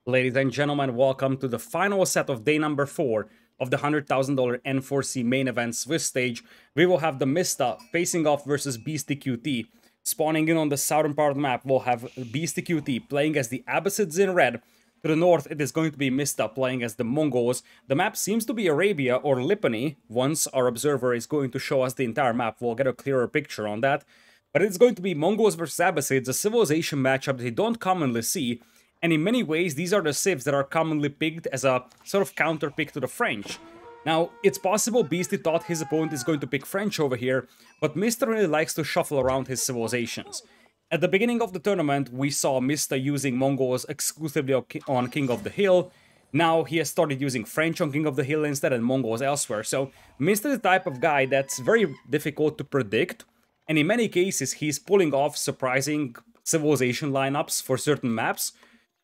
Ladies and gentlemen, welcome to the final set of day number 4 of the $100,000 N4C Main Event Swiss stage. We will have TheMista facing off versus Beastyqt. Spawning in on the southern part of the map, we'll have Beastyqt playing as the Abbasids in red. To the north, it is going to be Mista playing as the Mongols. The map seems to be Arabia or Lipany. Once our observer is going to show us the entire map, we'll get a clearer picture on that. But it's going to be Mongols versus Abbasids, a civilization matchup that you don't commonly see. And in many ways, these are the civs that are commonly picked as a sort of counter pick to the French. Now, it's possible Beasty thought his opponent is going to pick French over here, but Mista really likes to shuffle around his civilizations. At the beginning of the tournament, we saw Mista using Mongols exclusively on King of the Hill. Now he has started using French on King of the Hill instead and Mongols elsewhere. So Mista is the type of guy that's very difficult to predict, and in many cases he's pulling off surprising civilization lineups for certain maps.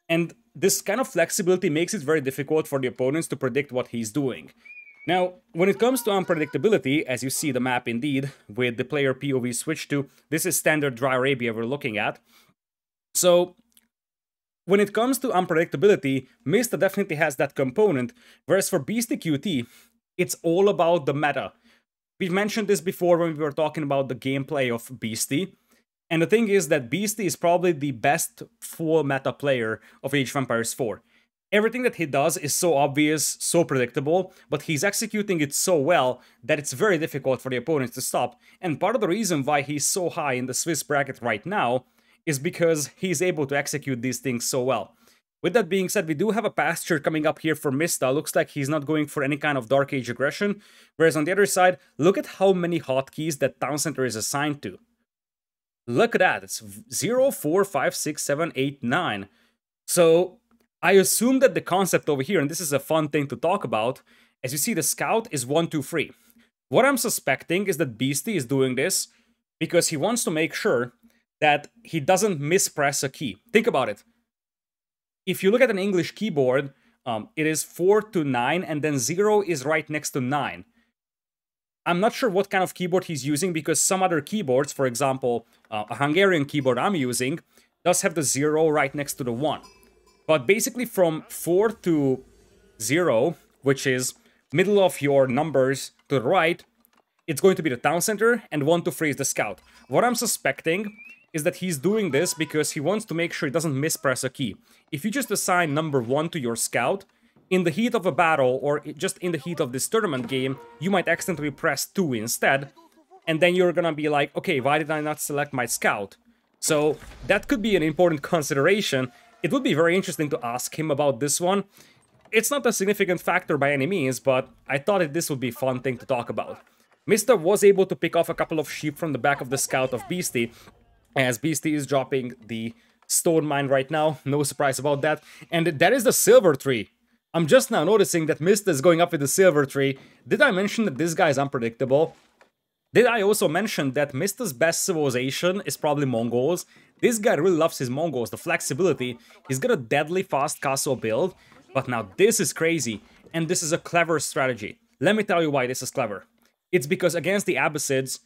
And this kind of flexibility makes it very difficult for the opponents to predict what he's doing. Now, when it comes to unpredictability, as you see the map indeed, with the player POV switched to, this is standard dry Arabia we're looking at. So, when it comes to unpredictability, Mista definitely has that component, whereas for Beastyqt, it's all about the meta. We've mentioned this before when we were talking about the gameplay of Beasty. And the thing is that Beasty is probably the best full meta player of Age of Empires 4. Everything that he does is so obvious, so predictable, but he's executing it so well that it's very difficult for the opponents to stop. And part of the reason why he's so high in the Swiss bracket right now is because he's able to execute these things so well. With that being said, we do have a pasture coming up here for Mista. Looks like he's not going for any kind of Dark Age aggression. Whereas on the other side, look at how many hotkeys that town center is assigned to. Look at that, it's 0, 4, 5, 6, 7, 8, 9. So I assume that the concept over here, and this is a fun thing to talk about, as you see the scout is 1, 2, 3. What I'm suspecting is that Beasty is doing this because he wants to make sure that he doesn't mispress a key. Think about it. If you look at an English keyboard, it is 4 to 9 and then 0 is right next to 9. I'm not sure what kind of keyboard he's using because some other keyboards, for example, a Hungarian keyboard I'm using, does have the 0 right next to the 1. But basically from 4 to 0, which is middle of your numbers to the right, it's going to be the town center, and 1 to 3 is the scout. What I'm suspecting is that he's doing this because he wants to make sure he doesn't mispress a key. If you just assign number 1 to your scout, in the heat of a battle, or just in the heat of this tournament game, you might accidentally press 2 instead, and then you're gonna be like, okay, why did I not select my scout? So that could be an important consideration. It would be very interesting to ask him about this one. It's not a significant factor by any means, but I thought that this would be a fun thing to talk about. Mista was able to pick off a couple of sheep from the back of the scout of Beasty, as Beasty is dropping the stone mine right now, no surprise about that. And that is the silver tree. I'm just now noticing that Mista is going up with the silver tree. Did I mention that this guy is unpredictable? Did I also mention that Mista's best civilization is probably Mongols? This guy really loves his Mongols, the flexibility. He's got a deadly fast castle build, but now this is crazy, and this is a clever strategy. Let me tell you why this is clever. It's because against the Abbasids,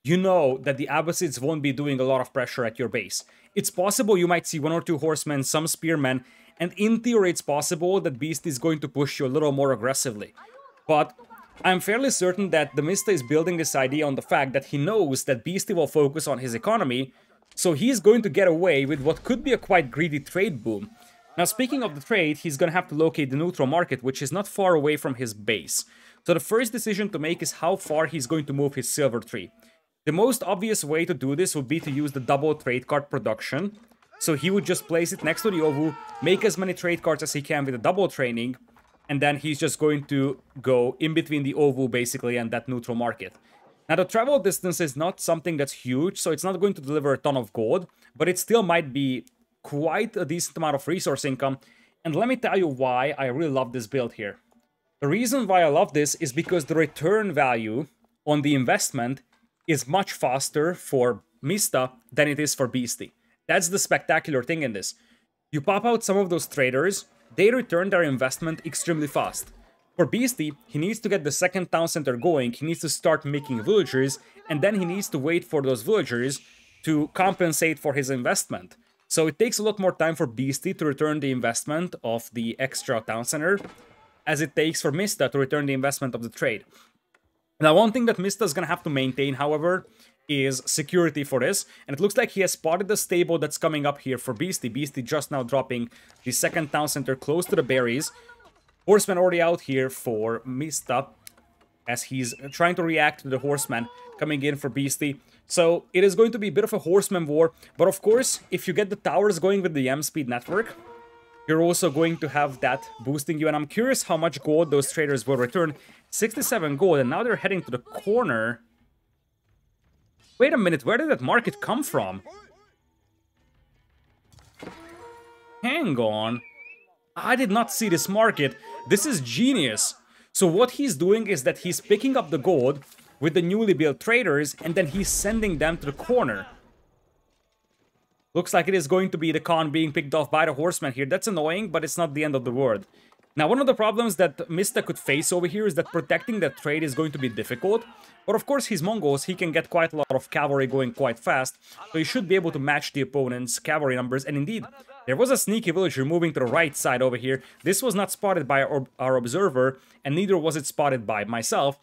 you know that the Abbasids won't be doing a lot of pressure at your base. It's possible you might see 1 or 2 horsemen, some spearmen, and in theory it's possible that Beasty is going to push you a little more aggressively. But I'm fairly certain that TheMista is building this idea on the fact that he knows that Beasty will focus on his economy, so he's going to get away with what could be a quite greedy trade boom. Now, speaking of the trade, he's going to have to locate the neutral market, which is not far away from his base. So the first decision to make is how far he's going to move his silver tree. The most obvious way to do this would be to use the double trade card production. So he would just place it next to the Ovu, make as many trade cards as he can with the double training, and then he's just going to go in between the Ovu basically and that neutral market. Now the travel distance is not something that's huge, so it's not going to deliver a ton of gold, but it still might be quite a decent amount of resource income. And let me tell you why I really love this build here. The reason why I love this is because the return value on the investment is much faster for Mista than it is for Beasty. That's the spectacular thing in this. You pop out some of those traders, they return their investment extremely fast. For Beasty, he needs to get the second town center going, he needs to start making villagers, and then he needs to wait for those villagers to compensate for his investment. So it takes a lot more time for Beastyqt to return the investment of the extra town center as it takes for Mista to return the investment of the trade. Now, one thing that Mista is going to have to maintain, however, is security for this. And it looks like he has spotted the stable that's coming up here for Beastyqt. Beastyqt just now dropping the second town center close to the berries. Horseman already out here for Mista as he's trying to react to the horseman coming in for Beastyqt. So it is going to be a bit of a horseman war. But of course, if you get the towers going with the M-Speed network, you're also going to have that boosting you. And I'm curious how much gold those traders will return. 67 gold, and now they're heading to the corner. Wait a minute, where did that market come from? Hang on. I did not see this market. This is genius. So what he's doing is that he's picking up the gold with the newly built traders, and then he's sending them to the corner. Looks like it is going to be the con being picked off by the horseman here. That's annoying, but it's not the end of the world. Now, one of the problems that Mista could face over here is that protecting that trade is going to be difficult. But of course, he's Mongols, he can get quite a lot of cavalry going quite fast. So he should be able to match the opponent's cavalry numbers. And indeed, there was a sneaky villager moving to the right side over here. This was not spotted by our observer, and neither was it spotted by myself.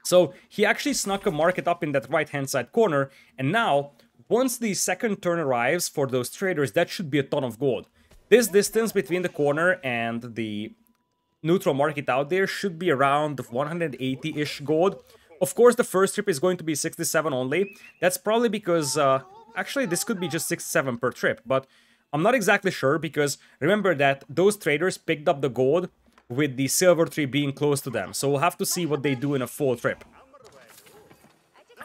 So he actually snuck a market up in that right-hand side corner. And now, once the second turn arrives for those traders, that should be a ton of gold. This distance between the corner and the neutral market out there should be around 180-ish gold. Of course, the first trip is going to be 67 only. That's probably because, actually, this could be just 67 per trip. But I'm not exactly sure because remember that those traders picked up the gold with the silver tree being close to them. So we'll have to see what they do in a full trip.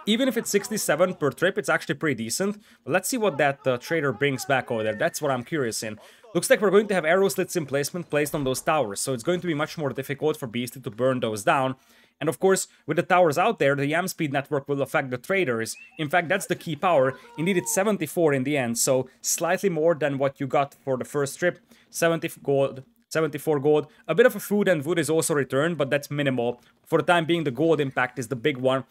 Even if it's 67 per trip, it's actually pretty decent. But let's see what that trader brings back over there. That's what I'm curious in. Looks like we're going to have arrow slits in placement placed on those towers. So it's going to be much more difficult for Beastyqt to burn those down. And of course, with the towers out there, the M-Speed network will affect the traders. In fact, that's the key power. Indeed, it's 74 in the end. So slightly more than what you got for the first trip. 70 gold. 74 gold. A bit of a food and wood is also returned, but that's minimal. For the time being, the gold impact is the big one.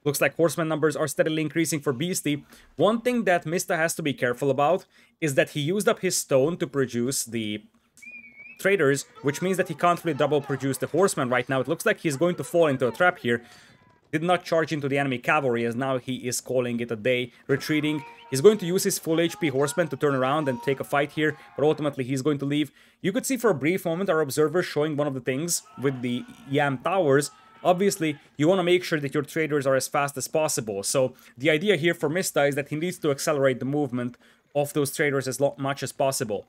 Looks like horseman numbers are steadily increasing for Beastyqt. One thing that Mista has to be careful about is that he used up his stone to produce the traders, which means that he can't really double produce the horseman right now. It looks like he's going to fall into a trap here. Did not charge into the enemy cavalry, as now he is calling it a day, retreating. He's going to use his full HP horseman to turn around and take a fight here, but ultimately he's going to leave. You could see for a brief moment our observer showing one of the things with the Yam towers. Obviously, you want to make sure that your traders are as fast as possible. So the idea here for Mista is that he needs to accelerate the movement of those traders as much as possible.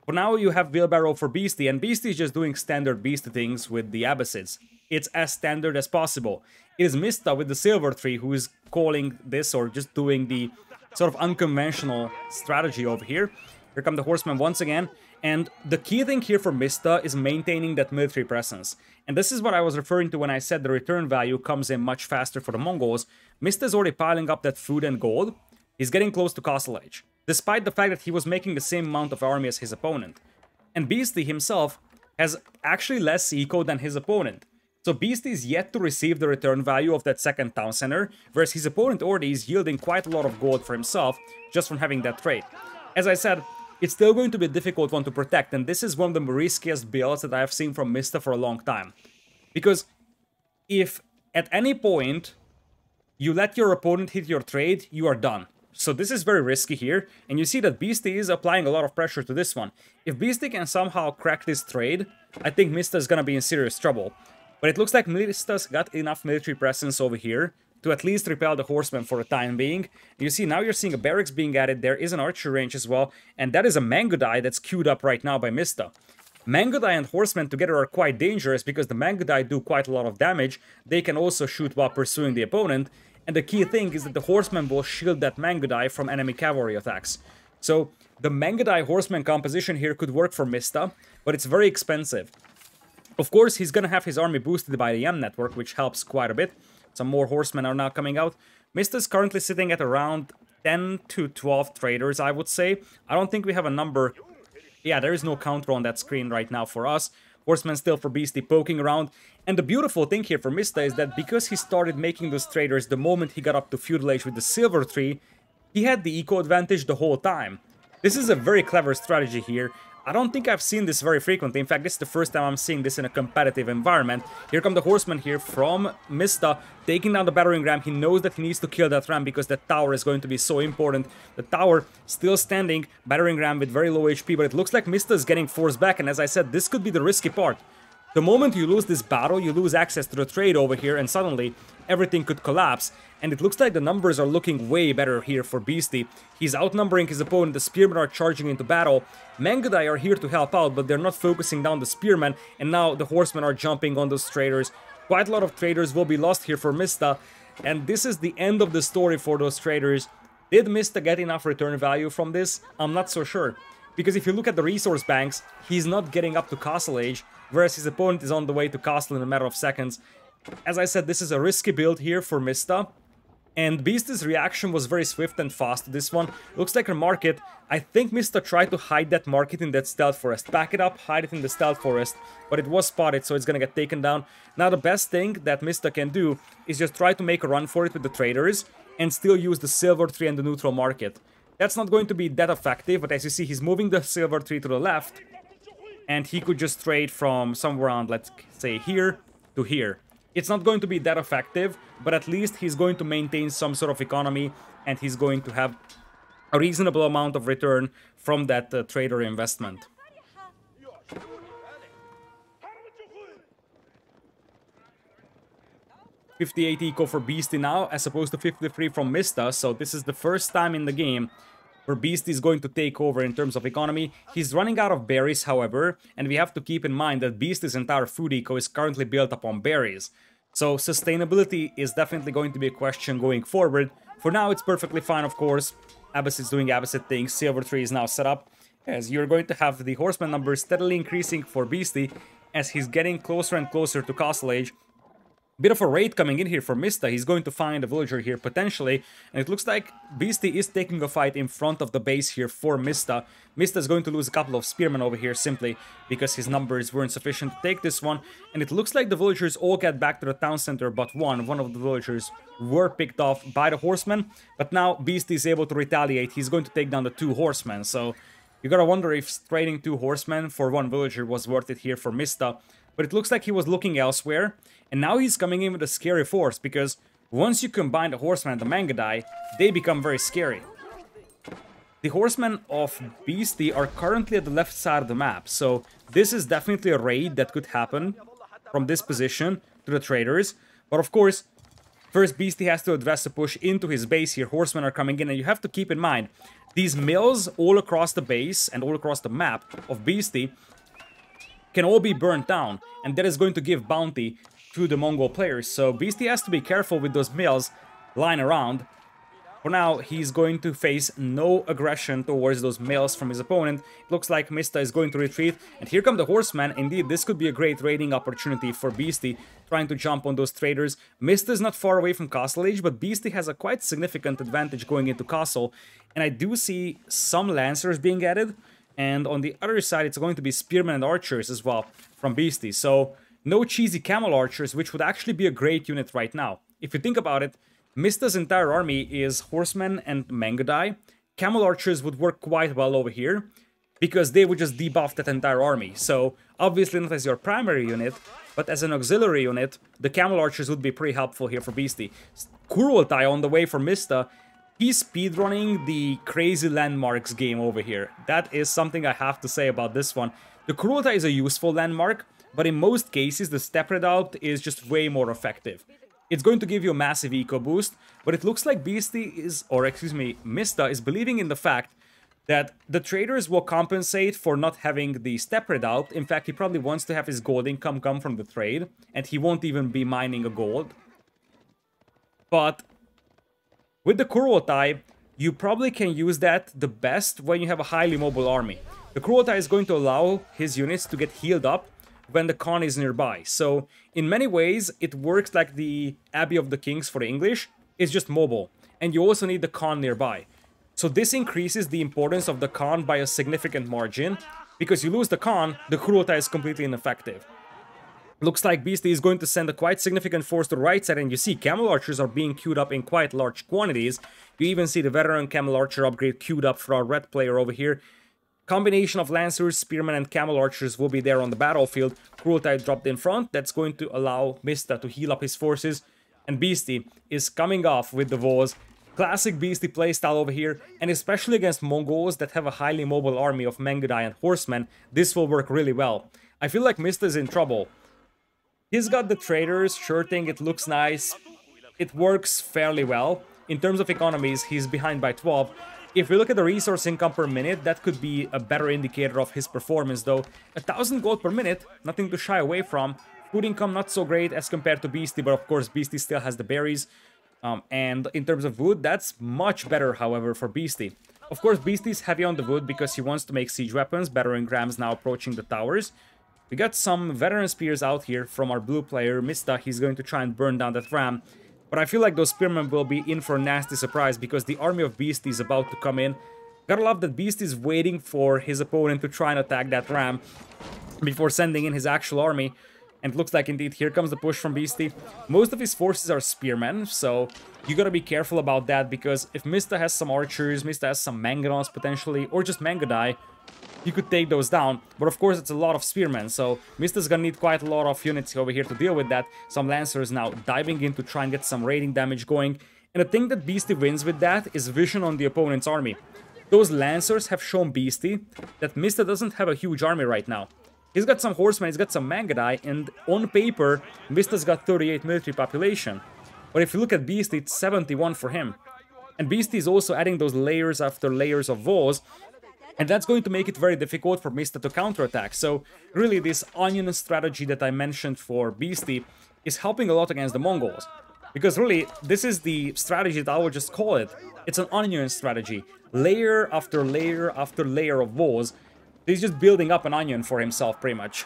For now, you have Wheelbarrow for Beastyqt, and Beastyqt is just doing standard Beastyqt things with the Abbasids. It's as standard as possible. It is Mista with the Silver Tree who is calling this, or just doing the sort of unconventional strategy over here. Here come the horsemen once again. And the key thing here for Mista is maintaining that military presence. And this is what I was referring to when I said the return value comes in much faster for the Mongols. Mista is already piling up that food and gold. He's getting close to Castle Age, despite the fact that he was making the same amount of army as his opponent. And Beastyqt himself has actually less eco than his opponent. So Beastyqt is yet to receive the return value of that second town center, whereas his opponent already is yielding quite a lot of gold for himself just from having that trade. As I said, it's still going to be a difficult one to protect, and this is one of the riskiest builds that I have seen from Mista for a long time. Because if at any point you let your opponent hit your trade, you are done. So this is very risky here, and you see that Beastyqt is applying a lot of pressure to this one. If Beastyqt can somehow crack this trade, I think Mista is gonna be in serious trouble. But it looks like Mista's got enough military presence over here to at least repel the horsemen for the time being. You see, now you're seeing a barracks being added. There is an archer range as well, and that is a Mangudai that's queued up right now by Mista. Mangudai and horsemen together are quite dangerous because the Mangudai do quite a lot of damage. They can also shoot while pursuing the opponent, and the key thing is that the horsemen will shield that Mangudai from enemy cavalry attacks. So the Mangudai horseman composition here could work for Mista, but it's very expensive. Of course, he's gonna have his army boosted by the M network, which helps quite a bit. Some more horsemen are now coming out. Mista is currently sitting at around 10 to 12 traders, I would say. I don't think we have a number. Yeah, there is no counter on that screen right now for us. Horseman still for Beasty poking around. And the beautiful thing here for Mista is that because he started making those traders the moment he got up to Feudal Age with the Silver 3, he had the eco advantage the whole time. This is a very clever strategy here. I don't think I've seen this very frequently. In fact, this is the first time I'm seeing this in a competitive environment. Here come the Horsemen here from Mista, taking down the battering ram. He knows that he needs to kill that ram because that tower is going to be so important. The tower still standing, battering ram with very low HP, but it looks like Mista is getting forced back, and as I said, this could be the risky part. The moment you lose this battle, you lose access to the trade over here, and suddenly everything could collapse. And it looks like the numbers are looking way better here for Beasty. He's outnumbering his opponent, the Spearmen are charging into battle. Mangudai are here to help out, but they're not focusing down the Spearmen, and now the Horsemen are jumping on those traders. Quite a lot of traders will be lost here for Mista, and this is the end of the story for those traders. Did Mista get enough return value from this? I'm not so sure. Because if you look at the resource banks, he's not getting up to Castle Age, whereas his opponent is on the way to Castle in a matter of seconds. As I said, this is a risky build here for Mista. And Beasty's reaction was very swift and fast to this one. Looks like a market. I think Mista tried to hide that market in that stealth forest. Pack it up, hide it in the stealth forest. But it was spotted, so it's gonna get taken down. Now the best thing that Mista can do is just try to make a run for it with the traders and still use the Silver 3 and the neutral market. That's not going to be that effective, but as you see, he's moving the Silver 3 to the left. And he could just trade from somewhere around, let's say, here to here. It's not going to be that effective, but at least he's going to maintain some sort of economy, and he's going to have a reasonable amount of return from that trader investment. $58 eco for Beasty now, as opposed to 53 from Mista, so this is the first time in the game where Beasty is going to take over in terms of economy. He's running out of berries, however, and we have to keep in mind that Beasty's entire food eco is currently built upon berries. So sustainability is definitely going to be a question going forward. For now, it's perfectly fine, of course. Abbas is doing Abbas things. Silver 3 is now set up, as you're going to have the Horseman numbers steadily increasing for Beasty as he's getting closer and closer to Castle Age. Bit of a raid coming in here for Mista. He's going to find a villager here potentially, and it looks like Beasty is taking a fight in front of the base here for Mista. Mista is going to lose a couple of spearmen over here simply because his numbers weren't sufficient to take this one, and it looks like the villagers all get back to the town center but one of the villagers were picked off by the horsemen, but now Beasty is able to retaliate. He's going to take down the 2 horsemen, so you gotta wonder if trading 2 horsemen for 1 villager was worth it here for Mista. But it looks like he was looking elsewhere, and now he's coming in with a scary force, because once you combine the Horseman and the Mangudai, they become very scary. The Horsemen of Beasty are currently at the left side of the map, so this is definitely a raid that could happen from this position to the traders. But of course, first Beasty has to address a push into his base here. Horsemen are coming in, and you have to keep in mind, these mills all across the base and all across the map of Beasty can all be burnt down, and that is going to give bounty to the Mongol players. So Beasty has to be careful with those mills lying around. For now, he's going to face no aggression towards those mills from his opponent. It looks like Mista is going to retreat, and here come the Horsemen. Indeed, this could be a great raiding opportunity for Beasty, trying to jump on those traders. Mista is not far away from Castle Age, but Beasty has a quite significant advantage going into Castle, and I do see some Lancers being added. And on the other side, it's going to be Spearmen and Archers as well from Beasty. So, no cheesy Camel Archers, which would actually be a great unit right now. If you think about it, Mista's entire army is Horsemen and Mangudai. Camel Archers would work quite well over here, because they would just debuff that entire army. So, obviously not as your primary unit, but as an auxiliary unit, the Camel Archers would be pretty helpful here for Beasty. Kurultai on the way for Mista. He's speedrunning the crazy landmarks game over here. That is something I have to say about this one. The Kurultai is a useful landmark, but in most cases the Step Redoubt is just way more effective. It's going to give you a massive eco boost, but it looks like Beasty is, or excuse me, Mista is believing in the fact that the traders will compensate for not having the Step Redoubt. In fact, he probably wants to have his gold income come from the trade, and he won't even be mining a gold. But with the Kurultai, you probably can use that the best when you have a highly mobile army. The Kurultai is going to allow his units to get healed up when the Khan is nearby. So, in many ways, it works like the Abbey of the Kings for the English. It's just mobile. And you also need the Khan nearby. So this increases the importance of the Khan by a significant margin. because you lose the Khan, the Kurota is completely ineffective. Looks like Beasty is going to send a quite significant force to the right side, and you see Camel Archers are being queued up in quite large quantities. You even see the Veteran Camel Archer upgrade queued up for our red player over here. Combination of Lancers, Spearmen, and Camel Archers will be there on the battlefield. Kurota dropped in front. That's going to allow Mista to heal up his forces. And Beasty is coming off with the Voz. Classic Beasty playstyle over here, and especially against Mongols that have a highly mobile army of Mangudai and Horsemen, this will work really well. I feel like Mista is in trouble. He's got the traders, sure thing, it looks nice. It works fairly well. In terms of economies, he's behind by 12. If we look at the resource income per minute, that could be a better indicator of his performance though. 1,000 gold per minute, nothing to shy away from. Food income not so great as compared to Beasty, but of course Beasty still has the berries. And in terms of wood, that's much better, however, for Beasty. Of course, Beasty's heavy on the wood because he wants to make siege weapons. Battering rams now approaching the towers. We got some veteran spears out here from our blue player, Mista. He's going to try and burn down that ram. But I feel like those spearmen will be in for a nasty surprise because the army of Beasty is about to come in. Gotta love that Beasty is waiting for his opponent to try and attack that ram before sending in his actual army. And it looks like indeed here comes the push from Beasty. Most of his forces are spearmen, so you gotta be careful about that because if Mista has some archers, Mista has some Mangonels potentially, or just Mangudai, you could take those down, but of course it's a lot of spearmen, so Mista's gonna need quite a lot of units over here to deal with that. Some Lancers now diving in to try and get some raiding damage going, and the thing that Beasty wins with that is vision on the opponent's army. Those Lancers have shown Beasty that Mista doesn't have a huge army right now. He's got some horsemen, he's got some Mangudai, and on paper, Mista's got 38 military population. But if you look at Beasty, it's 71 for him. And Beasty is also adding those layers after layers of walls, and that's going to make it very difficult for Mista to counterattack. So really this onion strategy that I mentioned for Beasty is helping a lot against the Mongols. Because really, this is the strategy that I would just call it. It's an onion strategy. Layer after layer after layer of walls. He's just building up an onion for himself, pretty much.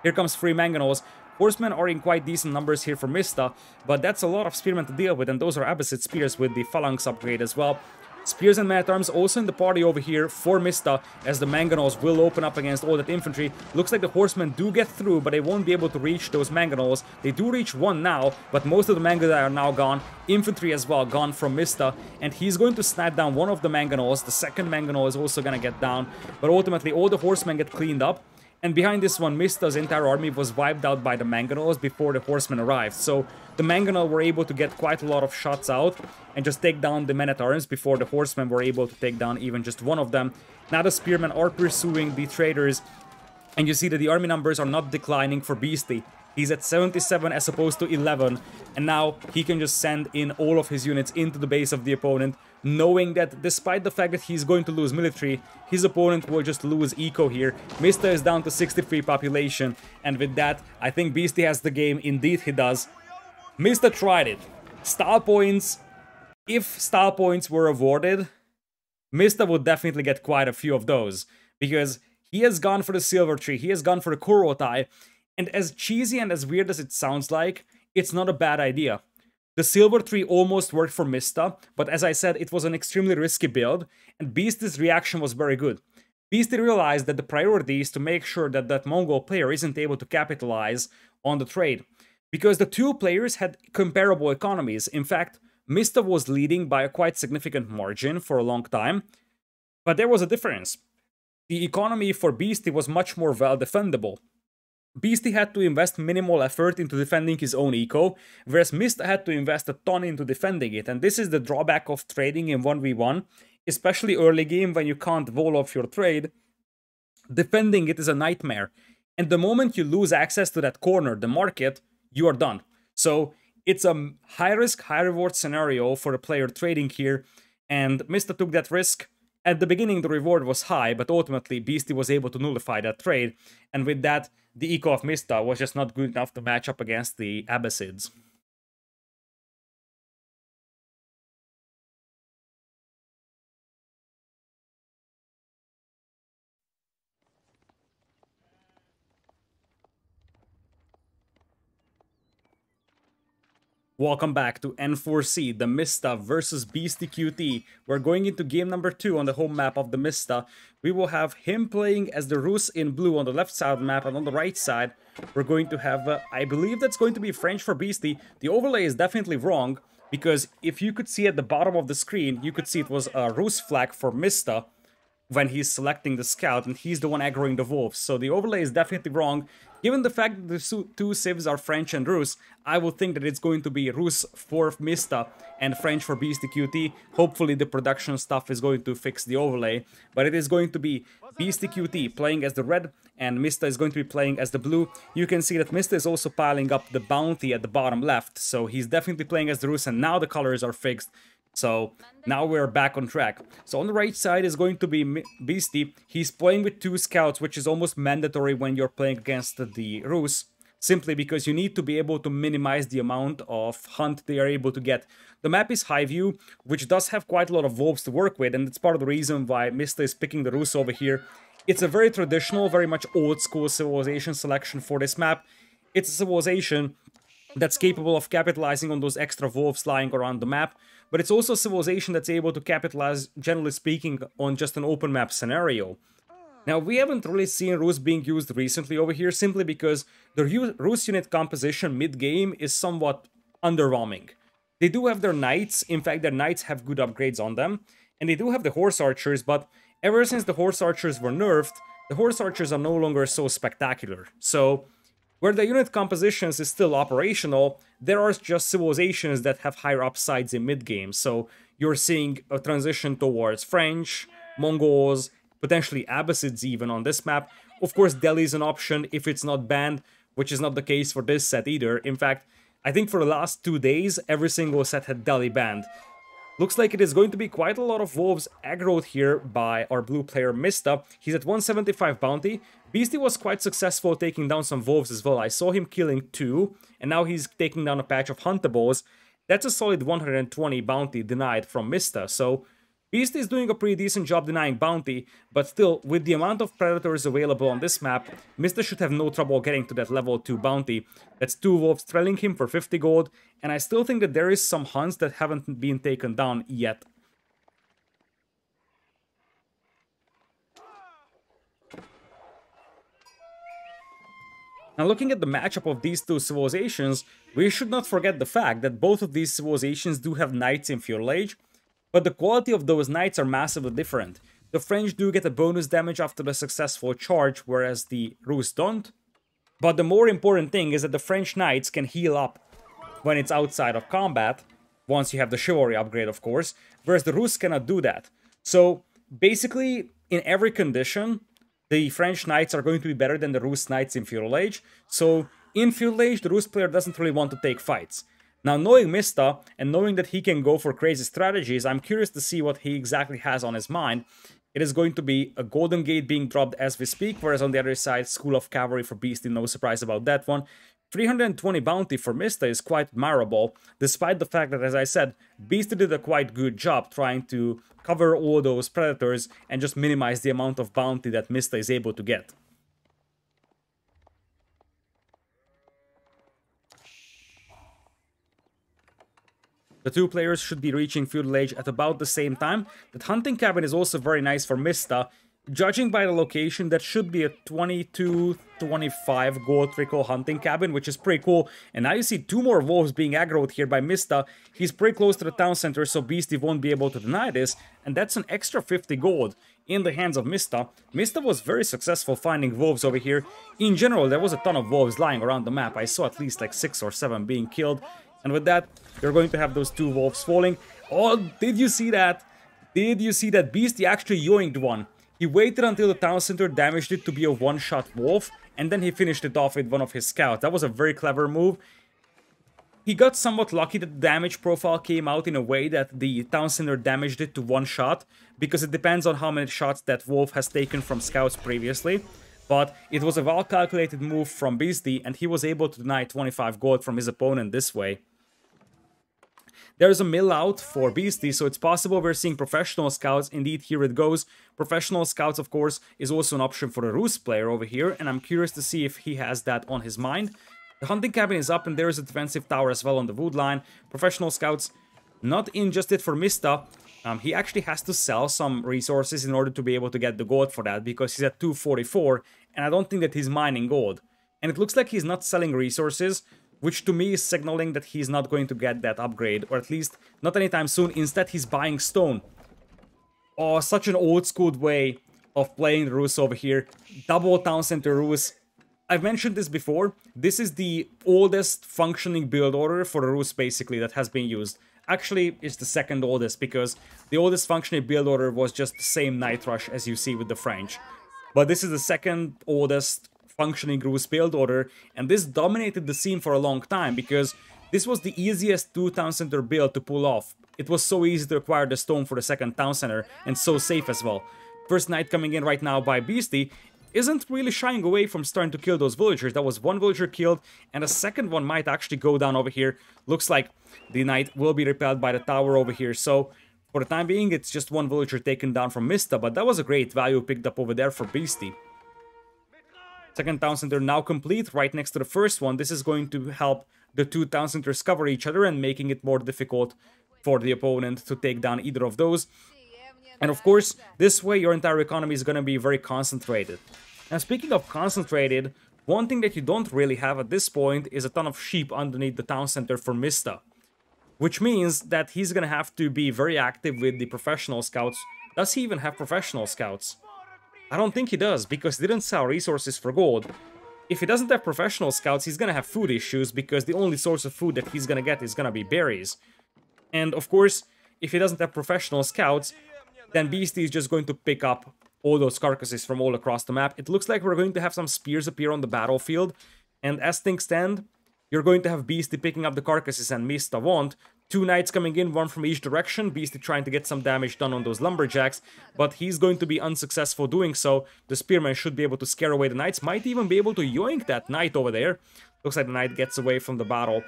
Here comes 3 Mangonels. Horsemen are in quite decent numbers here for Mista, but that's a lot of spearmen to deal with, and those are Abbasid spears with the Phalanx upgrade as well. Spears and man-at-arms also in the party over here for Mista, as the Mangonels will open up against all that infantry. Looks like the horsemen do get through, but they won't be able to reach those Mangonels. They do reach one now, but most of the Mangudai are now gone. Infantry as well gone from Mista, and he's going to snipe down one of the Mangonels. The second Mangonel is also gonna get down, but ultimately all the horsemen get cleaned up. And behind this one, Mista's entire army was wiped out by the Mangonels before the horsemen arrived. So the Mangonel were able to get quite a lot of shots out and just take down the men-at-arms before the horsemen were able to take down even just one of them. Now the spearmen are pursuing the traders, and you see that the army numbers are not declining for Beasty. He's at 77 as opposed to 11, and now he can just send in all of his units into the base of the opponent, knowing that despite the fact that he's going to lose military, his opponent will just lose eco here. Mista is down to 63 population, and with that, I think Beasty has the game. Indeed he does. Mista tried it. Style points, if style points were awarded, Mista would definitely get quite a few of those, because he has gone for the Silver Tree, he has gone for the Kurotai, and as cheesy and as weird as it sounds like, it's not a bad idea. The Silver Tree almost worked for Mista, but as I said, it was an extremely risky build, and Beasty's reaction was very good. Beasty realized that the priority is to make sure that that Mongol player isn't able to capitalize on the trade, because the two players had comparable economies. In fact, Mista was leading by a quite significant margin for a long time, but there was a difference. The economy for Beasty was much more well defendable. Beasty had to invest minimal effort into defending his own eco, whereas Mista had to invest a ton into defending it, and this is the drawback of trading in 1v1, especially early game when you can't wall off your trade. Defending it is a nightmare, and the moment you lose access to that corner, the market, you are done. So it's a high-risk, high-reward scenario for a player trading here, and Mista took that risk. At the beginning, the reward was high, but ultimately, Beasty was able to nullify that trade, and with that, the eco of Mista was just not good enough to match up against the Abbasids. Welcome back to N4C, TheMista versus Beastyqt. We're going into game number 2 on the home map of TheMista. We will have him playing as the Rus in blue on the left side of the map, and on the right side, we're going to have, I believe that's going to be French for Beasty. The overlay is definitely wrong, because if you could see at the bottom of the screen, you could see it was a Rus flag for Mista when he's selecting the scout, and he's the one aggroing the wolves. So the overlay is definitely wrong. Given the fact that the two civs are French and Rus, I would think that it's going to be Rus for Mista and French for Beastyqt. Hopefully the production stuff is going to fix the overlay, but it is going to be Beastyqt playing as the red, and Mista is going to be playing as the blue. You can see that Mista is also piling up the bounty at the bottom left, so he's definitely playing as the Rus, and now the colors are fixed. So now we're back on track. So on the right side is going to be Beasty. He's playing with 2 scouts, which is almost mandatory when you're playing against the Rus, simply because you need to be able to minimize the amount of hunt they are able to get. The map is high view, which does have quite a lot of wolves to work with, and it's part of the reason why Mista is picking the Rus over here. It's a very traditional, very much old school civilization selection for this map. It's a civilization that's capable of capitalizing on those extra wolves lying around the map, but it's also a civilization that's able to capitalize, generally speaking, on just an open map scenario. Now, we haven't really seen Rus being used recently over here, simply because the Rus unit composition mid-game is somewhat underwhelming. They do have their knights, in fact their knights have good upgrades on them, and they do have the horse archers, but ever since the horse archers were nerfed, the horse archers are no longer so spectacular. So where the unit compositions is still operational, there are just civilizations that have higher upsides in mid-game. So you're seeing a transition towards French, Mongols, potentially Abbasids even on this map. Of course, Delhi is an option if it's not banned, which is not the case for this set either. In fact, I think for the last 2 days, every single set had Delhi banned. Looks like it is going to be quite a lot of wolves aggroed here by our blue player Mista. He's at 175 bounty. Beasty was quite successful taking down some wolves as well. I saw him killing 2, and now he's taking down a patch of huntables. That's a solid 120 bounty denied from Mista, so Beasty is doing a pretty decent job denying bounty, but still, with the amount of predators available on this map, Mista should have no trouble getting to that level 2 bounty. That's 2 wolves trailing him for 50 gold, and I still think that there is some hunts that haven't been taken down yet. Now, looking at the matchup of these 2 civilizations, we should not forget the fact that both of these civilizations do have knights in feudal age, but the quality of those knights are massively different. The French do get a bonus damage after the successful charge, whereas the Rus don't. But the more important thing is that the French knights can heal up when it's outside of combat, once you have the chivalry upgrade, of course, whereas the Rus cannot do that. So basically, in every condition, the French knights are going to be better than the Rus knights in feudal age. So in feudal age, the Rus player doesn't really want to take fights. Now, knowing Mista, and knowing that he can go for crazy strategies, I'm curious to see what he exactly has on his mind. It is going to be a Golden Gate being dropped as we speak, whereas on the other side, School of Cavalry for Beasty, no surprise about that one. 320 bounty for Mista is quite admirable, despite the fact that, as I said, Beasty did a quite good job trying to cover all those predators and just minimize the amount of bounty that Mista is able to get. The 2 players should be reaching feudal age at about the same time. That hunting cabin is also very nice for Mista. Judging by the location, that should be a 22-25 gold trickle hunting cabin, which is pretty cool. And now you see 2 more wolves being aggroed here by Mista. He's pretty close to the town center, so Beasty won't be able to deny this. And that's an extra 50 gold in the hands of Mista. Mista was very successful finding wolves over here. In general, there was a ton of wolves lying around the map. I saw at least like 6 or 7 being killed. And with that, you're going to have those 2 wolves falling. Oh, did you see that? Did you see that? Beasty actually yoinked one. He waited until the town center damaged it to be a one-shot wolf, and then he finished it off with one of his scouts. That was a very clever move. He got somewhat lucky that the damage profile came out in a way that the town center damaged it to 1 shot, because it depends on how many shots that wolf has taken from scouts previously. But it was a well-calculated move from Beasty, and he was able to deny 25 gold from his opponent this way. There's a mill out for Beasty, so it's possible we're seeing professional scouts. Indeed, here it goes. Professional scouts, of course, is also an option for the Rus player over here, and I'm curious to see if he has that on his mind. The hunting cabin is up and there is a defensive tower as well on the wood line. Professional scouts not in just it for Mista. He actually has to sell some resources in order to be able to get the gold for that because he's at 244 and I don't think that he's mining gold. And it looks like he's not selling resources, which to me is signaling that he's not going to get that upgrade, or at least not anytime soon. Instead, he's buying stone. Oh, such an old school way of playing the Rus over here. Double town center Rus. I've mentioned this before. This is the oldest functioning build order for the Rus basically that has been used. Actually, it's the second oldest because the oldest functioning build order was just the same Night Rush as you see with the French. But this is the second oldest functioning Rus build order, and this dominated the scene for a long time because this was the easiest 2 town center build to pull off. It was so easy to acquire the stone for the second town center and so safe as well. First Knight coming in right now by Beasty isn't really shying away from starting to kill those villagers. That was one villager killed, and a second one might actually go down over here. Looks like the Knight will be repelled by the tower over here, so for the time being, it's just one villager taken down from Mista, but that was a great value picked up over there for Beasty. Second town center now complete, right next to the first one. This is going to help the 2 town centers cover each other and making it more difficult for the opponent to take down either of those. And of course, this way your entire economy is going to be very concentrated. Now speaking of concentrated, one thing that you don't really have at this point is a ton of sheep underneath the town center for Mista. Which means that he's going to have to be very active with the professional scouts. Does he even have professional scouts? I don't think he does, because he didn't sell resources for gold. If he doesn't have professional scouts, he's going to have food issues, because the only source of food that he's going to get is going to be berries. And of course, if he doesn't have professional scouts, then Beasty is just going to pick up all those carcasses from all across the map. It looks like we're going to have some spears appear on the battlefield, and as things stand, you're going to have Beasty picking up the carcasses and Mista won't. 2 knights coming in, one from each direction. Beasty trying to get some damage done on those lumberjacks, but he's going to be unsuccessful doing so. The spearman should be able to scare away the knights, might even be able to yoink that knight over there. Looks like the knight gets away from the battle.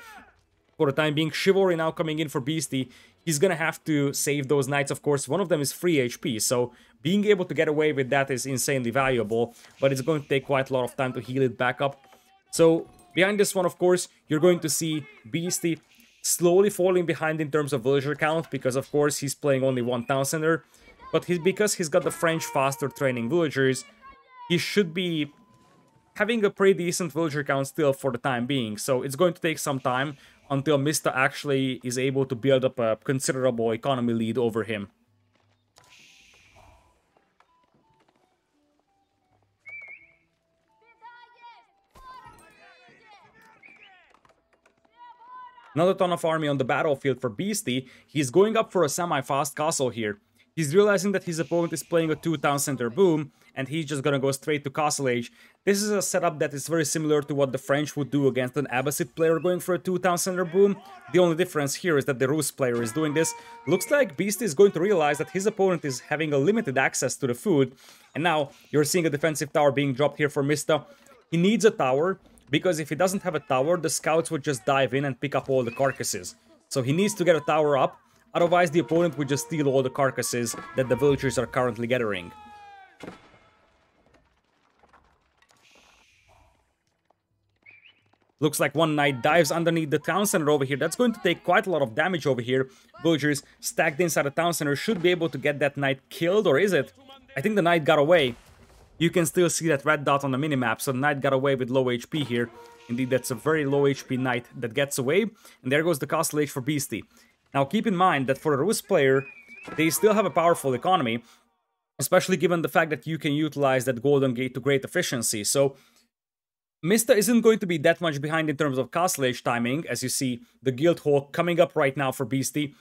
For the time being, Chivalry now coming in for Beasty. He's gonna have to save those knights, of course. One of them is free HP, so being able to get away with that is insanely valuable, but it's going to take quite a lot of time to heal it back up. So behind this one, of course, you're going to see Beasty slowly falling behind in terms of villager count, because of course he's playing only 1 town center, but because he's got the French faster training villagers, he should be having a pretty decent villager count still for the time being. So it's going to take some time until Mista actually is able to build up a considerable economy lead over him. Another ton of army on the battlefield for Beasty. He's going up for a semi-fast castle here. He's realizing that his opponent is playing a 2 town center boom, and he's just gonna go straight to Castle Age. This is a setup that is very similar to what the French would do against an Abbasid player going for a 2 town center boom. The only difference here is that the Rus player is doing this. Looks like Beasty is going to realize that his opponent is having a limited access to the food, and now you're seeing a defensive tower being dropped here for Mista. He needs a tower, because if he doesn't have a tower, the scouts would just dive in and pick up all the carcasses. So he needs to get a tower up, otherwise the opponent would just steal all the carcasses that the villagers are currently gathering. Looks like one knight dives underneath the town center over here. That's going to take quite a lot of damage over here. Villagers stacked inside the town center should be able to get that knight killed, or is it? I think the knight got away. You can still see that red dot on the minimap, so the knight got away with low HP here. Indeed, that's a very low HP knight that gets away. And there goes the Castle Age for Beasty. Now keep in mind that for a Rus player, they still have a powerful economy, especially given the fact that you can utilize that Golden Gate to great efficiency. So Mista isn't going to be that much behind in terms of Castle Age timing, as you see the Guildhall coming up right now for Beasty.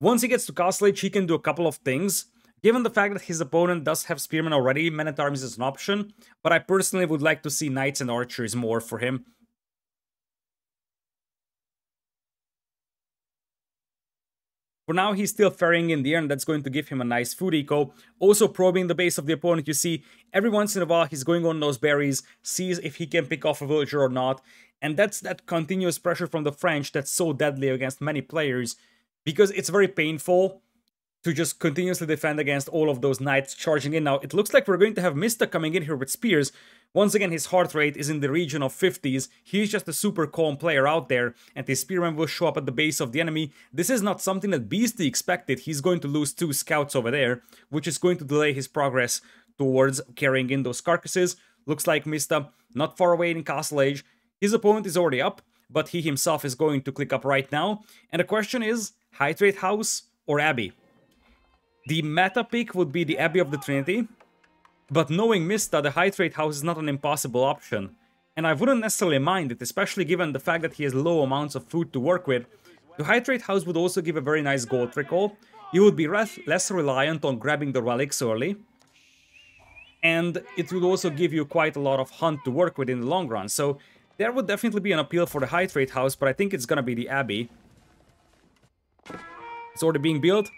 Once he gets to Castle Age, he can do a couple of things. Given the fact that his opponent does have Spearmen already, Men-at-Arms is an option, but I personally would like to see Knights and Archers more for him. For now, he's still ferrying in the air, and that's going to give him a nice food eco. Also probing the base of the opponent, you see, every once in a while he's going on those berries, sees if he can pick off a villager or not, and that's that continuous pressure from the French that's so deadly against many players, because it's very painful to just continuously defend against all of those knights charging in. Now, it looks like we're going to have Mista coming in here with spears, Once again, his heart rate is in the region of 50s. He's just a super calm player out there, and his spearman will show up at the base of the enemy. This is not something that Beastyqt expected. He's going to lose 2 scouts over there, which is going to delay his progress towards carrying in those carcasses. Looks like Mista not far away in Castle Age. His opponent is already up, but he himself is going to click up right now. And the question is, Hydrate House or Abbey? The meta pick would be the Abbey of the Trinity, but knowing Mista, the Hydrate House is not an impossible option. And I wouldn't necessarily mind it, especially given the fact that he has low amounts of food to work with. The Hydrate House would also give a very nice gold trickle. You would be less reliant on grabbing the relics early. And it would also give you quite a lot of hunt to work with in the long run. So there would definitely be an appeal for the Hydrate House, but I think it's gonna be the Abbey. It's already being built.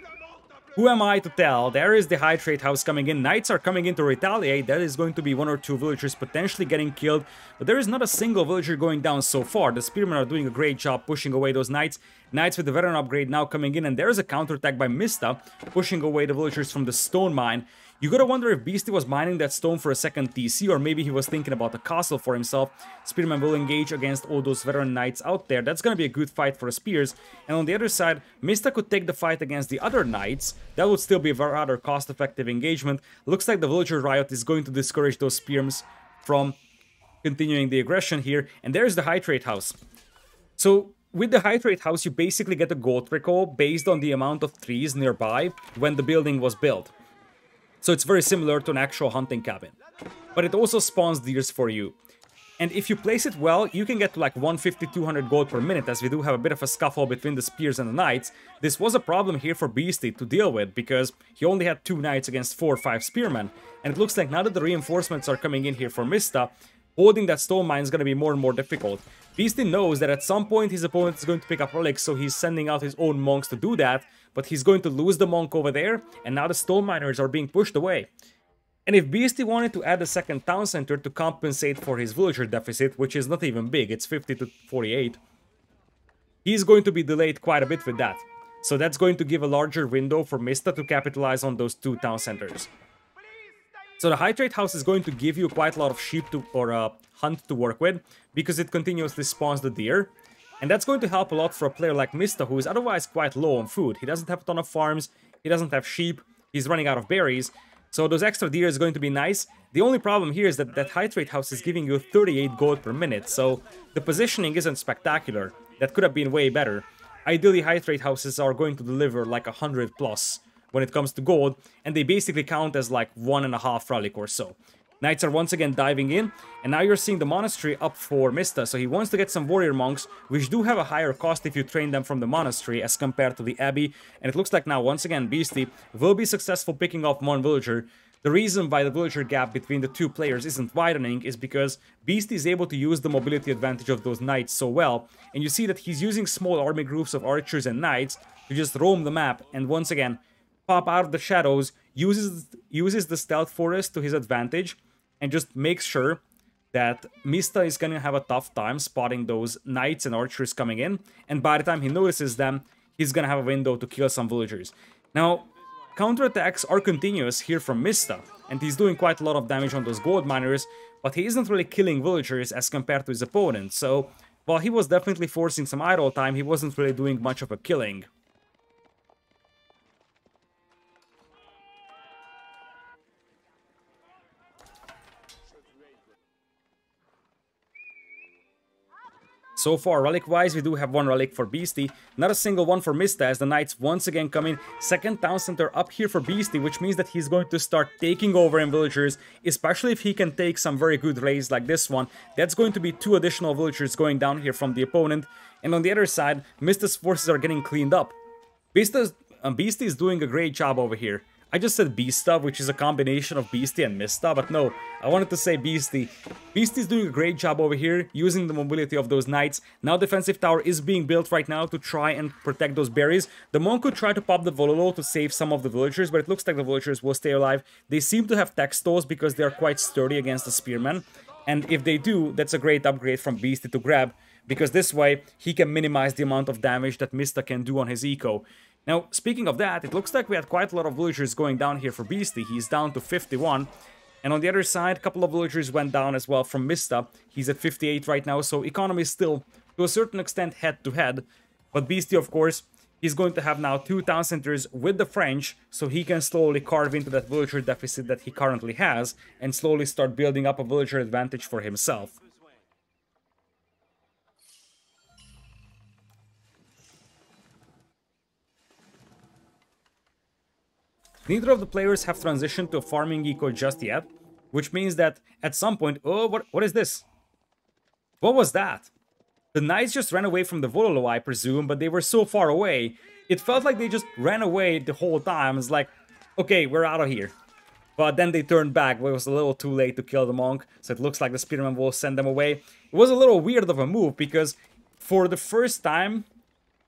Who am I to tell? There is the Hydrate House coming in. Knights are coming in to retaliate. That is going to be 1 or 2 villagers potentially getting killed. But there is not a single villager going down so far. The Spearmen are doing a great job pushing away those Knights. Knights with the Veteran upgrade now coming in. And there is a counterattack by Mista, pushing away the villagers from the stone mine. You gotta wonder if Beastyqt was mining that stone for a second TC, or maybe he was thinking about a castle for himself. Spearman will engage against all those veteran knights out there. That's gonna be a good fight for the spears. And on the other side, Mista could take the fight against the other knights. That would still be a rather cost-effective engagement. Looks like the villager riot is going to discourage those spears from continuing the aggression here. And there's the Hydrate House. So with the Hydrate House, you basically get a gold trickle based on the amount of trees nearby when the building was built. So it's very similar to an actual hunting cabin. But it also spawns deers for you. And if you place it well, you can get to like 150-200 gold per minute, as we do have a bit of a scuffle between the spears and the knights. This was a problem here for Beastyqt to deal with, because he only had 2 knights against 4 or 5 spearmen. And it looks like now that the reinforcements are coming in here for Mista, holding that stone mine is going to be more and more difficult. Beastyqt knows that at some point his opponent is going to pick up relics, so he's sending out his own monks to do that, but he's going to lose the monk over there, and now the stone miners are being pushed away. And if Beastyqt wanted to add a second town center to compensate for his villager deficit, which is not even big, it's 50 to 48, he's going to be delayed quite a bit with that. So that's going to give a larger window for Mista to capitalize on those 2 town centers. So the Hydrate House is going to give you quite a lot of sheep to, or hunt to work with, because it continuously spawns the deer. And that's going to help a lot for a player like Mista, who is otherwise quite low on food. He doesn't have a ton of farms, he doesn't have sheep, he's running out of berries. So those extra deer is going to be nice. The only problem here is that that Hydrate House is giving you 38 gold per minute, so the positioning isn't spectacular. That could have been way better. Ideally, Hydrate Houses are going to deliver like 100 plus when it comes to gold, and they basically count as like 1.5 relic or so. Knights are once again diving in, and now you're seeing the monastery up for Mista, so he wants to get some warrior monks, which do have a higher cost if you train them from the monastery as compared to the abbey, and it looks like now once again Beastyqt will be successful picking off 1 villager. The reason why the villager gap between the 2 players isn't widening is because Beastyqt is able to use the mobility advantage of those knights so well, and you see that he's using small army groups of archers and knights to just roam the map, and once again pop out of the shadows, uses the stealth forest to his advantage, and just makes sure that Mista is gonna have a tough time spotting those knights and archers coming in, and by the time he notices them, he's gonna have a window to kill some villagers. Now, counterattacks are continuous here from Mista, and he's doing quite a lot of damage on those gold miners, but he isn't really killing villagers as compared to his opponent, so while he was definitely forcing some idle time, he wasn't really doing much of a killing. So far, relic-wise, we do have 1 relic for Beastyqt, not a single one for Mista, as the Knights once again come in. Second town center up here for Beastyqt, which means that he's going to start taking over in villagers, especially if he can take some very good raids like this one. That's going to be 2 additional villagers going down here from the opponent. And on the other side, Mista's forces are getting cleaned up. Beastyqt is doing a great job over here. I just said Beasta, which is a combination of Beastyqt and Mista, but no, I wanted to say Beastyqt. Beastyqt is doing a great job over here, using the mobility of those knights. Now defensive tower is being built right now to try and protect those berries. The monk could try to pop the Vololo to save some of the villagers, but it looks like the villagers will stay alive. They seem to have tech stalls because they are quite sturdy against the spearmen. And if they do, that's a great upgrade from Beastyqt to grab, because this way he can minimize the amount of damage that Mista can do on his eco. Now, speaking of that, it looks like we had quite a lot of villagers going down here for Beastyqt. He's down to 51. And on the other side, a couple of villagers went down as well from Mista. He's at 58 right now, so economy is still, to a certain extent, head-to-head. But Beasty, of course, he's going to have now 2 town centers with the French, so he can slowly carve into that villager deficit that he currently has, and slowly start building up a villager advantage for himself. Neither of the players have transitioned to a farming eco just yet, which means that at some point... Oh, what is this? What was that? The knights just ran away from the Vololo, I presume, but they were so far away. It felt like they just ran away the whole time. It's like, okay, we're out of here. But then they turned back, but it was a little too late to kill the monk, so it looks like the spearman will send them away. It was a little weird of a move, because for the first time,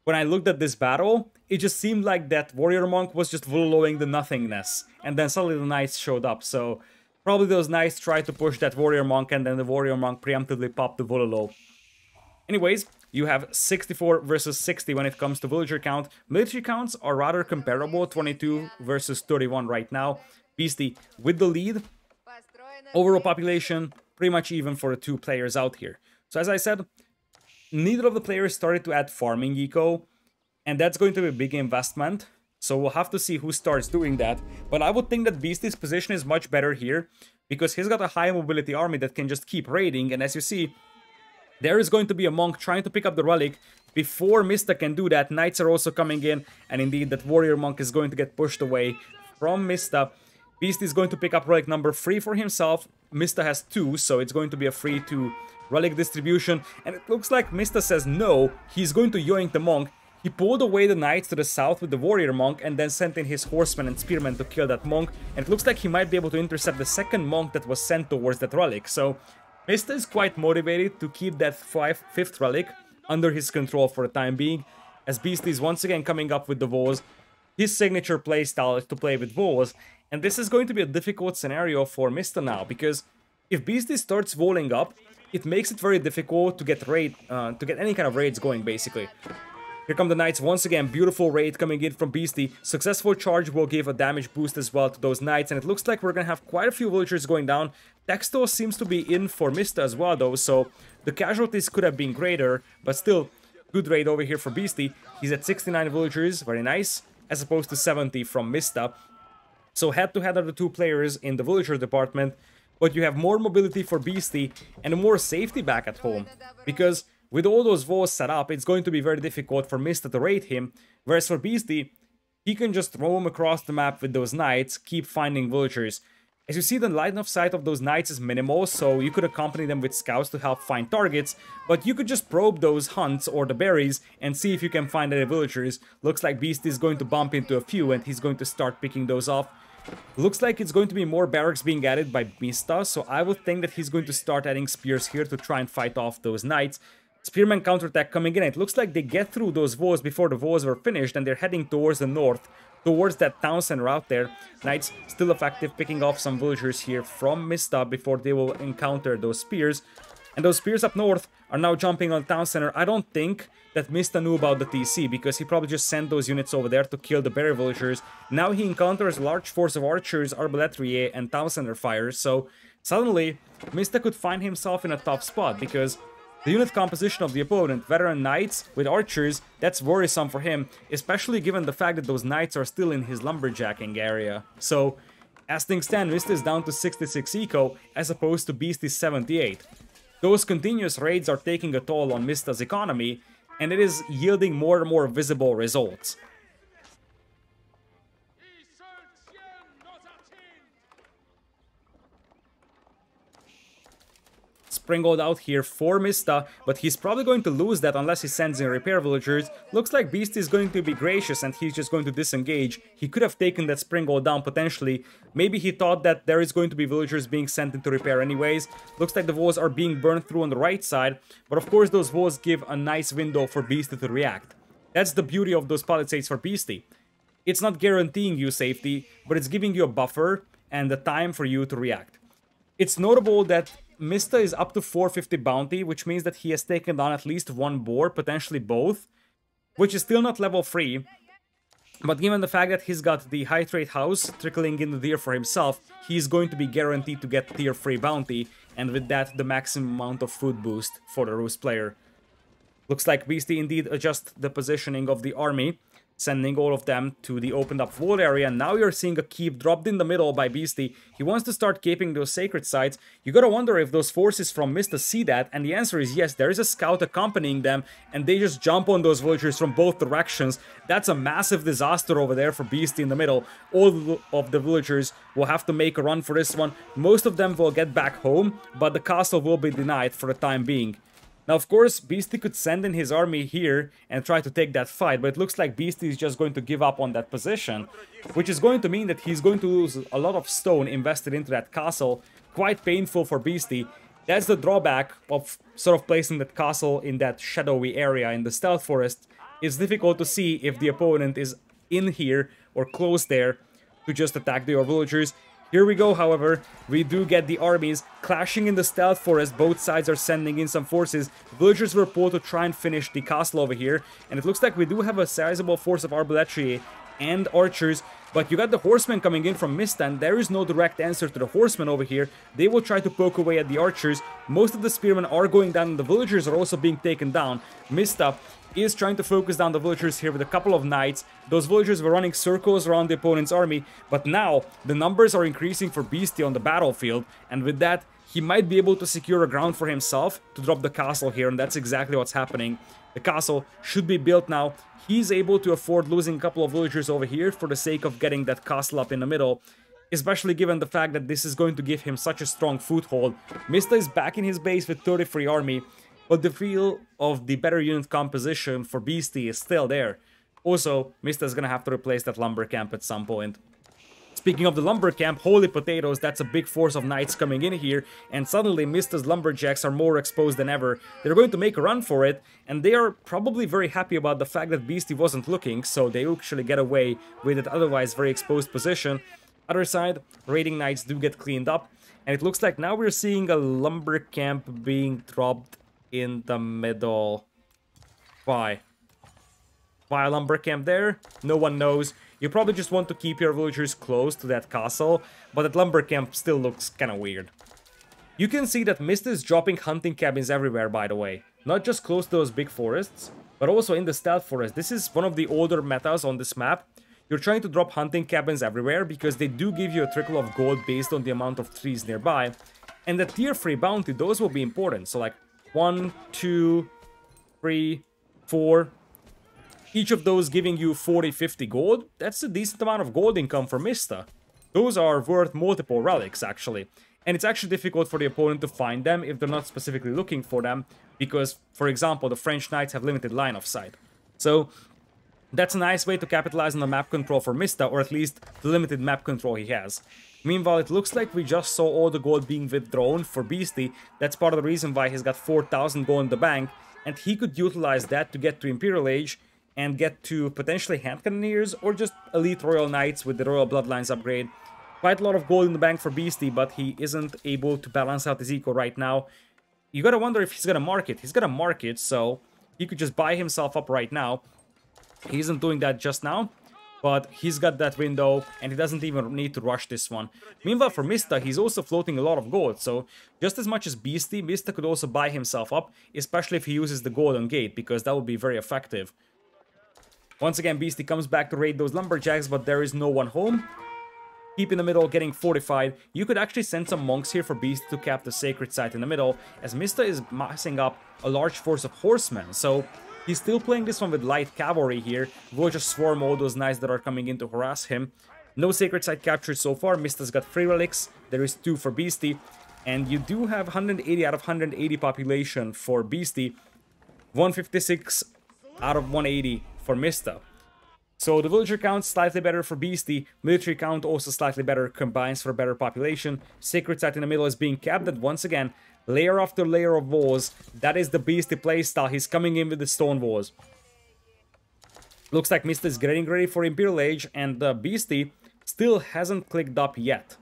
when I looked at this battle, it just seemed like that warrior monk was just Vololoing the nothingness. And then suddenly the knights showed up, so probably those knights tried to push that warrior monk, and then the warrior monk preemptively popped the Vololo. Anyways, you have 64 versus 60 when it comes to villager count. Military counts are rather comparable, 22 versus 31 right now. Beasty with the lead. Overall population, pretty much even for the 2 players out here. So as I said, neither of the players started to add farming eco, and that's going to be a big investment. So we'll have to see who starts doing that. But I would think that Beasty's position is much better here, because he's got a high mobility army that can just keep raiding, and as you see, there is going to be a monk trying to pick up the relic. Before Mista can do that, knights are also coming in, and indeed that warrior monk is going to get pushed away from Mista. Beasty is going to pick up relic number 3 for himself. Mista has 2, so it's going to be a free 2 relic distribution, and it looks like Mista says no, he's going to yoink the monk. He pulled away the knights to the south with the warrior monk, and then sent in his horsemen and spearmen to kill that monk, and it looks like he might be able to intercept the second monk that was sent towards that relic. So Mista is quite motivated to keep that 5th relic under his control for the time being, as Beasty is once again coming up with the Vols. His signature playstyle is to play with Vols, and this is going to be a difficult scenario for Mista now, because if Beasty starts Voling up, it makes it very difficult to get any kind of raids going, basically. Here come the knights once again, beautiful raid coming in from Beasty. Successful charge will give a damage boost as well to those knights, and it looks like we're gonna have quite a few villagers going down. Texto seems to be in for Mista as well though, so the casualties could have been greater, but still, good raid over here for Beasty. He's at 69 villagers, very nice, as opposed to 70 from Mista. So head-to-head are the 2 players in the villager department, but you have more mobility for Beasty and more safety back at home, because with all those Vols set up, it's going to be very difficult for Mista to raid him, whereas for Beasty, he can just roam across the map with those knights, keep finding villagers. As you see, the line of sight of those knights is minimal, so you could accompany them with scouts to help find targets, but you could just probe those hunts or the berries and see if you can find any villagers. Looks like Beasty is going to bump into a few and he's going to start picking those off. Looks like it's going to be more barracks being added by Mista, so I would think that he's going to start adding spears here to try and fight off those knights. Spearman counterattack coming in. It looks like they get through those walls before the walls were finished, and they're heading towards the north, towards that town center out there. Knights still effective, picking off some villagers here from Mista before they will encounter those spears. And those spears up north are now jumping on the town center. I don't think that Mista knew about the TC, because he probably just sent those units over there to kill the berry villagers. Now he encounters a large force of archers, arbaletiers, and town center fighters, so suddenly Mista could find himself in a tough spot, because the unit composition of the opponent, veteran knights with archers, that's worrisome for him, especially given the fact that those knights are still in his lumberjacking area. So, as things stand, Mista is down to 66 eco, as opposed to Beasty's 78. Those continuous raids are taking a toll on Mista's economy, and it is yielding more and more visible results. Sprinkled out here for Mista, but he's probably going to lose that unless he sends in repair villagers. Looks like Beasty is going to be gracious and he's just going to disengage. He could have taken that Sprinkled down potentially. Maybe he thought that there is going to be villagers being sent into repair anyways. Looks like the walls are being burned through on the right side, but of course those walls give a nice window for Beasty to react. That's the beauty of those palisades for Beasty. It's not guaranteeing you safety, but it's giving you a buffer and the time for you to react. It's notable that Mista is up to 450 bounty, which means that he has taken down at least one boar, potentially both, which is still not level 3. But given the fact that he's got the high trade house trickling into tier for himself, he's going to be guaranteed to get tier 3 bounty, and with that the maximum amount of food boost for the Roost player. Looks like Beasty indeed adjusts the positioning of the army, sending all of them to the opened up wall area. Now you're seeing a keep dropped in the middle by Beasty. He wants to start keeping those sacred sites. You gotta wonder if those forces from Mista see that, and the answer is yes. There is a scout accompanying them, and they just jump on those villagers from both directions. That's a massive disaster over there for Beasty in the middle. All of the villagers will have to make a run for this one. Most of them will get back home, but the castle will be denied for the time being. Now, of course, Beasty could send in his army here and try to take that fight, but it looks like Beasty is just going to give up on that position, which is going to mean that he's going to lose a lot of stone invested into that castle. Quite painful for Beasty. That's the drawback of sort of placing that castle in that shadowy area in the stealth forest. It's difficult to see if the opponent is in here or close there to just attack your villagers. Here we go, however, we do get the armies clashing in the stealth forest. Both sides are sending in some forces. Villagers were pulled to try and finish the castle over here, and it looks like we do have a sizable force of arbaletiers and archers, but you got the horsemen coming in from Mista, and there is no direct answer to the horsemen over here. They will try to poke away at the archers. Most of the spearmen are going down, and the villagers are also being taken down. Mista is trying to focus down the villagers here with a couple of knights. Those villagers were running circles around the opponent's army, but now the numbers are increasing for Beasty on the battlefield, and with that, he might be able to secure a ground for himself to drop the castle here, and that's exactly what's happening. The castle should be built now. He's able to afford losing a couple of villagers over here for the sake of getting that castle up in the middle, especially given the fact that this is going to give him such a strong foothold. Mista is back in his base with 33 army, but the feel of the better unit composition for Beasty is still there. Also, Mista is gonna have to replace that lumber camp at some point. Speaking of the lumber camp, holy potatoes, that's a big force of knights coming in here, and suddenly Mista's lumberjacks are more exposed than ever. They're going to make a run for it, and they are probably very happy about the fact that Beasty wasn't looking, so they actually get away with an otherwise very exposed position. Other side, raiding knights do get cleaned up, and it looks like now we're seeing a lumber camp being dropped in the middle. Why? Why a lumber camp there? No one knows. You probably just want to keep your villagers close to that castle, but that lumber camp still looks kinda weird. You can see that Mista is dropping hunting cabins everywhere, by the way. Not just close to those big forests, but also in the stealth forest. This is one of the older metas on this map. You're trying to drop hunting cabins everywhere because they do give you a trickle of gold based on the amount of trees nearby. And the tier 3 bounty, those will be important. So like 1, 2, 3, 4. Each of those giving you 40, 50 gold. That's a decent amount of gold income for Mista. Those are worth multiple relics, actually. And it's actually difficult for the opponent to find them if they're not specifically looking for them. Because, for example, the French Knights have limited line of sight. So that's a nice way to capitalize on the map control for Mista, or at least the limited map control he has. Meanwhile, it looks like we just saw all the gold being withdrawn for Beasty. That's part of the reason why he's got 4,000 gold in the bank, and he could utilize that to get to Imperial Age and get to potentially hand cannoneers or just elite Royal Knights with the Royal Bloodlines upgrade. Quite a lot of gold in the bank for Beasty, but he isn't able to balance out his eco right now. You gotta wonder if he's gonna mark it. He's gonna mark it, so he could just buy himself up right now. He isn't doing that just now, but he's got that window, and he doesn't even need to rush this one. Meanwhile, for Mista, he's also floating a lot of gold, so just as much as Beasty, Mista could also buy himself up, especially if he uses the golden gate, because that would be very effective. Once again, Beasty comes back to raid those lumberjacks, but there is no one home. Keep in the middle, getting fortified. You could actually send some monks here for Beasty to cap the sacred site in the middle, as Mista is massing up a large force of horsemen, so he's still playing this one with light cavalry here. We'll just swarm all those knights that are coming in to harass him. No sacred site captured so far. Mista's got 3 relics. There is 2 for Beasty. And you do have 180 out of 180 population for Beasty. 156 out of 180 for Mista. So the villager count slightly better for Beasty. Military count also slightly better, combines for better population. Sacred site in the middle is being capped, and once again, layer after layer of walls. That is the Beasty playstyle. He's coming in with the stone walls. Looks like Mista is getting ready for Imperial Age, and the Beasty still hasn't clicked up yet.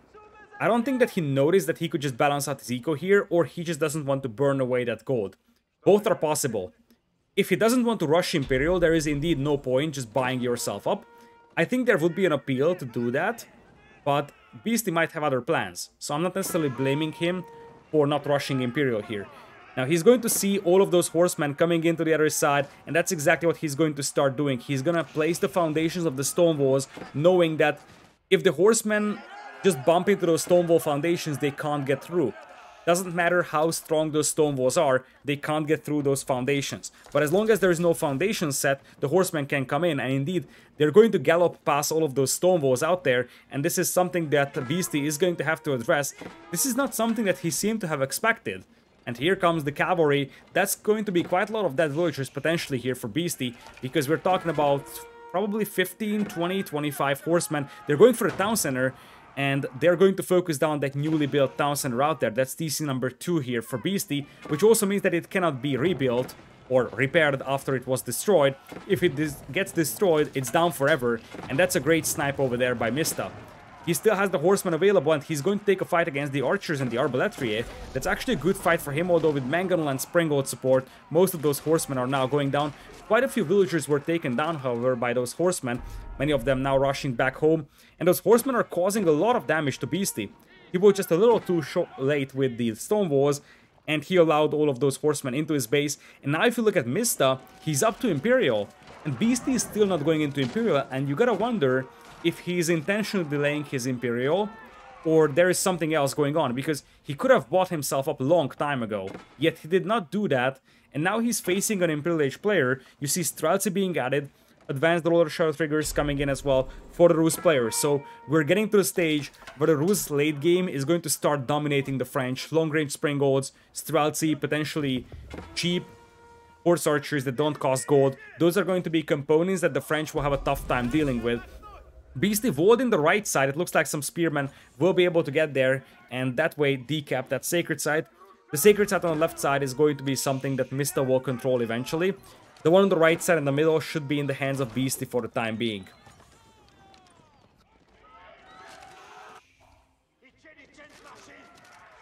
I don't think that he noticed that he could just balance out his eco here, or he just doesn't want to burn away that gold. Both are possible. If he doesn't want to rush Imperial, there is indeed no point just buying yourself up. I think there would be an appeal to do that, but Beasty might have other plans, so I'm not necessarily blaming him for not rushing Imperial here. Now he's going to see all of those horsemen coming into the other side, and that's exactly what he's going to start doing. He's gonna place the foundations of the stone walls, knowing that if the horsemen just bump into those stone wall foundations, they can't get through. Doesn't matter how strong those stone walls are, they can't get through those foundations. But as long as there is no foundation set, the horsemen can come in, and indeed, they're going to gallop past all of those stone walls out there, and this is something that Beasty is going to have to address. This is not something that he seemed to have expected. And here comes the cavalry. That's going to be quite a lot of dead villagers potentially here for Beasty, because we're talking about probably 15, 20, 25 horsemen. They're going for the town center, and they're going to focus down that newly built town center out there. That's TC number 2 here for Beasty, which also means that it cannot be rebuilt or repaired after it was destroyed. If it gets destroyed, it's down forever, and that's a great snipe over there by Mista. He still has the horsemen available, and he's going to take a fight against the archers and the arbaletier. That's actually a good fight for him, although with mangonel and springald support, most of those horsemen are now going down. Quite a few villagers were taken down, however, by those horsemen, many of them now rushing back home, and those horsemen are causing a lot of damage to Beasty. He was just a little too late with the stone walls, and he allowed all of those horsemen into his base. And now if you look at Mista, he's up to Imperial, and Beasty is still not going into Imperial, and you gotta wonder if he's intentionally delaying his Imperial, or there is something else going on, because he could have bought himself up a long time ago, yet he did not do that, and now he's facing an Imperial Age player. You see Streltsy being added, advanced roller shadow triggers coming in as well for the Rus players, so we're getting to the stage where the Rus late game is going to start dominating the French. Long-range springolds, Streltsy, potentially cheap horse archers that don't cost gold, those are going to be components that the French will have a tough time dealing with. Beasty Void in the right side, it looks like some spearmen will be able to get there, and that way decap that sacred site. The sacred site on the left side is going to be something that Mista will control eventually. The one on the right side in the middle should be in the hands of Beasty for the time being.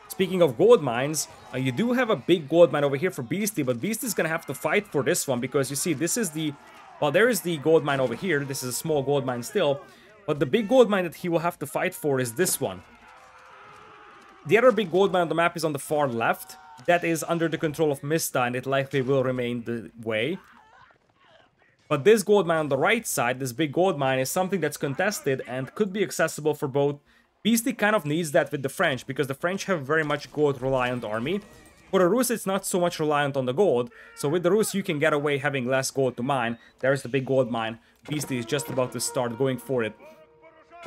Speaking of gold mines, you do have a big gold mine over here for Beasty, but Beasty's gonna have to fight for this one, because you see, this is the... Well, there is the gold mine over here. This is a small gold mine still, but the big gold mine that he will have to fight for is this one. The other big gold mine on the map is on the far left. That is under the control of Mista, and it likely will remain the way. But this gold mine on the right side, this big gold mine, is something that's contested and could be accessible for both. Beasty kind of needs that with the French, because the French have very much gold-reliant army. For the Rus, it's not so much reliant on the gold, so with the Rus you can get away having less gold to mine. There's the big gold mine. Beasty is just about to start going for it.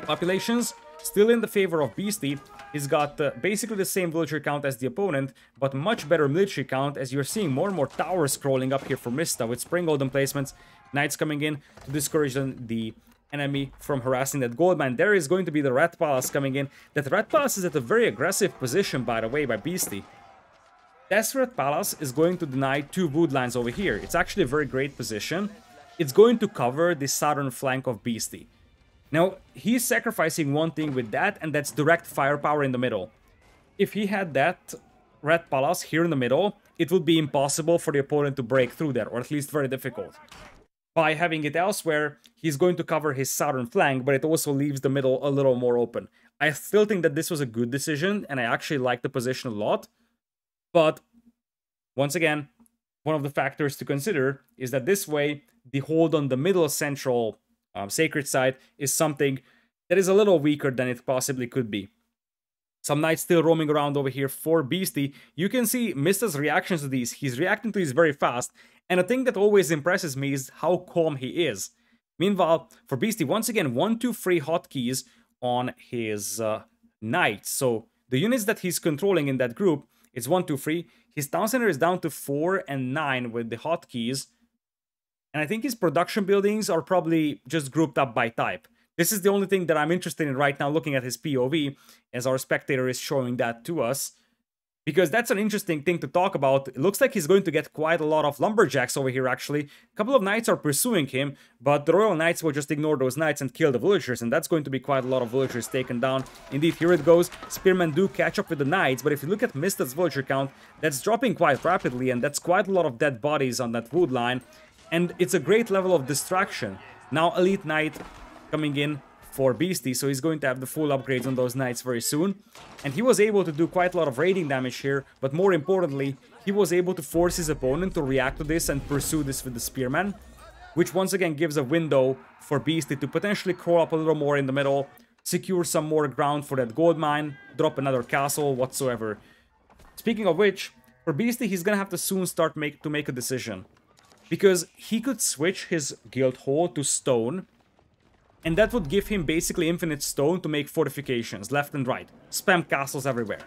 Populations still in the favor of Beasty. He's got basically the same villager count as the opponent, but much better military count, as you're seeing more and more towers scrolling up here for Mista with springald emplacements, knights coming in to discourage the enemy from harassing that gold mine. There is going to be the Red Palace coming in. That Red Palace is at a very aggressive position, by the way, by Beasty. This Red Palace is going to deny 2 wood lines over here. It's actually a very great position. It's going to cover the southern flank of Beasty. Now, he's sacrificing one thing with that, and that's direct firepower in the middle. If he had that Red Palace here in the middle, it would be impossible for the opponent to break through there, or at least very difficult. By having it elsewhere, he's going to cover his southern flank, but it also leaves the middle a little more open. I still think that this was a good decision, and I actually like the position a lot. But, once again, one of the factors to consider is that this way, the hold on the middle central sacred site is something that is a little weaker than it possibly could be. Some knights still roaming around over here for Beasty. You can see Mista's reactions to these. He's reacting to these very fast. And a thing that always impresses me is how calm he is. Meanwhile, for Beasty, once again, 1, 2, 3 hotkeys on his knights. So the units that he's controlling in that group, it's 1, 2, 3. His town center is down to 4 and 9 with the hotkeys. And I think his production buildings are probably just grouped up by type. This is the only thing that I'm interested in right now, looking at his POV, as our spectator is showing that to us. Because that's an interesting thing to talk about. It looks like he's going to get quite a lot of lumberjacks over here, actually. A couple of knights are pursuing him, but the royal knights will just ignore those knights and kill the villagers, and that's going to be quite a lot of villagers taken down. Indeed, here it goes. Spearmen do catch up with the knights, but if you look at Mista's villager count, that's dropping quite rapidly, and that's quite a lot of dead bodies on that wood line. And it's a great level of distraction. Now, Elite Knight coming in for Beasty, so he's going to have the full upgrades on those knights very soon. And he was able to do quite a lot of raiding damage here, but more importantly, he was able to force his opponent to react to this and pursue this with the Spearman, which once again gives a window for Beasty to potentially crawl up a little more in the middle, secure some more ground for that gold mine, drop another castle, whatsoever. Speaking of which, for Beasty, he's gonna have to soon start to make a decision. Because he could switch his guild hall to stone, and that would give him basically infinite stone to make fortifications left and right, spam castles everywhere.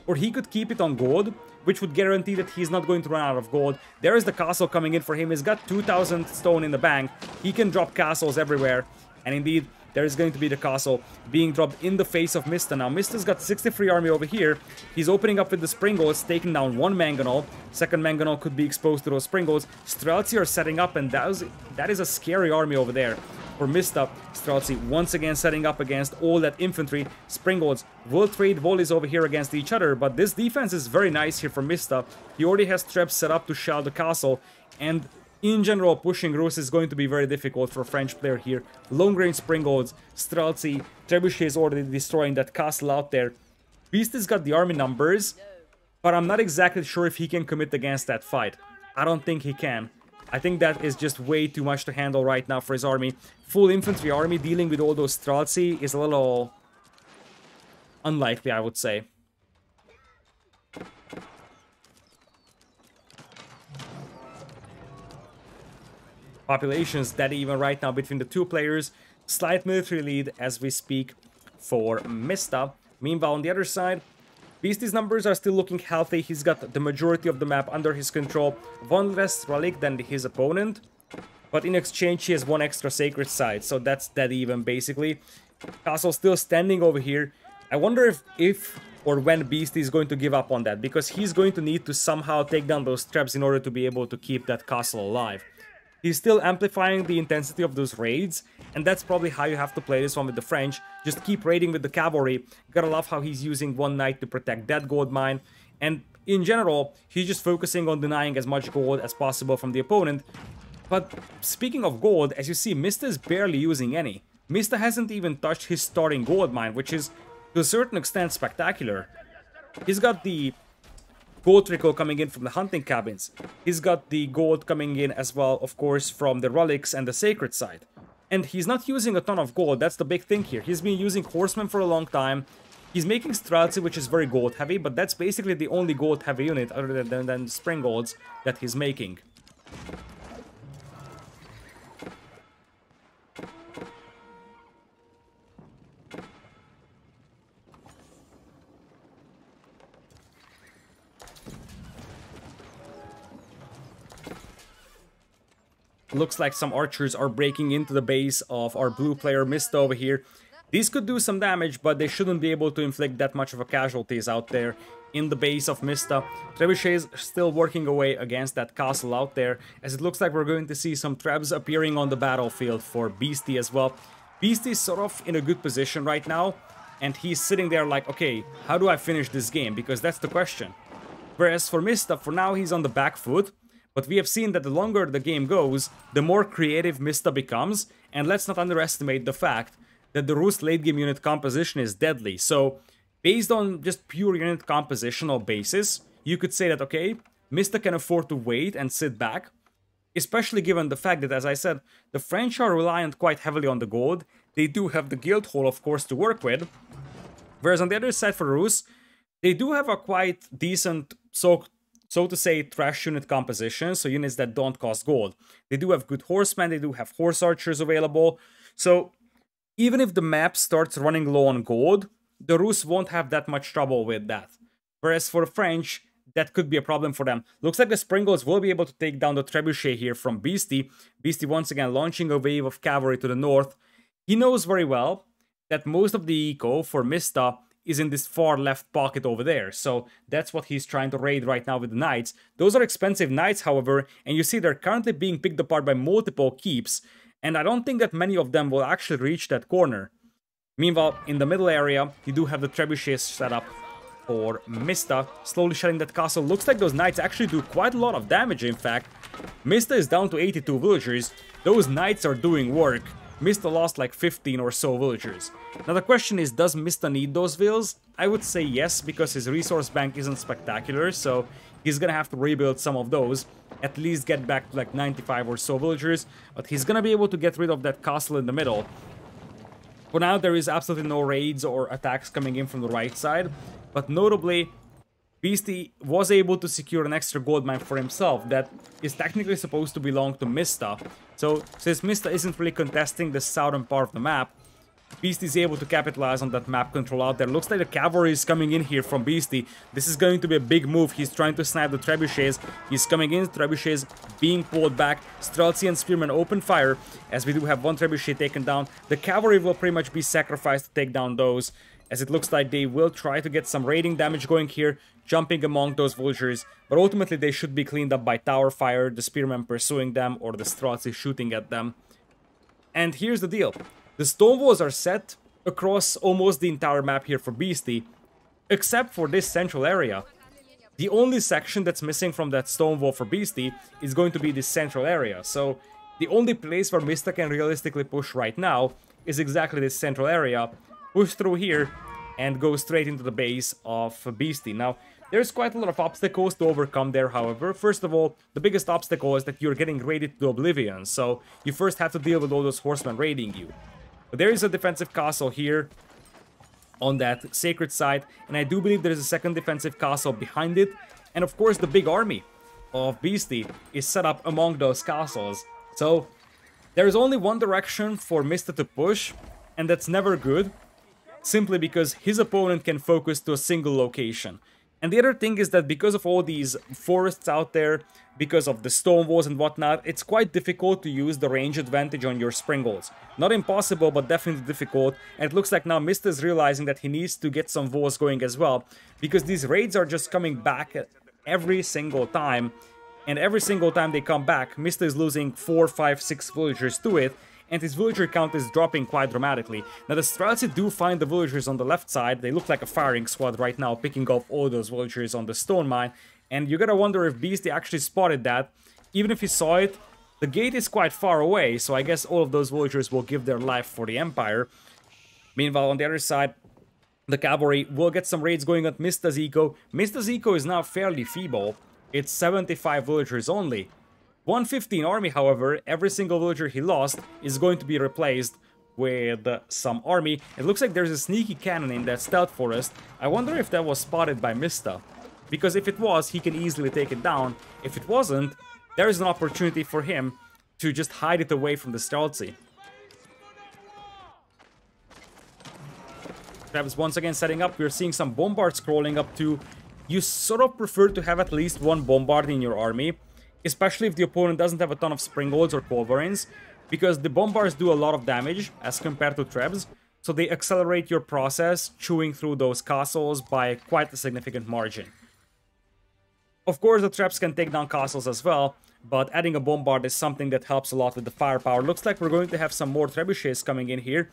Or he could keep it on gold, which would guarantee that he's not going to run out of gold. There is the castle coming in for him. He's got 2,000 stone in the bank. He can drop castles everywhere. And indeed, there is going to be the castle being dropped in the face of Mista. Now, Mista's got 63 army over here. He's opening up with the Springolds, taking down one Mangonel. Second Mangonel could be exposed to those Springolds. Streltsy are setting up, and that is a scary army over there. For Mista, Streltsy once again setting up against all that infantry. Springolds will trade volleys over here against each other, but this defense is very nice here for Mista. He already has traps set up to shell the castle, and in general, pushing Rus is going to be very difficult for a French player here. Long-range Springolds, Streltsy, Trebuchet is already destroying that castle out there. Beasty's got the army numbers, but I'm not exactly sure if he can commit against that fight. I don't think he can. I think that is just way too much to handle right now for his army. Full infantry army dealing with all those Streltsy is a little unlikely, I would say. Populations dead even right now between the two players. Slight military lead as we speak for Mista. Meanwhile, on the other side, Beasty's numbers are still looking healthy. He's got the majority of the map under his control. One less relic than his opponent. But in exchange, he has one extra sacred site. So that's dead even, basically. Castle still standing over here. I wonder if or when Beasty is going to give up on that. Because he's going to need to somehow take down those traps in order to be able to keep that castle alive. He's still amplifying the intensity of those raids, and that's probably how you have to play this one with the French. Just keep raiding with the cavalry. Gotta love how he's using one knight to protect that gold mine, and in general, he's just focusing on denying as much gold as possible from the opponent. But speaking of gold, as you see, Mista is barely using any. Mista hasn't even touched his starting gold mine, which is to a certain extent spectacular. He's got the gold trickle coming in from the hunting cabins. He's got the gold coming in as well, of course, from the relics and the sacred side. And he's not using a ton of gold, that's the big thing here. He's been using horsemen for a long time. He's making Streltsy, which is very gold heavy, but that's basically the only gold heavy unit other than Springolds that he's making. Looks like some archers are breaking into the base of our blue player Mista over here. These could do some damage, but they shouldn't be able to inflict that much of a casualties out there in the base of Mista. Trebuchet is still working away against that castle out there, as it looks like we're going to see some trebs appearing on the battlefield for Beasty as well. Beasty is sort of in a good position right now, and he's sitting there like, okay, how do I finish this game? Because that's the question. Whereas for Mista, for now he's on the back foot. But we have seen that the longer the game goes, the more creative Mista becomes, and let's not underestimate the fact that the Rus late game unit composition is deadly. So, based on just pure unit compositional basis, you could say that, okay, Mista can afford to wait and sit back, especially given the fact that, as I said, the French are reliant quite heavily on the gold. They do have the guild hall, of course, to work with, whereas on the other side for Rus, they do have a quite decent, so to say, trash unit composition, so units that don't cost gold. They do have good horsemen, they do have horse archers available, so even if the map starts running low on gold, the Rus won't have that much trouble with that. Whereas for the French, that could be a problem for them. Looks like the Springolds will be able to take down the Trebuchet here from Beasty. Beasty once again launching a wave of cavalry to the north. He knows very well that most of the eco for Mista is in this far left pocket over there, so that's what he's trying to raid right now with the knights. Those are expensive knights, however, and you see they're currently being picked apart by multiple keeps, and I don't think that many of them will actually reach that corner. Meanwhile, in the middle area, you do have the trebuchets set up for Mista, slowly shutting that castle. Looks like those knights actually do quite a lot of damage, in fact. Mista is down to 82 villagers. Those knights are doing work. Mista lost like 15 or so villagers. Now the question is, does Mista need those vills? I would say yes, because his resource bank isn't spectacular, so he's gonna have to rebuild some of those, at least get back to like 95 or so villagers, but he's gonna be able to get rid of that castle in the middle. For now, there is absolutely no raids or attacks coming in from the right side, but notably, Beasty was able to secure an extra gold mine for himself that is technically supposed to belong to Mista. So, since Mista isn't really contesting the southern part of the map, Beasty is able to capitalize on that map control out there. Looks like the cavalry is coming in here from Beasty. This is going to be a big move. He's trying to snipe the trebuchets. He's coming in, trebuchets being pulled back. Streltsy and Spearmen open fire, as we do have one trebuchet taken down. The cavalry will pretty much be sacrificed to take down those, as it looks like they will try to get some raiding damage going here, jumping among those villagers, but ultimately they should be cleaned up by tower fire, the Spearmen pursuing them, or the Streltsy shooting at them. And here's the deal. The stone walls are set across almost the entire map here for Beasty, except for this central area. The only section that's missing from that stone wall for Beasty is going to be this central area, so the only place where Mista can realistically push right now is exactly this central area, push through here, and go straight into the base of Beasty. Now, there's quite a lot of obstacles to overcome there, however. First of all, the biggest obstacle is that you're getting raided to oblivion, so you first have to deal with all those horsemen raiding you. But there is a defensive castle here on that sacred site, and I do believe there is a second defensive castle behind it. And of course, the big army of Beasty is set up among those castles. So there is only one direction for Mista to push, and that's never good, simply because his opponent can focus to a single location. And the other thing is that because of all these forests out there, because of the stone walls and whatnot, it's quite difficult to use the range advantage on your springles. Not impossible, but definitely difficult. And it looks like now Mista is realizing that he needs to get some walls going as well, because these raids are just coming back every single time. And every single time they come back, Mista is losing 4, 5, 6 villagers to it, and his villager count is dropping quite dramatically. Now the Streltsy do find the villagers on the left side. They look like a firing squad right now, picking off all those villagers on the stone mine. And you gotta wonder if Beasty actually spotted that. Even if he saw it, the gate is quite far away, so I guess all of those villagers will give their life for the Empire. Meanwhile, on the other side, the cavalry will get some raids going at Mista's eco. Mista's eco is now fairly feeble. It's 75 villagers only. 115 army, however, every single villager he lost is going to be replaced with some army. It looks like there's a sneaky cannon in that stealth forest. I wonder if that was spotted by Mista, because if it was, he can easily take it down. If it wasn't, there is an opportunity for him to just hide it away from the Streltsy. Travis once again setting up. We're seeing some bombards crawling up too. You sort of prefer to have at least one bombard in your army, especially if the opponent doesn't have a ton of springolds or culverins, because the bombards do a lot of damage as compared to trebs, so they accelerate your process, chewing through those castles by quite a significant margin. Of course, the traps can take down castles as well, but adding a bombard is something that helps a lot with the firepower. Looks like we're going to have some more trebuchets coming in here.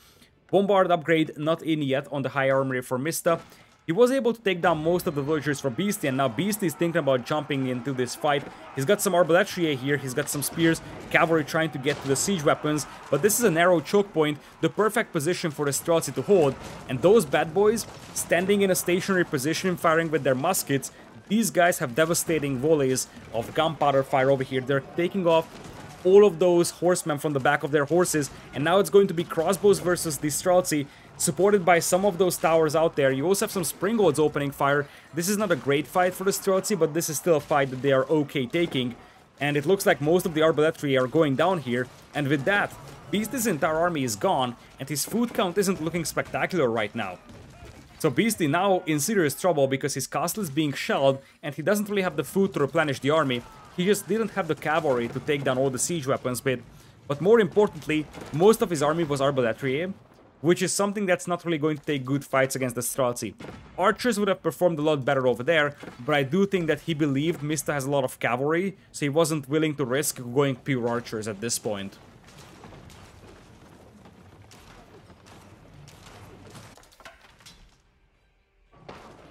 Bombard upgrade not in yet on the high armory for Mista. He was able to take down most of the villagers for Beasty, and now Beasty is thinking about jumping into this fight. He's got some arbaletier here, he's got some spears, cavalry trying to get to the siege weapons, but this is a narrow choke point, the perfect position for the Streltsy to hold, and those bad boys, standing in a stationary position, firing with their muskets, these guys have devastating volleys of gunpowder fire over here. They're taking off all of those horsemen from the back of their horses, and now it's going to be crossbows versus the Streltsy, supported by some of those towers out there. You also have some springolds opening fire. This is not a great fight for the Streltsy, but this is still a fight that they are okay taking, and it looks like most of the arbaletier are going down here, and with that, Beasty's entire army is gone, and his food count isn't looking spectacular right now. So Beasty now in serious trouble because his castle is being shelled, and he doesn't really have the food to replenish the army. He just didn't have the cavalry to take down all the siege weapons with. But more importantly, most of his army was arbaletier, which is something that's not really going to take good fights against the Streltsy. Archers would have performed a lot better over there, but I do think that he believed Mista has a lot of cavalry, so he wasn't willing to risk going pure archers at this point.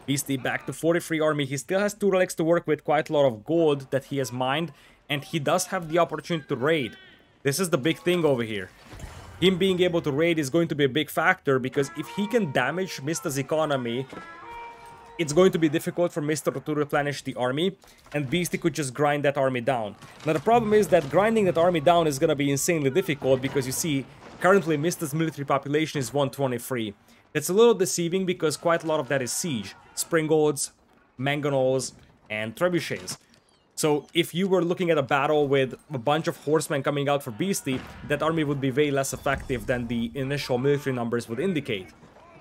Beasty back to 43 army. He still has 2 relics to work with, quite a lot of gold that he has mined, and he does have the opportunity to raid. This is the big thing over here. him being able to raid is going to be a big factor, because if he can damage Mista's economy, it's going to be difficult for Mista to replenish the army, and Beasty could just grind that army down. Now the problem is that grinding that army down is going to be insanely difficult, because you see, currently Mista's military population is 123. It's a little deceiving because quite a lot of that is siege, springolds, mangonels, and trebuchets. So if you were looking at a battle with a bunch of horsemen coming out for Beasty, that army would be way less effective than the initial military numbers would indicate.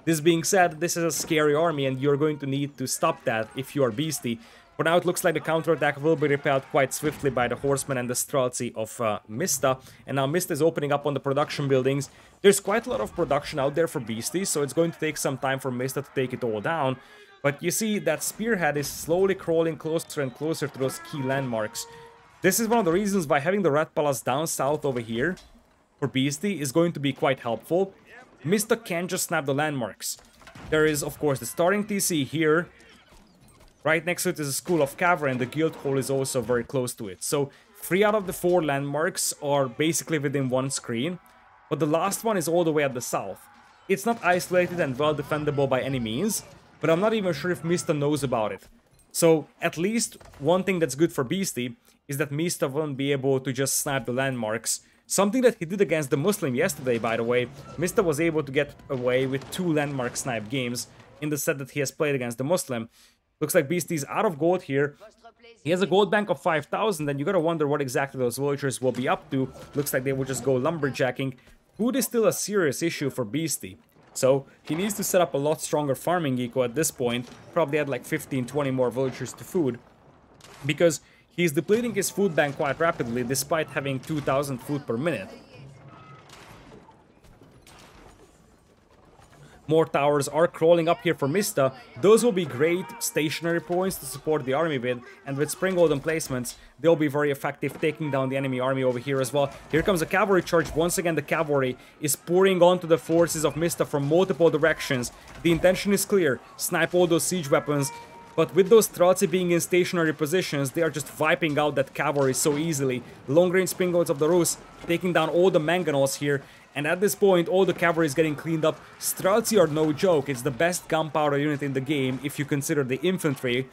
This being said, this is a scary army and you're going to need to stop that if you are Beasty. For now, it looks like the counterattack will be repelled quite swiftly by the horsemen and the Streltsy of Mista. And now Mista is opening up on the production buildings. There's quite a lot of production out there for Beasty, so it's going to take some time for Mista to take it all down. But you see, that spearhead is slowly crawling closer and closer to those key landmarks. This is one of the reasons why having the Red Palace down south over here for Beasty is going to be quite helpful. Mista can't just snap the landmarks. There is, of course, the starting TC here. Right next to it is a School of Cavalry, and the Guild Hall is also very close to it. So 3 out of the 4 landmarks are basically within one screen, but the last one is all the way at the south. It's not isolated and well defendable by any means, but I'm not even sure if Mista knows about it. So at least one thing that's good for Beasty is that Mista won't be able to just snipe the landmarks. Something that he did against the Muslim yesterday, by the way. Mista was able to get away with 2 landmark snipe games in the set that he has played against the Muslim. Looks like Beasty's out of gold here. He has a gold bank of 5,000, and you gotta wonder what exactly those villagers will be up to. Looks like they will just go lumberjacking. Food is still a serious issue for Beasty. So he needs to set up a lot stronger farming eco at this point. Probably add like 15-20 more villagers to food. Because he's depleting his food bank quite rapidly despite having 2,000 food per minute. More towers are crawling up here for Mista. Those will be great stationary points to support the army with, and with Springgold emplacements, they'll be very effective taking down the enemy army over here as well. Here comes a cavalry charge. Once again, the cavalry is pouring onto the forces of Mista from multiple directions. The intention is clear, snipe all those siege weapons, but with those Streltsy being in stationary positions, they are just wiping out that cavalry so easily. Long-range Springgolds of the Rus taking down all the mangonels here. And at this point, all the cavalry is getting cleaned up. Streltsy are no joke. It's the best gunpowder unit in the game if you consider the infantry.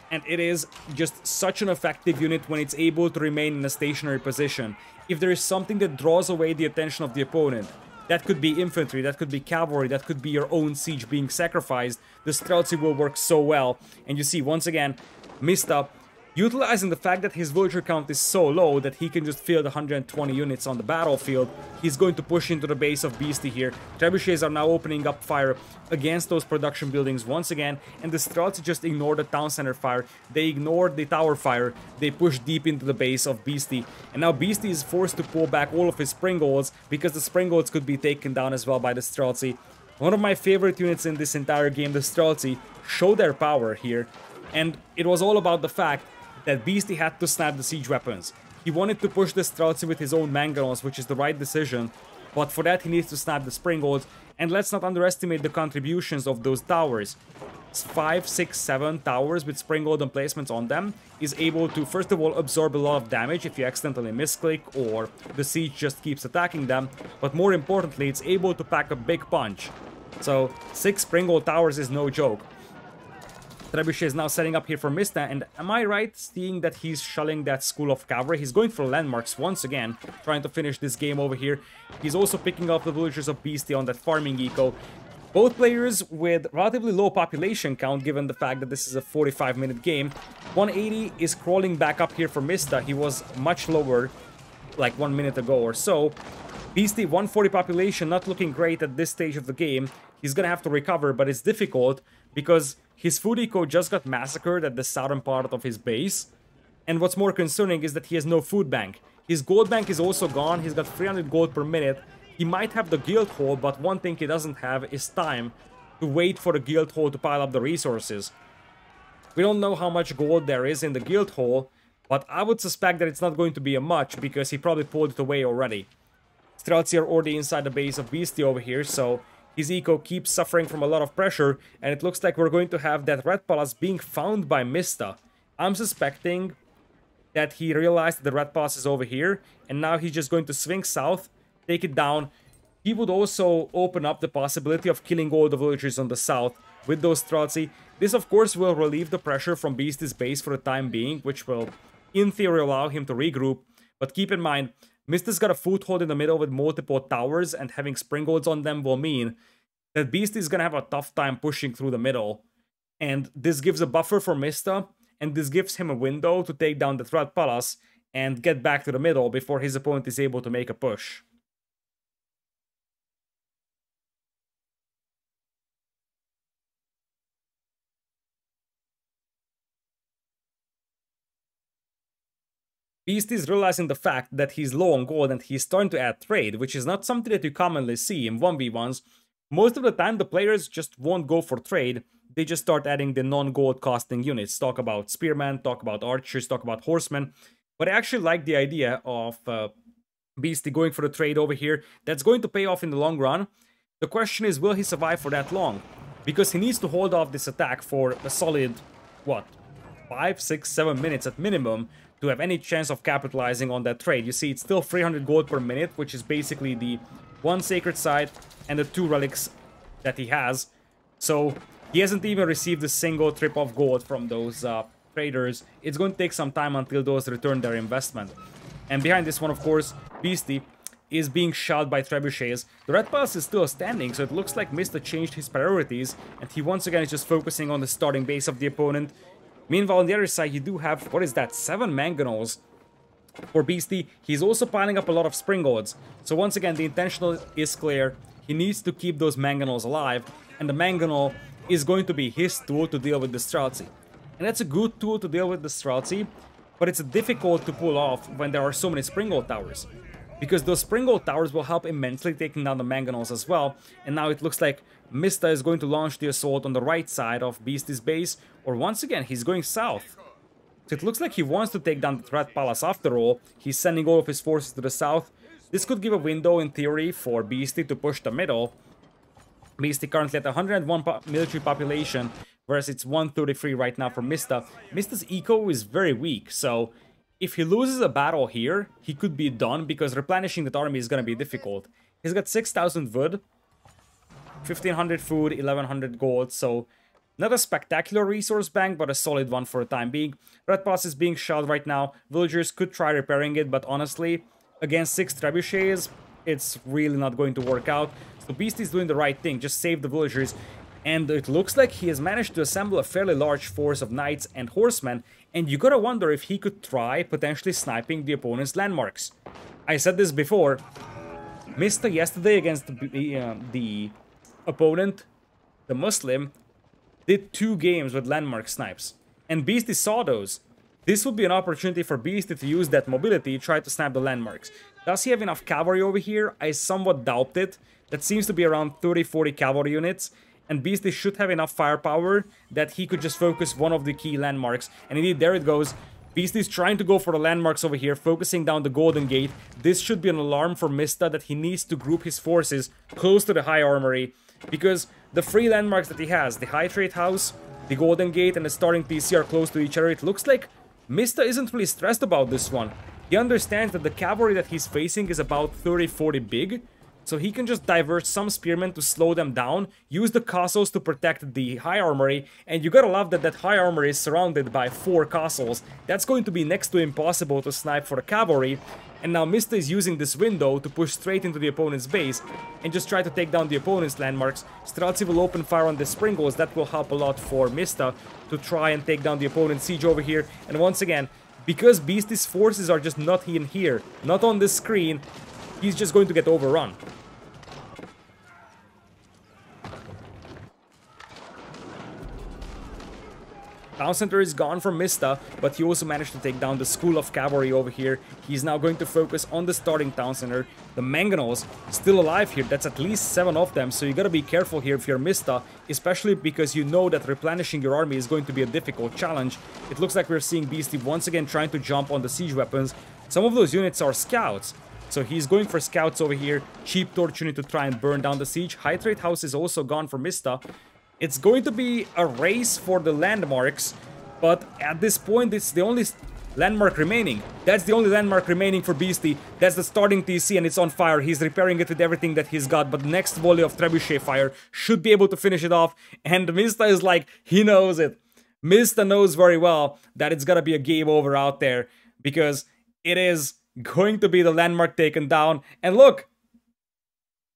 And it is just such an effective unit when it's able to remain in a stationary position. If there is something that draws away the attention of the opponent, that could be infantry, that could be cavalry, that could be your own siege being sacrificed, the Streltsy will work so well. And you see, once again, Mista utilizing the fact that his villager count is so low that he can just field 120 units on the battlefield, he's going to push into the base of Beasty here. Trebuchets are now opening up fire against those production buildings once again, and the Streltsy just ignore the town center fire, they ignore the tower fire, they push deep into the base of Beasty. And now Beasty is forced to pull back all of his Springgolds, because the Springgolds could be taken down as well by the Streltsy. One of my favorite units in this entire game, the Streltsy, show their power here, and it was all about the fact that Beasty had to snap the siege weapons. He wanted to push the Streltsy with his own mangonels, which is the right decision, but for that he needs to snap the Springgolds, and let's not underestimate the contributions of those towers. 5, 6, 7 towers with Springgold emplacements on them is able to, first of all, absorb a lot of damage if you accidentally misclick or the siege just keeps attacking them, but more importantly, it's able to pack a big punch. So 6 Springgold towers is no joke. Trebuchet is now setting up here for Mista, and am I right seeing that he's shelling that School of Cavalry? He's going for landmarks once again, trying to finish this game over here. He's also picking up the villagers of Beasty on that farming eco. Both players with relatively low population count, given the fact that this is a 45-minute game. 180 is crawling back up here for Mista. He was much lower, like 1 minute ago or so. Beasty, 140 population, not looking great at this stage of the game. He's gonna have to recover, but it's difficult because his food eco just got massacred at the southern part of his base. And what's more concerning is that he has no food bank. His gold bank is also gone. He's got 300 gold per minute. He might have the guild hall, but one thing he doesn't have is time to wait for the guild hall to pile up the resources. We don't know how much gold there is in the guild hall, but I would suspect that it's not going to be a much because he probably pulled it away already. Streltsy are already inside the base of Beasty over here, so his eco keeps suffering from a lot of pressure, and it looks like we're going to have that Red Palace being found by Mista. I'm suspecting that he realized that the Red Palace is over here, and now he's just going to swing south, take it down, he would also open up the possibility of killing all the villagers on the south with those Streltsy. This, of course, will relieve the pressure from Beasty's base for the time being, which will, in theory, allow him to regroup. But keep in mind, Mista's got a foothold in the middle with multiple towers, and having Springolds on them will mean that Beasty's gonna have a tough time pushing through the middle. And this gives a buffer for Mista, and this gives him a window to take down the Threat Palace and get back to the middle before his opponent is able to make a push. Beast is realizing the fact that he's low on gold and he's starting to add trade, which is not something that you commonly see in 1v1s. Most of the time, the players just won't go for trade. They just start adding the non-gold costing units. Talk about spearmen, talk about archers, talk about horsemen. But I actually like the idea of Beasty going for the trade over here. That's going to pay off in the long run. The question is, will he survive for that long? Because he needs to hold off this attack for a solid, what, 5, 6, 7 minutes at minimum to have any chance of capitalizing on that trade. You see, it's still 300 gold per minute, which is basically the 1 sacred site and the 2 relics that he has. So he hasn't even received a single trip of gold from those traders. It's going to take some time until those return their investment. And behind this one, of course, Beasty is being shot by trebuchets. The Red Palace is still standing, so it looks like Mista changed his priorities, and he once again is just focusing on the starting base of the opponent. Meanwhile, on the other side, you do have, what is that, 7 mangonels for Beasty. He's also piling up a lot of Springolds. So once again, the intention is clear. He needs to keep those mangonels alive, and the mangonel is going to be his tool to deal with the Streltsy. And that's a good tool to deal with the Streltsy, but it's difficult to pull off when there are so many Springold towers. Because those Springold towers will help immensely taking down the mangonels as well. And now it looks like Mista is going to launch the assault on the right side of Beasty's base, or once again, he's going south. So it looks like he wants to take down the Threat Palace after all. He's sending all of his forces to the south. This could give a window, in theory, for Beasty to push the middle. Beasty currently at 101 military population, whereas it's 133 right now for Mista. Mista's eco is very weak, so if he loses a battle here, he could be done, because replenishing that army is going to be difficult. He's got 6,000 wood, 1,500 food, 1,100 gold, so not a spectacular resource bank, but a solid one for the time being. Red Palace is being shelled right now. Villagers could try repairing it, but honestly, against 6 trebuchets, it's really not going to work out. So Beasty is doing the right thing, just save the villagers. And it looks like he has managed to assemble a fairly large force of knights and horsemen, and you gotta wonder if he could try potentially sniping the opponent's landmarks. I said this before, Mista yesterday against the opponent, the Muslim, did 2 games with landmark snipes, and Beasty saw those. This would be an opportunity for Beasty to use that mobility, try to snap the landmarks. Does he have enough cavalry over here? I somewhat doubt it. That seems to be around 30-40 cavalry units, and Beasty should have enough firepower that he could just focus one of the key landmarks. And indeed, there it goes. Beasty's trying to go for the landmarks over here, focusing down the Golden Gate. This should be an alarm for Mista that he needs to group his forces close to the High Armory, because the 3 landmarks that he has, the High Trade House, the Golden Gate, and the starting TC are close to each other. It looks like Mista isn't really stressed about this one. He understands that the cavalry that he's facing is about 30-40 big, so he can just divert some spearmen to slow them down, use the castles to protect the High Armory, and you gotta love that that High Armory is surrounded by 4 castles. That's going to be next to impossible to snipe for the cavalry, and now Mista is using this window to push straight into the opponent's base and just try to take down the opponent's landmarks. Streltsy will open fire on the Springles. That will help a lot for Mista to try and take down the opponent's siege over here. And once again, because Beasty's forces are just not in here, not on this screen, he's just going to get overrun. Town center is gone from Mista, but he also managed to take down the school of cavalry over here. He's now going to focus on the starting town center. The mangonels still alive here. That's at least 7 of them, so you gotta be careful here if you're Mista, especially because you know that replenishing your army is going to be a difficult challenge. It looks like we're seeing Beasty once again trying to jump on the siege weapons. Some of those units are scouts, so he's going for scouts over here. Cheap torch unit to try and burn down the siege. High Trade House is also gone for Mista. It's going to be a race for the landmarks, but at this point, it's the only landmark remaining. That's the only landmark remaining for Beasty. That's the starting TC and it's on fire. He's repairing it with everything that he's got, but the next volley of trebuchet fire should be able to finish it off. And TheMista is like, he knows it. TheMista knows very well that it's gonna be a game over out there because it is going to be the landmark taken down. And look,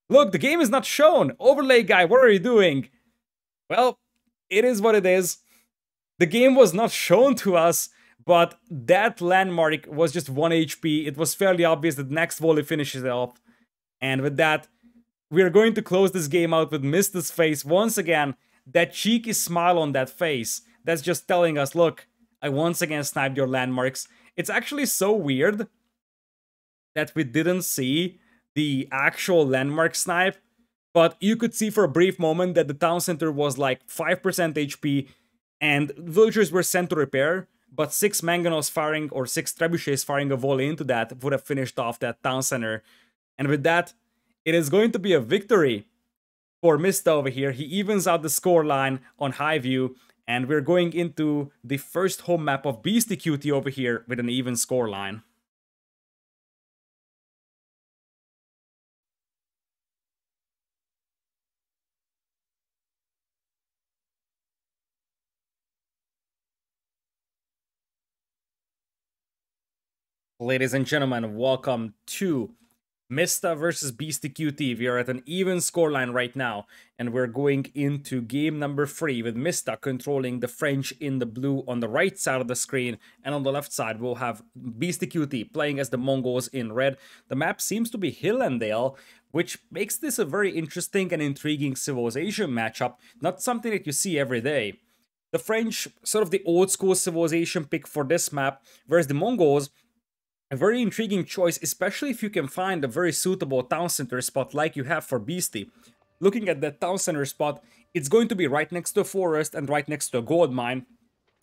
the game is not shown. Overlay guy, what are you doing? Well, it is what it is. The game was not shown to us, but that landmark was just 1 HP. It was fairly obvious that the next volley finishes it off. And with that, we're going to close this game out with TheMista's face. Once again, that cheeky smile on that face. That's just telling us, look, I once again sniped your landmarks. It's actually so weird that we didn't see the actual landmark snipe, but you could see for a brief moment that the town center was like 5% HP and villagers were sent to repair, but 6 mangonels firing or 6 trebuchets firing a volley into that would have finished off that town center. And with that, it is going to be a victory for TheMista over here. He evens out the score line on high view, and we're going into the first home map of Beastyqt over here with an even score line. Ladies and gentlemen, welcome to TheMista versus Beastyqt. We are at an even scoreline right now, and we're going into game number 3 with TheMista controlling the French in the blue on the right side of the screen, and on the left side we'll have Beastyqt playing as the Mongols in red. The map seems to be Hillandale, which makes this a very interesting and intriguing civilization matchup, not something that you see every day. The French, sort of the old school civilization pick for this map, whereas the Mongols, a very intriguing choice, especially if you can find a very suitable town center spot like you have for Beasty. Looking at that town center spot, it's going to be right next to a forest and right next to a gold mine,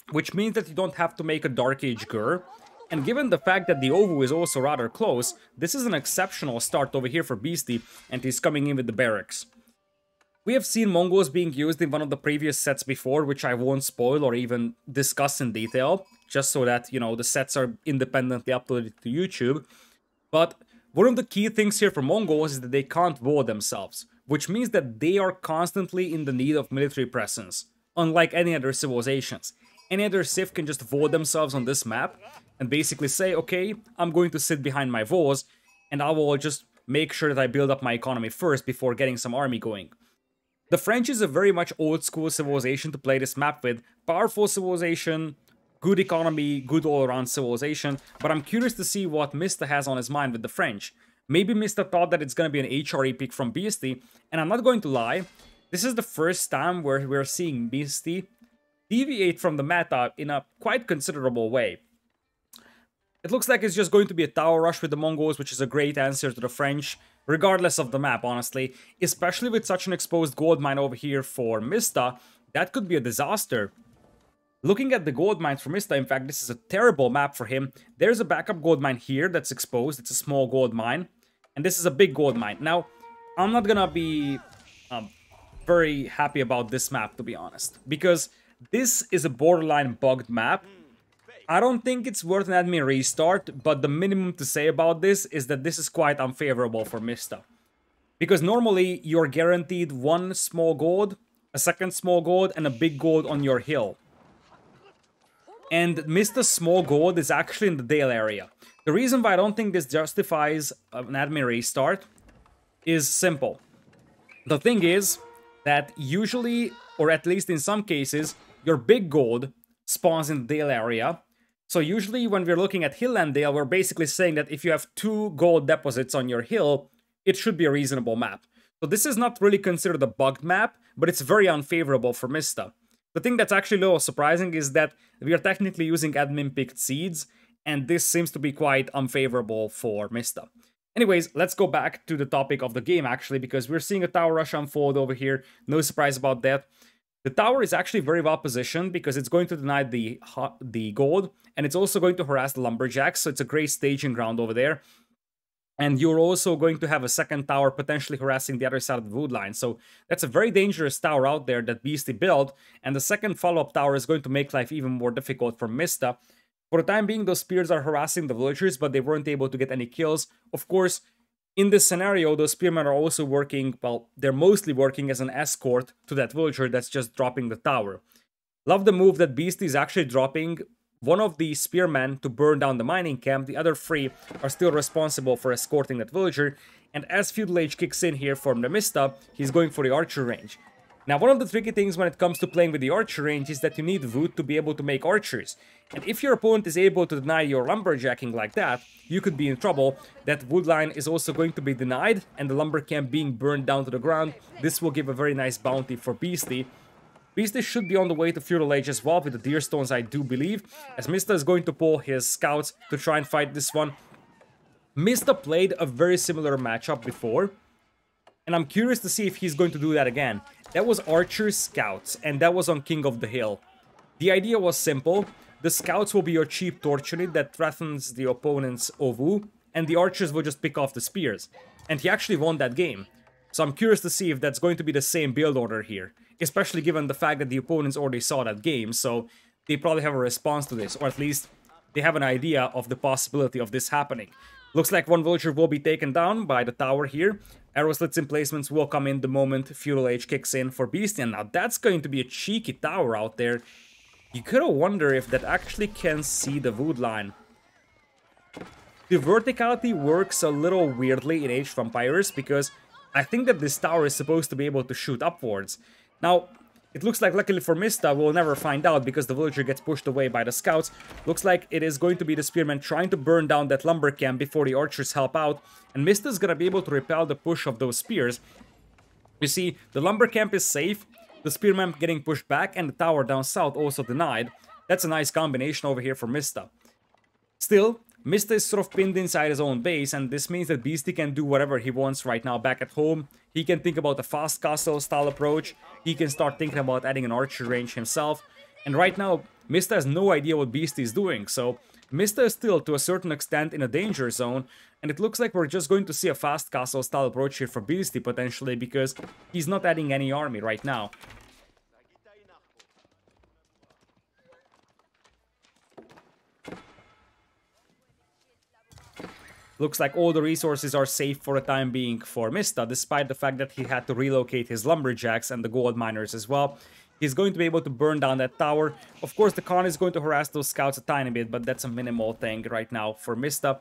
which means that you don't have to make a Dark Age Gur. And given the fact that the Ovu is also rather close, this is an exceptional start over here for Beasty, and he's coming in with the barracks. We have seen Mongols being used in one of the previous sets before, which I won't spoil or even discuss in detail, just so that, you know, the sets are independently uploaded to YouTube. But one of the key things here for Mongols is that they can't wall themselves, which means that they are constantly in the need of military presence, unlike any other civilizations. Any other civ can just wall themselves on this map and basically say, okay, I'm going to sit behind my walls and I will just make sure that I build up my economy first before getting some army going. The French is a very much old school civilization to play this map with. Powerful civilization, good economy, good all-around civilization, but I'm curious to see what TheMista has on his mind with the French. Maybe TheMista thought that it's going to be an HRE pick from Beasty, and I'm not going to lie, this is the first time where we're seeing Beasty deviate from the meta in a quite considerable way. It looks like it's just going to be a tower rush with the Mongols, which is a great answer to the French, regardless of the map, honestly. Especially with such an exposed gold mine over here for TheMista, that could be a disaster. Looking at the gold mines for TheMista, in fact, this is a terrible map for him. There's a backup gold mine here that's exposed. It's a small gold mine. And this is a big gold mine. Now, I'm not gonna be very happy about this map, to be honest, because this is a borderline bugged map. I don't think it's worth an admin restart, but the minimum to say about this is that this is quite unfavorable for TheMista. Because normally, you're guaranteed 1 small gold, a second small gold, and a big gold on your hill. And TheMista's small gold is actually in the Dale area. The reason why I don't think this justifies an admin restart is simple. The thing is that usually, or at least in some cases, your big gold spawns in the Dale area. So usually when we're looking at Hillandale, we're basically saying that if you have 2 gold deposits on your hill, it should be a reasonable map. So this is not really considered a bugged map, but it's very unfavorable for TheMista. The thing that's actually a little surprising is that we are technically using admin-picked seeds, and this seems to be quite unfavorable for TheMista. Anyways, let's go back to the topic of the game, actually, because we're seeing a tower rush unfold over here. No surprise about that. The tower is actually very well positioned because it's going to deny the gold, and it's also going to harass the lumberjacks, so it's a great staging ground over there. And you're also going to have a second tower potentially harassing the other side of the wood line. So that's a very dangerous tower out there that Beasty built. And the second follow-up tower is going to make life even more difficult for TheMista. For the time being, those spears are harassing the villagers, but they weren't able to get any kills. Of course, in this scenario, those spearmen are also working, well, they're mostly working as an escort to that villager that's just dropping the tower. Love the move that Beastyqt is actually dropping one of the spearmen to burn down the mining camp. The other three are still responsible for escorting that villager. And as Feudal Age kicks in here from TheMista, he's going for the archer range. Now, one of the tricky things when it comes to playing with the archer range is that you need wood to be able to make archers. And if your opponent is able to deny your lumberjacking like that, you could be in trouble. That wood line is also going to be denied, and the lumber camp being burned down to the ground. This will give a very nice bounty for Beastyqt. Beastyqt should be on the way to Feudal Age as well with the deer stones, I do believe, as Mista is going to pull his scouts to try and fight this one. Mista played a very similar matchup before, and I'm curious to see if he's going to do that again. That was Archer's Scouts, and that was on King of the Hill. The idea was simple. The Scouts will be your cheap torch unit that threatens the opponent's Ovu, and the Archers will just pick off the spears. And he actually won that game. So I'm curious to see if that's going to be the same build order here, especially given the fact that the opponents already saw that game, so they probably have a response to this, or at least they have an idea of the possibility of this happening. Looks like one villager will be taken down by the tower here. Arrow slits emplacements will come in the moment Feudal Age kicks in for Beastyqt, and now that's going to be a cheeky tower out there. You gotta wonder if that actually can see the wood line. The verticality works a little weirdly in Age Vampires, because I think that this tower is supposed to be able to shoot upwards. Now, it looks like, luckily for Mista, we'll never find out because the villager gets pushed away by the scouts. Looks like it is going to be the spearmen trying to burn down that lumber camp before the archers help out. And Mista's gonna be able to repel the push of those spears. You see, the lumber camp is safe, the spearmen getting pushed back, and the tower down south also denied. That's a nice combination over here for Mista. Still, Mista is sort of pinned inside his own base, and this means that Beastyqt can do whatever he wants right now back at home. He can think about a fast castle style approach, he can start thinking about adding an archer range himself, and right now, Mista has no idea what Beastyqt is doing, so Mista is still, to a certain extent, in a danger zone, and it looks like we're just going to see a fast castle style approach here for Beastyqt potentially, because he's not adding any army right now. Looks like all the resources are safe for the time being for Mista, despite the fact that he had to relocate his lumberjacks and the gold miners as well. He's going to be able to burn down that tower. Of course, the Khan is going to harass those scouts a tiny bit, but that's a minimal thing right now for Mista.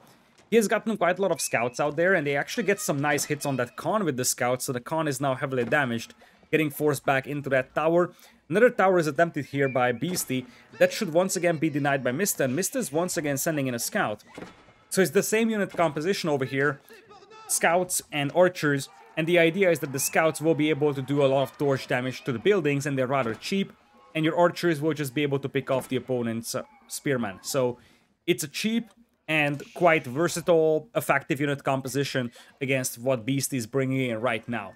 He has gotten quite a lot of scouts out there, and they actually get some nice hits on that Khan with the scouts, so the Khan is now heavily damaged, getting forced back into that tower. Another tower is attempted here by Beastyqt. That should once again be denied by Mista, and Mista is once again sending in a scout. So it's the same unit composition over here, scouts and archers, and the idea is that the scouts will be able to do a lot of torch damage to the buildings, and they're rather cheap, and your archers will just be able to pick off the opponent's spearmen. So it's a cheap and quite versatile, effective unit composition against what Beastyqt is bringing in right now.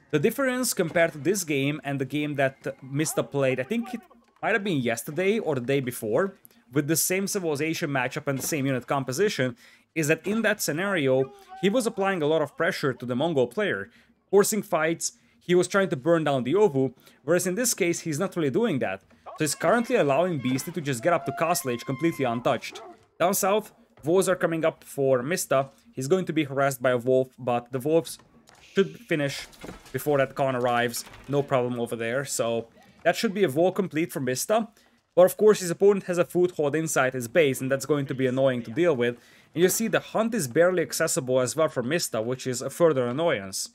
The difference compared to this game and the game that Mista played, I think it might have been yesterday or the day before, with the same civilization matchup and the same unit composition, is that in that scenario, he was applying a lot of pressure to the Mongol player, forcing fights, he was trying to burn down the Ovu, whereas in this case, he's not really doing that. So he's currently allowing Beastyqt to just get up to Castle Age completely untouched. Down south, wolves are coming up for Mista. He's going to be harassed by a wolf, but the wolves should finish before that Khan arrives. No problem over there, so that should be a wall complete for Mista. But of course his opponent has a foothold inside his base, and that's going to be annoying to deal with. And you see the hunt is barely accessible as well for Mista, which is a further annoyance.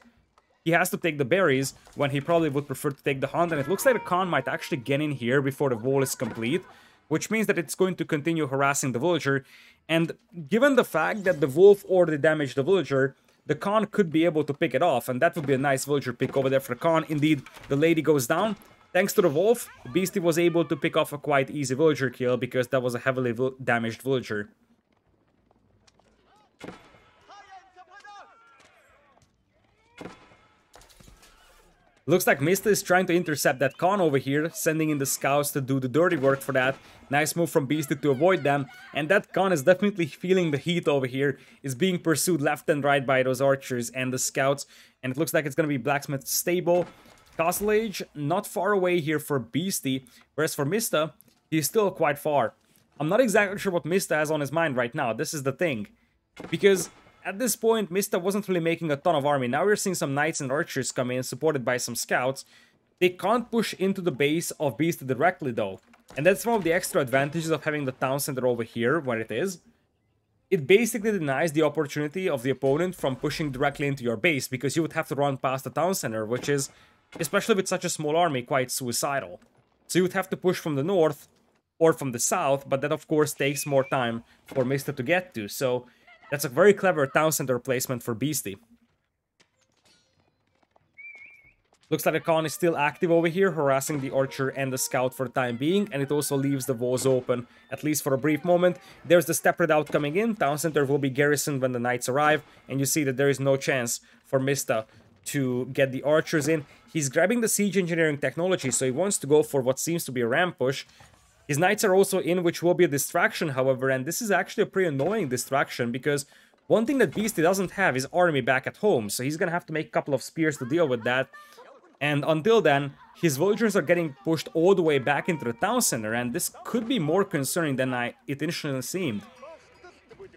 He has to take the berries when he probably would prefer to take the hunt, and it looks like the Khan might actually get in here before the wall is complete, which means that it's going to continue harassing the villager. And given the fact that the wolf already damaged the villager, the Khan could be able to pick it off, and that would be a nice villager pick over there for the Khan. Indeed, the lady goes down. Thanks to the wolf, Beastyqt was able to pick off a quite easy villager kill because that was a heavily damaged villager. Looks like Mista is trying to intercept that Khan over here, sending in the scouts to do the dirty work for that. Nice move from Beastyqt to avoid them, and that Khan is definitely feeling the heat over here, is being pursued left and right by those archers and the scouts, and it looks like it's going to be Blacksmith stable. Castle Age, not far away here for Beastyqt, whereas for Mista, he's still quite far. I'm not exactly sure what Mista has on his mind right now. This is the thing. Because at this point, Mista wasn't really making a ton of army. Now we're seeing some knights and archers come in, supported by some scouts. They can't push into the base of Beastyqt directly, though. And that's one of the extra advantages of having the town center over here, where it is. It basically denies the opportunity of the opponent from pushing directly into your base, because you would have to run past the town center, which is, especially with such a small army, quite suicidal. So you would have to push from the north or from the south, but that of course takes more time for Mista to get to. So that's a very clever town center placement for Beastyqt. Looks like the Khan is still active over here, harassing the archer and the scout for the time being, and it also leaves the walls open, at least for a brief moment. There's the step redoubt coming in. Town center will be garrisoned when the knights arrive, and you see that there is no chance for Mista to get the archers in. He's grabbing the siege engineering technology, so he wants to go for what seems to be a ram push. His knights are also in, which will be a distraction, however, and this is actually a pretty annoying distraction, because one thing that Beastyqt doesn't have is army back at home, so he's gonna have to make a couple of spears to deal with that. And until then, his villagers are getting pushed all the way back into the town center, and this could be more concerning than it initially seemed.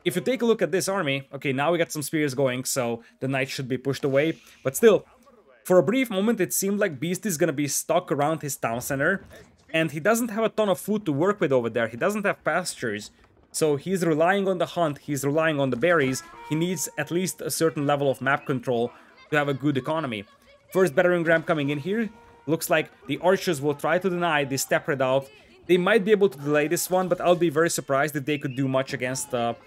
If you take a look at this army, okay, now we got some spears going, so the knights should be pushed away, but still, for a brief moment it seemed like Beastyqt is gonna be stuck around his town center, and he doesn't have a ton of food to work with over there. He doesn't have pastures, so he's relying on the hunt, he's relying on the berries. He needs at least a certain level of map control to have a good economy. First battering ram coming in here. Looks like the archers will try to deny this step redoubt. They might be able to delay this one, but I'll be very surprised if they could do much against that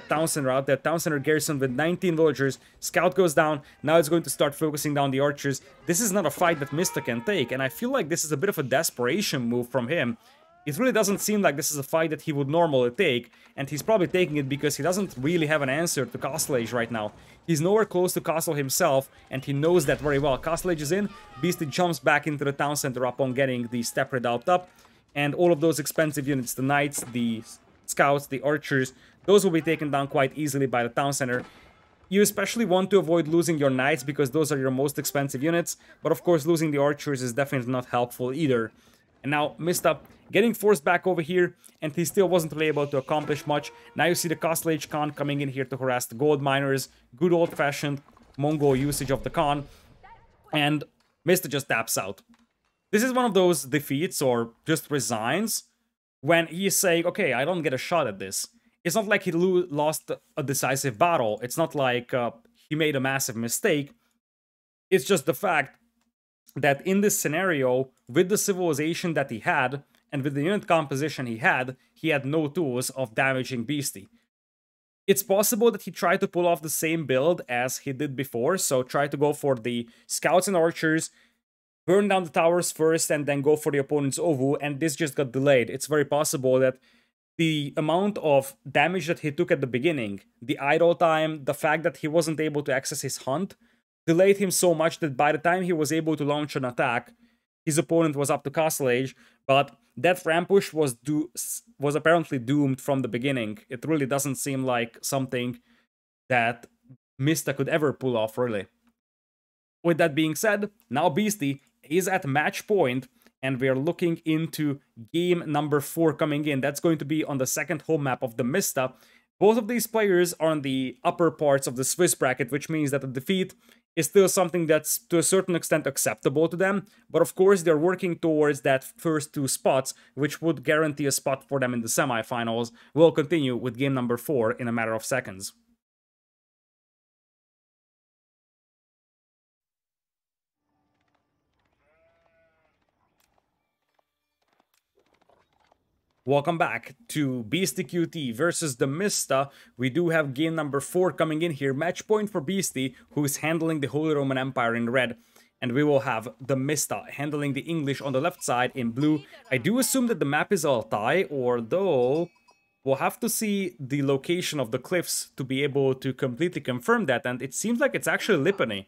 town center out there. Town center garrison with 19 villagers. Scout goes down. Now it's going to start focusing down the archers. This is not a fight that Mista can take, and I feel like this is a bit of a desperation move from him. It really doesn't seem like this is a fight that he would normally take, and he's probably taking it because he doesn't really have an answer to Castle Age right now. He's nowhere close to Castle himself, and he knows that very well. Castle Age is in, Beastyqt jumps back into the town center upon getting the step redoubt up, and all of those expensive units, the knights, the scouts, the archers, those will be taken down quite easily by the town center. You especially want to avoid losing your knights because those are your most expensive units, but of course losing the archers is definitely not helpful either. And now Mista getting forced back over here, and he still wasn't really able to accomplish much. Now you see the Castle Age Khan coming in here to harass the gold miners. Good old-fashioned Mongol usage of the Khan. And Mista just taps out. This is one of those defeats, or just resigns, when he's saying, okay, I don't get a shot at this. It's not like he lost a decisive battle. It's not like he made a massive mistake. It's just the fact that in this scenario, with the civilization that he had, and with the unit composition he had no tools of damaging Beastyqt. It's possible that he tried to pull off the same build as he did before, so try to go for the scouts and archers, burn down the towers first, and then go for the opponent's Ovu, and this just got delayed. It's very possible that the amount of damage that he took at the beginning, the idle time, the fact that he wasn't able to access his hunt, delayed him so much that by the time he was able to launch an attack, his opponent was up to Castle Age, but that ram push was apparently doomed from the beginning. It really doesn't seem like something that Mista could ever pull off, really. With that being said, now Beastyqt is at match point, and we are looking into game number 4 coming in. That's going to be on the second home map of TheMista. Both of these players are on the upper parts of the Swiss bracket, which means that the defeat is still something that's to a certain extent acceptable to them, but of course they're working towards that first 2 spots, which would guarantee a spot for them in the semifinals. We'll continue with game number 4 in a matter of seconds. Welcome back to Beastyqt versus TheMista. We do have game number 4 coming in here. Match point for Beastyqt, who is handling the Holy Roman Empire in red. And we will have TheMista handling the English on the left side in blue. I do assume that the map is Altai, although we'll have to see the location of the cliffs to be able to completely confirm that. And it seems like it's actually Lipany.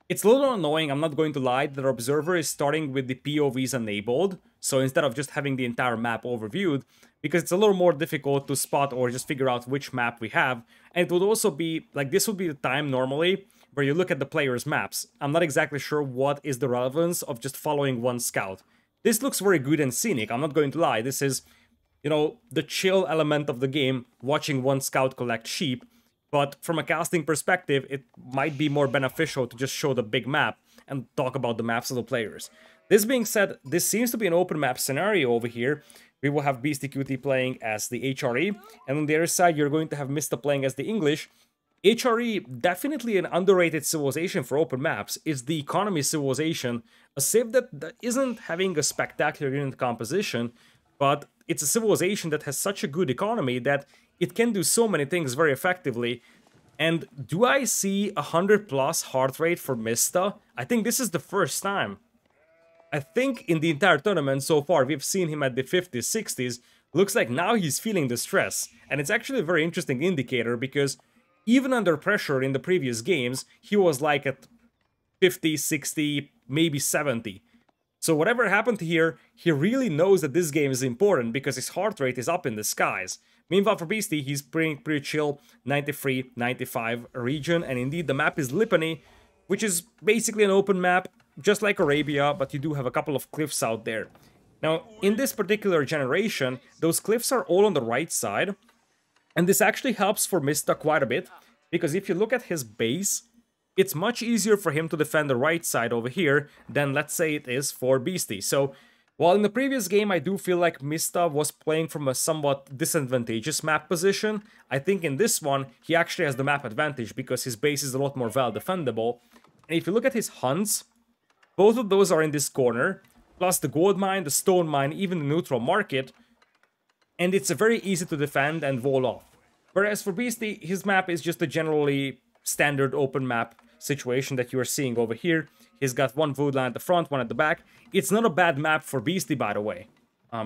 It's a little annoying, I'm not going to lie, that our observer is starting with the POVs enabled, so instead of just having the entire map overviewed, because it's a little more difficult to spot or just figure out which map we have, and it would also be, like, this would be the time normally where you look at the player's maps. I'm not exactly sure what is the relevance of just following one scout. This looks very good and scenic, I'm not going to lie, this is you know, the chill element of the game, watching one scout collect sheep. But from a casting perspective, it might be more beneficial to just show the big map and talk about the maps of the players. This being said, this seems to be an open map scenario over here. We will have Beastyqt playing as the HRE, and on the other side, you're going to have Mista playing as the English. HRE, definitely an underrated civilization for open maps. It's the economy civilization, a civ that isn't having a spectacular unit composition, but it's a civilization that has such a good economy that it can do so many things very effectively. And do I see 100+ heart rate for Mista? I think this is the first time. I think in the entire tournament so far, we've seen him at the 50s, 60s. Looks like now he's feeling the stress. And it's actually a very interesting indicator because even under pressure in the previous games, he was like at 50, 60, maybe 70. So whatever happened here, he really knows that this game is important because his heart rate is up in the skies. Meanwhile for Beastie, he's pretty chill, 93, 95 region, and indeed the map is Lipany, which is basically an open map, just like Arabia, but you do have a couple of cliffs out there. Now, in this particular generation, those cliffs are all on the right side, and this actually helps for Mista quite a bit, because if you look at his base, it's much easier for him to defend the right side over here than, let's say, it is for Beastie. So, while in the previous game I do feel like Mista was playing from a somewhat disadvantageous map position, I think in this one he actually has the map advantage because his base is a lot more well defendable. And if you look at his hunts, both of those are in this corner, plus the gold mine, the stone mine, even the neutral market, and it's very easy to defend and wall off. Whereas for Beastie, his map is just a generally standard open map situation that you are seeing over here. He's got one wood line at the front, one at the back. It's not a bad map for Beastie, by the way.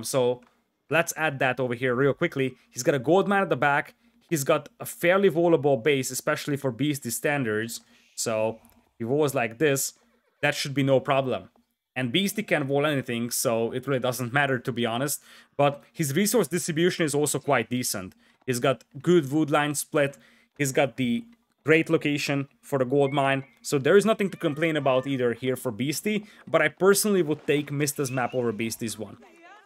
So let's add that over here real quickly. He's got a gold mine at the back. He's got a fairly wallable base, especially for Beastie standards. So if he walls like this, that should be no problem. And Beastie can wall anything, so it really doesn't matter, to be honest. But his resource distribution is also quite decent. He's got good wood line split. He's got the great location for the gold mine. So there is nothing to complain about either here for Beastie. But I personally would take Mista's map over Beastie's one.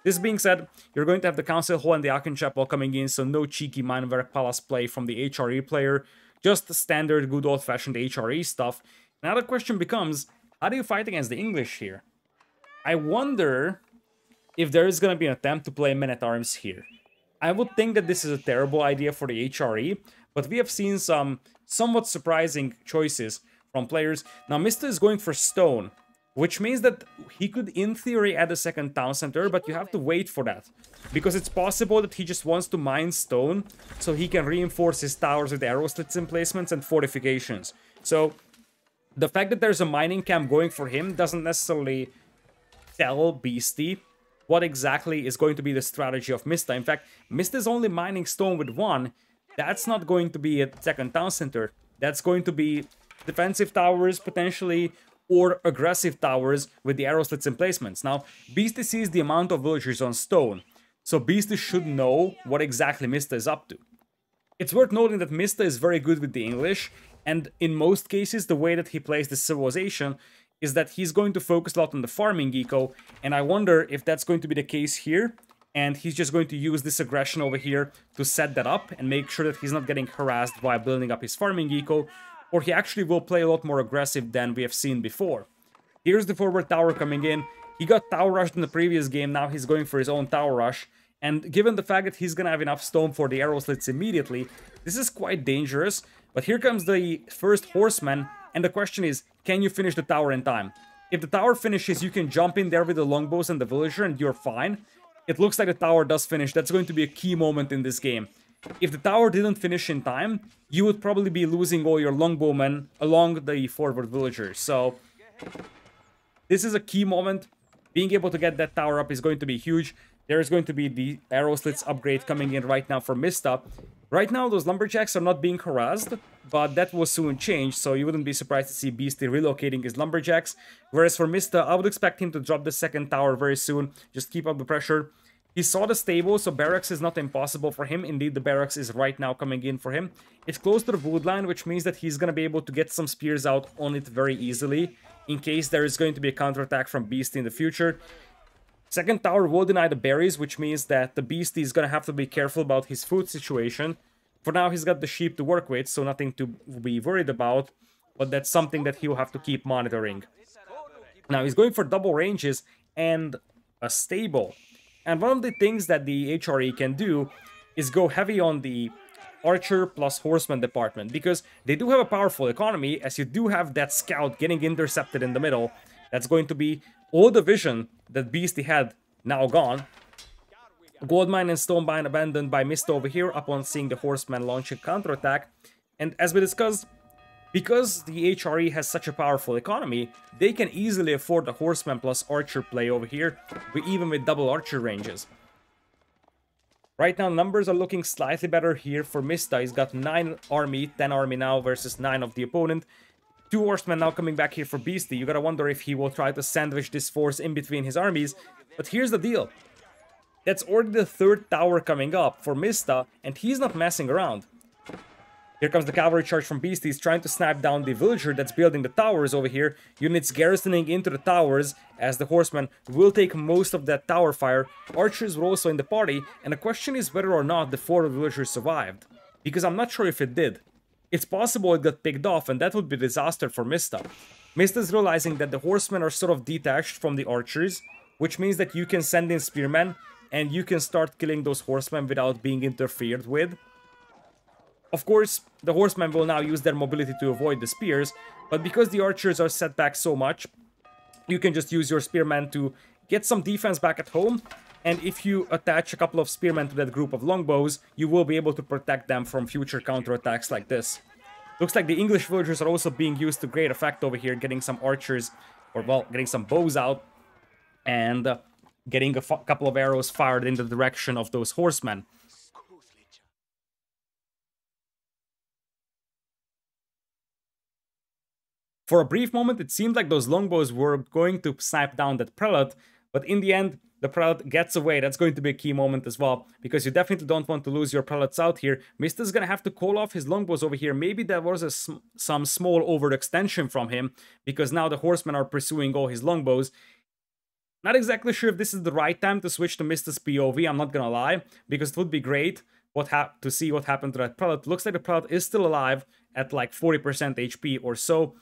This being said, you're going to have the Council Hall and the Akin Chapel coming in, so no cheeky Minewerk Palace play from the HRE player. Just the standard good old-fashioned HRE stuff. Now the question becomes, how do you fight against the English here? I wonder if there is going to be an attempt to play Men-at-Arms here. I would think that this is a terrible idea for the HRE, but we have seen some somewhat surprising choices from players. Now, Mista is going for stone, which means that he could, in theory, add a second town center, but you have to wait for that. Because it's possible that he just wants to mine stone, so he can reinforce his towers with arrow slits emplacements and fortifications. So, the fact that there's a mining camp going for him doesn't necessarily tell Beastie what exactly is going to be the strategy of Mista. In fact, Mista is only mining stone with one. That's not going to be a second town center. That's going to be defensive towers, potentially, or aggressive towers with the arrow slits emplacements. Now, Beastie sees the amount of villagers on stone, so Beastie should know what exactly Mista is up to. It's worth noting that Mista is very good with the English, and in most cases, the way that he plays the civilization is that he's going to focus a lot on the farming eco, and I wonder if that's going to be the case here, and he's just going to use this aggression over here to set that up and make sure that he's not getting harassed while building up his farming eco, or he actually will play a lot more aggressive than we have seen before. Here's the forward tower coming in. He got tower rushed in the previous game, now he's going for his own tower rush, and given the fact that he's gonna have enough stone for the arrow slits immediately, this is quite dangerous. But here comes the first horseman, and the question is, can you finish the tower in time? If the tower finishes, you can jump in there with the longbows and the villager and you're fine. It looks like the tower does finish. That's going to be a key moment in this game. If the tower didn't finish in time, you would probably be losing all your longbowmen along the forward villagers. So, this is a key moment. Being able to get that tower up is going to be huge. There's going to be the arrow slits upgrade coming in right now for Mista. Right now, those lumberjacks are not being harassed, but that will soon change, so you wouldn't be surprised to see Beastie relocating his lumberjacks. Whereas for Mista, I would expect him to drop the second tower very soon. Just keep up the pressure. He saw the stable, so barracks is not impossible for him. Indeed, the barracks is right now coming in for him. It's close to the wood line, which means that he's going to be able to get some spears out on it very easily, in case there is going to be a counterattack from Beastie in the future. Second tower will deny the berries, which means that the Beastie is going to have to be careful about his food situation. For now, he's got the sheep to work with, so nothing to be worried about. But that's something that he'll have to keep monitoring. Now, he's going for double ranges and a stable. And one of the things that the HRE can do is go heavy on the archer plus horseman department, because they do have a powerful economy, as you do have that scout getting intercepted in the middle. That's going to be all the vision that Beastie had now gone. Goldmine and Stonebine abandoned by Mista over here upon seeing the horseman launch a counterattack. And as we discussed, because the HRE has such a powerful economy, they can easily afford the horseman plus archer play over here, even with double archer ranges. Right now, numbers are looking slightly better here for Mista. He's got 9 army, 10 army now versus 9 of the opponent. 2 horsemen now coming back here for Beastie. You gotta wonder if he will try to sandwich this force in between his armies. But here's the deal. That's already the 3rd tower coming up for Mista, and he's not messing around. Here comes the cavalry charge from Beastie. He's trying to snipe down the villager that's building the towers over here. Units garrisoning into the towers, as the horsemen will take most of that tower fire. Archers were also in the party, and the question is whether or not the 4 villagers survived. Because I'm not sure if it did. It's possible it got picked off, and that would be a disaster for Mista. Mista's realizing that the horsemen are sort of detached from the archers, which means that you can send in spearmen, and you can start killing those horsemen without being interfered with. Of course, the horsemen will now use their mobility to avoid the spears, but because the archers are set back so much, you can just use your spearmen to get some defense back at home, and if you attach a couple of spearmen to that group of longbows, you will be able to protect them from future counterattacks like this. Looks like the English villagers are also being used to great effect over here, getting some archers, or well, getting some bows out, and getting a couple of arrows fired in the direction of those horsemen. For a brief moment, it seemed like those longbows were going to snipe down that prelate, but in the end, the prelate gets away. That's going to be a key moment as well, because you definitely don't want to lose your prelates out here. Mista's gonna have to call off his longbows over here. Maybe there was some small overextension from him, because now the horsemen are pursuing all his longbows. Not exactly sure if this is the right time to switch to Mista's POV, I'm not gonna lie, because it would be great to see what happened to that prelate. Looks like the prelate is still alive at like 40% HP or so.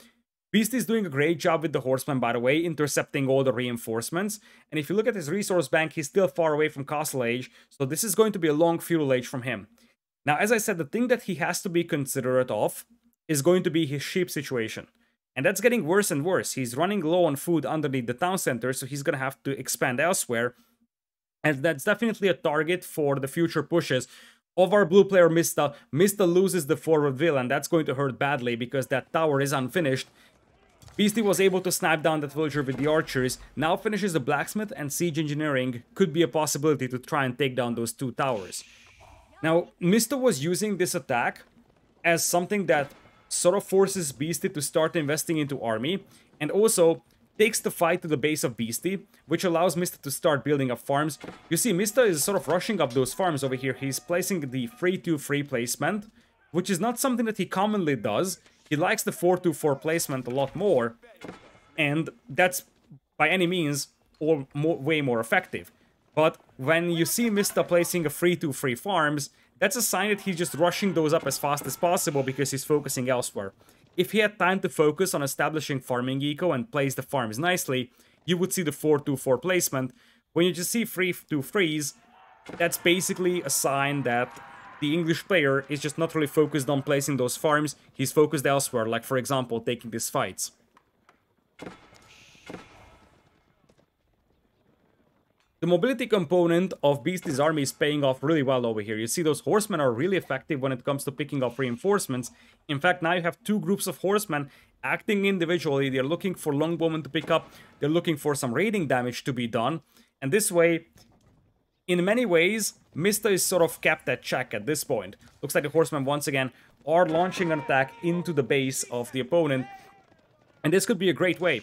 Beastie is doing a great job with the horsemen, by the way, intercepting all the reinforcements. And if you look at his resource bank, he's still far away from Castle Age, so this is going to be a long feudal age from him. Now, as I said, the thing that he has to be considerate of is going to be his sheep situation. And that's getting worse and worse. He's running low on food underneath the town center, so he's going to have to expand elsewhere. And that's definitely a target for the future pushes of our blue player Mista. Mista loses the forward will, and that's going to hurt badly because that tower is unfinished. Beastie was able to snipe down that villager with the archers, now finishes the blacksmith, and siege engineering could be a possibility to try and take down those 2 towers. Now, Mista was using this attack as something that sort of forces Beastie to start investing into army, and also takes the fight to the base of Beastie, which allows Mista to start building up farms. You see, Mista is sort of rushing up those farms over here. He's placing the 3-2-3 placement, which is not something that he commonly does. He likes the 4-2-4 placement a lot more, and that's by any means way more effective. But when you see Mista placing a 3-2-3 farms, that's a sign that he's just rushing those up as fast as possible because he's focusing elsewhere. If he had time to focus on establishing farming eco and place the farms nicely, you would see the 4-2-4 placement. When you just see 3-2-3s, that's basically a sign that the English player is just not really focused on placing those farms, he's focused elsewhere, like for example, taking these fights. The mobility component of Beastie's army is paying off really well over here. You see those horsemen are really effective when it comes to picking up reinforcements. In fact, now you have 2 groups of horsemen acting individually. They're looking for longbowmen to pick up, they're looking for some raiding damage to be done, and this way, in many ways, Mista is sort of kept at check at this point. Looks like the horsemen once again are launching an attack into the base of the opponent. And this could be a great way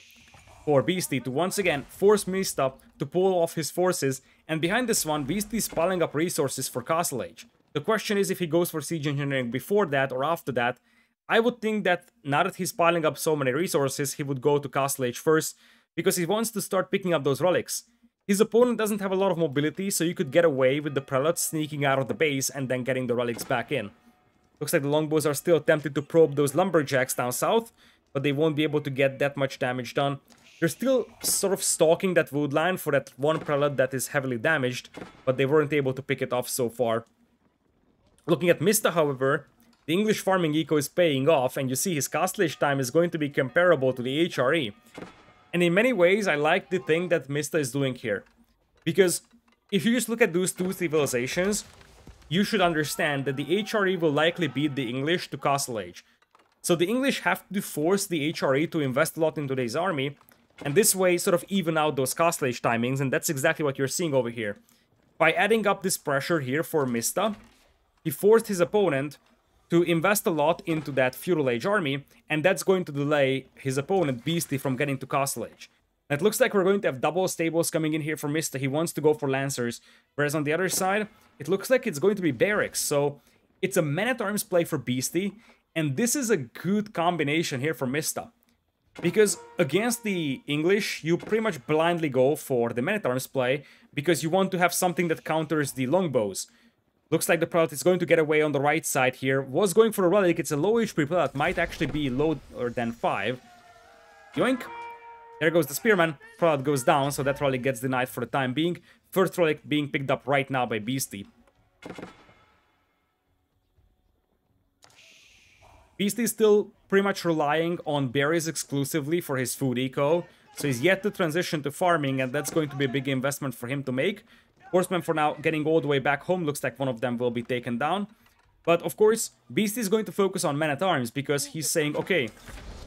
for Beastie to once again force Mista to pull off his forces. And behind this one, Beastie is piling up resources for Castle Age. The question is if he goes for siege engineering before that or after that. I would think that now that he's piling up so many resources, he would go to Castle Age first, because he wants to start picking up those relics. His opponent doesn't have a lot of mobility, so you could get away with the prelates sneaking out of the base and then getting the relics back in. Looks like the longbows are still attempting to probe those lumberjacks down south, but they won't be able to get that much damage done. They're still sort of stalking that wood line for that one prelate that is heavily damaged, but they weren't able to pick it off so far. Looking at Mista, however, the English farming eco is paying off, and you see his castlage time is going to be comparable to the HRE. And in many ways, I like the thing that Mista is doing here. Because if you just look at those two civilizations, you should understand that the HRE will likely beat the English to castlage. So the English have to force the HRE to invest a lot into today's army, and this way sort of even out those castlage timings, and that's exactly what you're seeing over here. By adding up this pressure here for Mista, he forced his opponent to invest a lot into that feudal age army, and that's going to delay his opponent Beasty from getting to castlage. It looks like we're going to have double stables coming in here for Mista. He wants to go for Lancers, whereas on the other side, it looks like it's going to be Barracks. So it's a man-at-arms play for Beasty, and this is a good combination here for Mista. Because against the English, you pretty much blindly go for the man-at-arms play, because you want to have something that counters the longbows. Looks like the prelate is going to get away on the right side here. Was going for a relic. It's a low HP prelate. Might actually be lower than 5. Yoink. There goes the spearman. Prelate goes down, so that relic gets denied for the time being. First relic being picked up right now by Beasty. Beasty is still pretty much relying on berries exclusively for his food eco. So he's yet to transition to farming, and that's going to be a big investment for him to make. Horsemen for now getting all the way back home. Looks like one of them will be taken down. But of course, Beasty is going to focus on men-at-arms because he's saying, okay,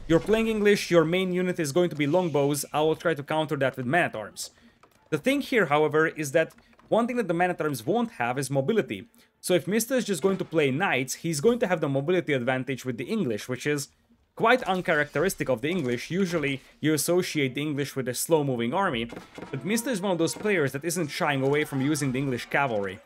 you're playing English, your main unit is going to be longbows, I will try to counter that with men-at-arms. The thing here, however, is that one thing that the men-at-arms won't have is mobility. So if Mista is just going to play knights, he's going to have the mobility advantage with the English, which is quite uncharacteristic of the English. Usually you associate the English with a slow-moving army, but Mista is one of those players that isn't shying away from using the English cavalry.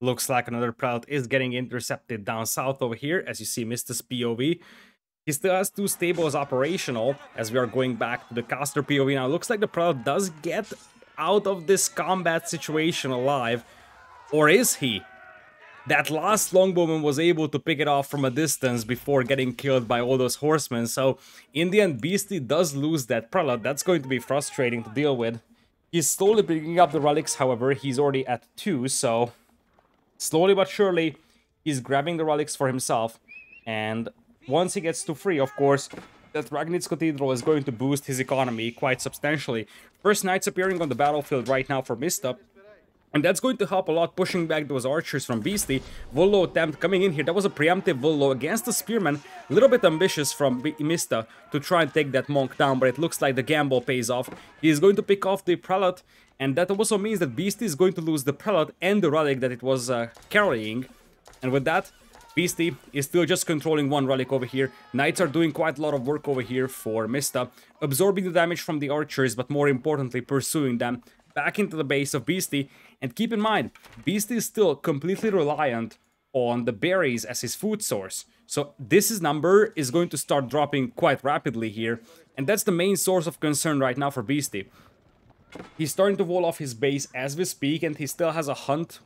Looks like another prelate is getting intercepted down south over here, as you see Mista's POV. He still has 2 stables operational, as we are going back to the caster POV now. Looks like the prelate does get out of this combat situation alive. Or is he? That last longbowman was able to pick it off from a distance before getting killed by all those horsemen. So, in the end, Beasty does lose that prelate. That's going to be frustrating to deal with. He's slowly picking up the relics, however. He's already at 2, so slowly but surely, he's grabbing the relics for himself. And once he gets to 3, of course, that Ragnitz Cathedral is going to boost his economy quite substantially. First knights appearing on the battlefield right now for Mista. And that's going to help a lot, pushing back those archers from Beasty. Volo attempt coming in here. That was a preemptive Volo against the spearman. A little bit ambitious from Mista to try and take that monk down, but it looks like the gamble pays off. He is going to pick off the prelate, and that also means that Beasty is going to lose the prelate and the relic that it was carrying. And with that, Beasty is still just controlling 1 relic over here. Knights are doing quite a lot of work over here for Mista, absorbing the damage from the archers, but more importantly, pursuing them back into the base of Beasty. And keep in mind, Beasty is still completely reliant on the berries as his food source. So this number is going to start dropping quite rapidly here. And that's the main source of concern right now for Beasty. He's starting to wall off his base as we speak, and he still has a hunt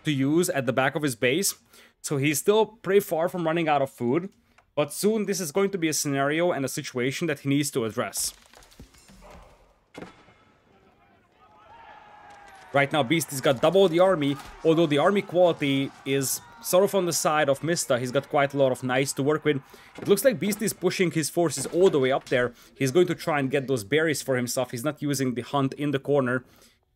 to use at the back of his base. So he's still pretty far from running out of food. But soon this is going to be a scenario and a situation that he needs to address. Right now, Beasty's got double the army, although the army quality is sort of on the side of Mista. He's got quite a lot of knights to work with. It looks like Beasty's pushing his forces all the way up there. He's going to try and get those berries for himself. He's not using the hunt in the corner.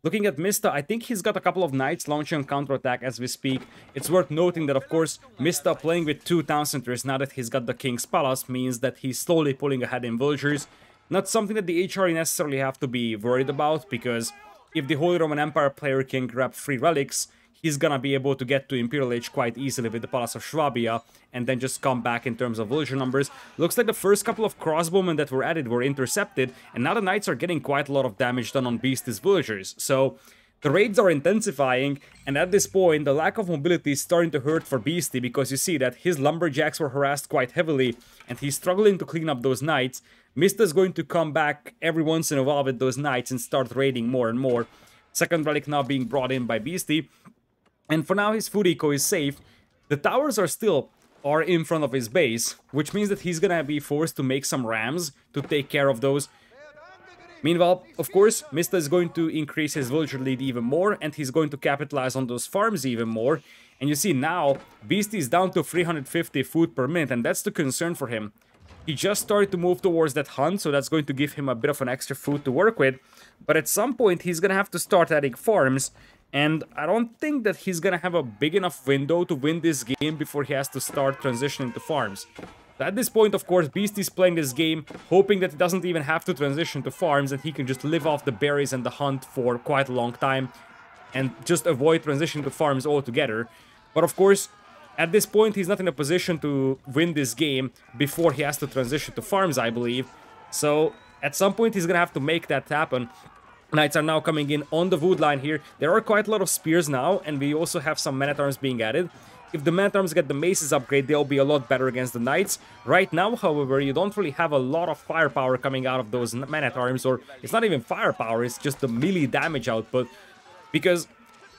Looking at Mista, I think he's got a couple of knights launching on counterattack as we speak. It's worth noting that, of course, Mista playing with 2 town centers now that he's got the King's Palace means that he's slowly pulling ahead in villagers. Not something that the HRE necessarily have to be worried about, because if the Holy Roman Empire player can grab 3 relics, he's gonna be able to get to Imperial Age quite easily with the Palace of Swabia, and then just come back in terms of villager numbers. Looks like the first couple of crossbowmen that were added were intercepted, and now the knights are getting quite a lot of damage done on Beasty's villagers. So the raids are intensifying, and at this point, the lack of mobility is starting to hurt for Beasty, because you see that his lumberjacks were harassed quite heavily, and he's struggling to clean up those knights. Mista is going to come back every once in a while with those knights and start raiding more and more. Second relic now being brought in by Beasty, and for now his food eco is safe. The towers are in front of his base, which means that he's gonna be forced to make some rams to take care of those. Meanwhile, of course, Mista is going to increase his villager lead even more, and he's going to capitalize on those farms even more. And you see now, Beasty is down to 350 food per minute, and that's the concern for him. He just started to move towards that hunt, so that's going to give him a bit of an extra food to work with. But at some point, he's gonna have to start adding farms, and I don't think that he's gonna have a big enough window to win this game before he has to start transitioning to farms. At this point, of course, Beasty's playing this game, hoping that he doesn't even have to transition to farms, and he can just live off the berries and the hunt for quite a long time, and just avoid transitioning to farms altogether. But of course, at this point, he's not in a position to win this game before he has to transition to farms, I believe. So, at some point, he's gonna have to make that happen. Knights are now coming in on the wood line here. There are quite a lot of spears now, and we also have some men-at-arms being added. If the men-at-arms get the maces upgrade, they'll be a lot better against the knights. Right now, however, you don't really have a lot of firepower coming out of those men-at-arms, or it's not even firepower, it's just the melee damage output, because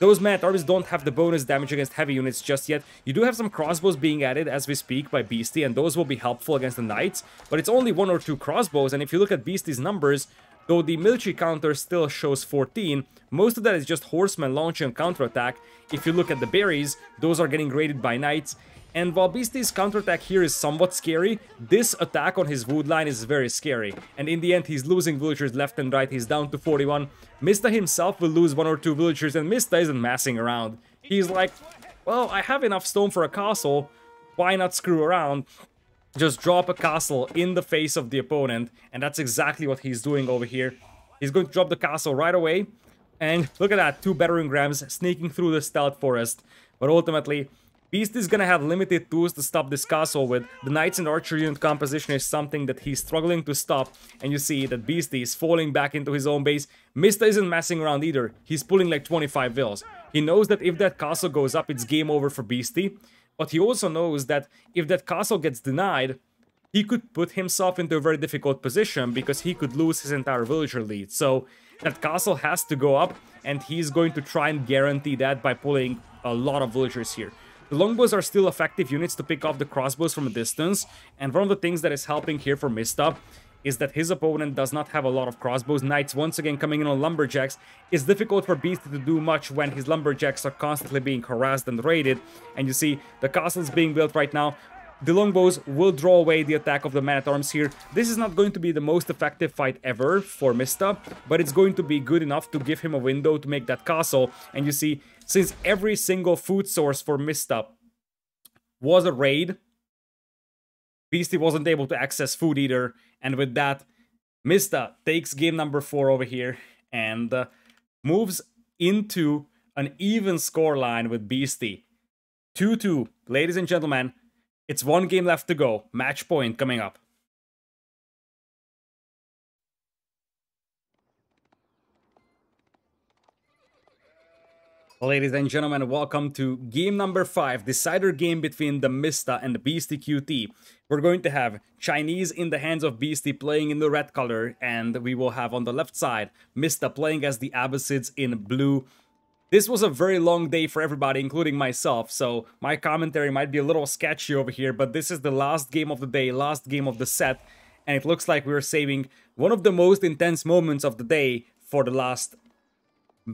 those men-at-arms don't have the bonus damage against heavy units just yet. You do have some crossbows being added as we speak by Beasty, and those will be helpful against the knights, but it's only 1 or 2 crossbows, and if you look at Beasty's numbers, though the military counter still shows 14, most of that is just horsemen launching a counterattack. If you look at the berries, those are getting raided by knights. And while Beasty's counterattack here is somewhat scary, this attack on his wood line is very scary. And in the end, he's losing villagers left and right. He's down to 41. Mista himself will lose 1 or 2 villagers, and Mista isn't messing around. He's like, well, I have enough stone for a castle. Why not screw around? Just drop a castle in the face of the opponent, and that's exactly what he's doing over here. He's going to drop the castle right away, and look at that, 2 battering rams sneaking through the stealth forest. But ultimately, Beast is gonna have limited tools to stop this castle with. The knights and archer unit composition is something that he's struggling to stop, and you see that Beasty is falling back into his own base. Mista isn't messing around either. He's pulling like 25 vills. He knows that if that castle goes up, it's game over for Beasty. But he also knows that if that castle gets denied, he could put himself into a very difficult position because he could lose his entire villager lead. So that castle has to go up, and he's going to try and guarantee that by pulling a lot of villagers here. The longbows are still effective units to pick off the crossbows from a distance, and one of the things that is helping here for Mista is that his opponent does not have a lot of crossbows. Knights once again coming in on lumberjacks. It's difficult for Beasty to do much when his lumberjacks are constantly being harassed and raided. And you see the castle is being built right now. The longbows will draw away the attack of the men-at-arms here. This is not going to be the most effective fight ever for Mista, but it's going to be good enough to give him a window to make that castle. And you see, since every single food source for Mista was a raid, Beasty wasn't able to access food either, and with that, Mista takes game number 4 over here and moves into an even scoreline with Beasty. 2-2, ladies and gentlemen, it's 1 game left to go, match point coming up. Ladies and gentlemen, welcome to game number 5, decider game between TheMista and Beastyqt. We're going to have Chinese in the hands of Beasty playing in the red color, and we will have on the left side Mista playing as the Abbasids in blue. This was a very long day for everybody, including myself, so my commentary might be a little sketchy over here, but this is the last game of the day, last game of the set, and it looks like we're saving one of the most intense moments of the day for the last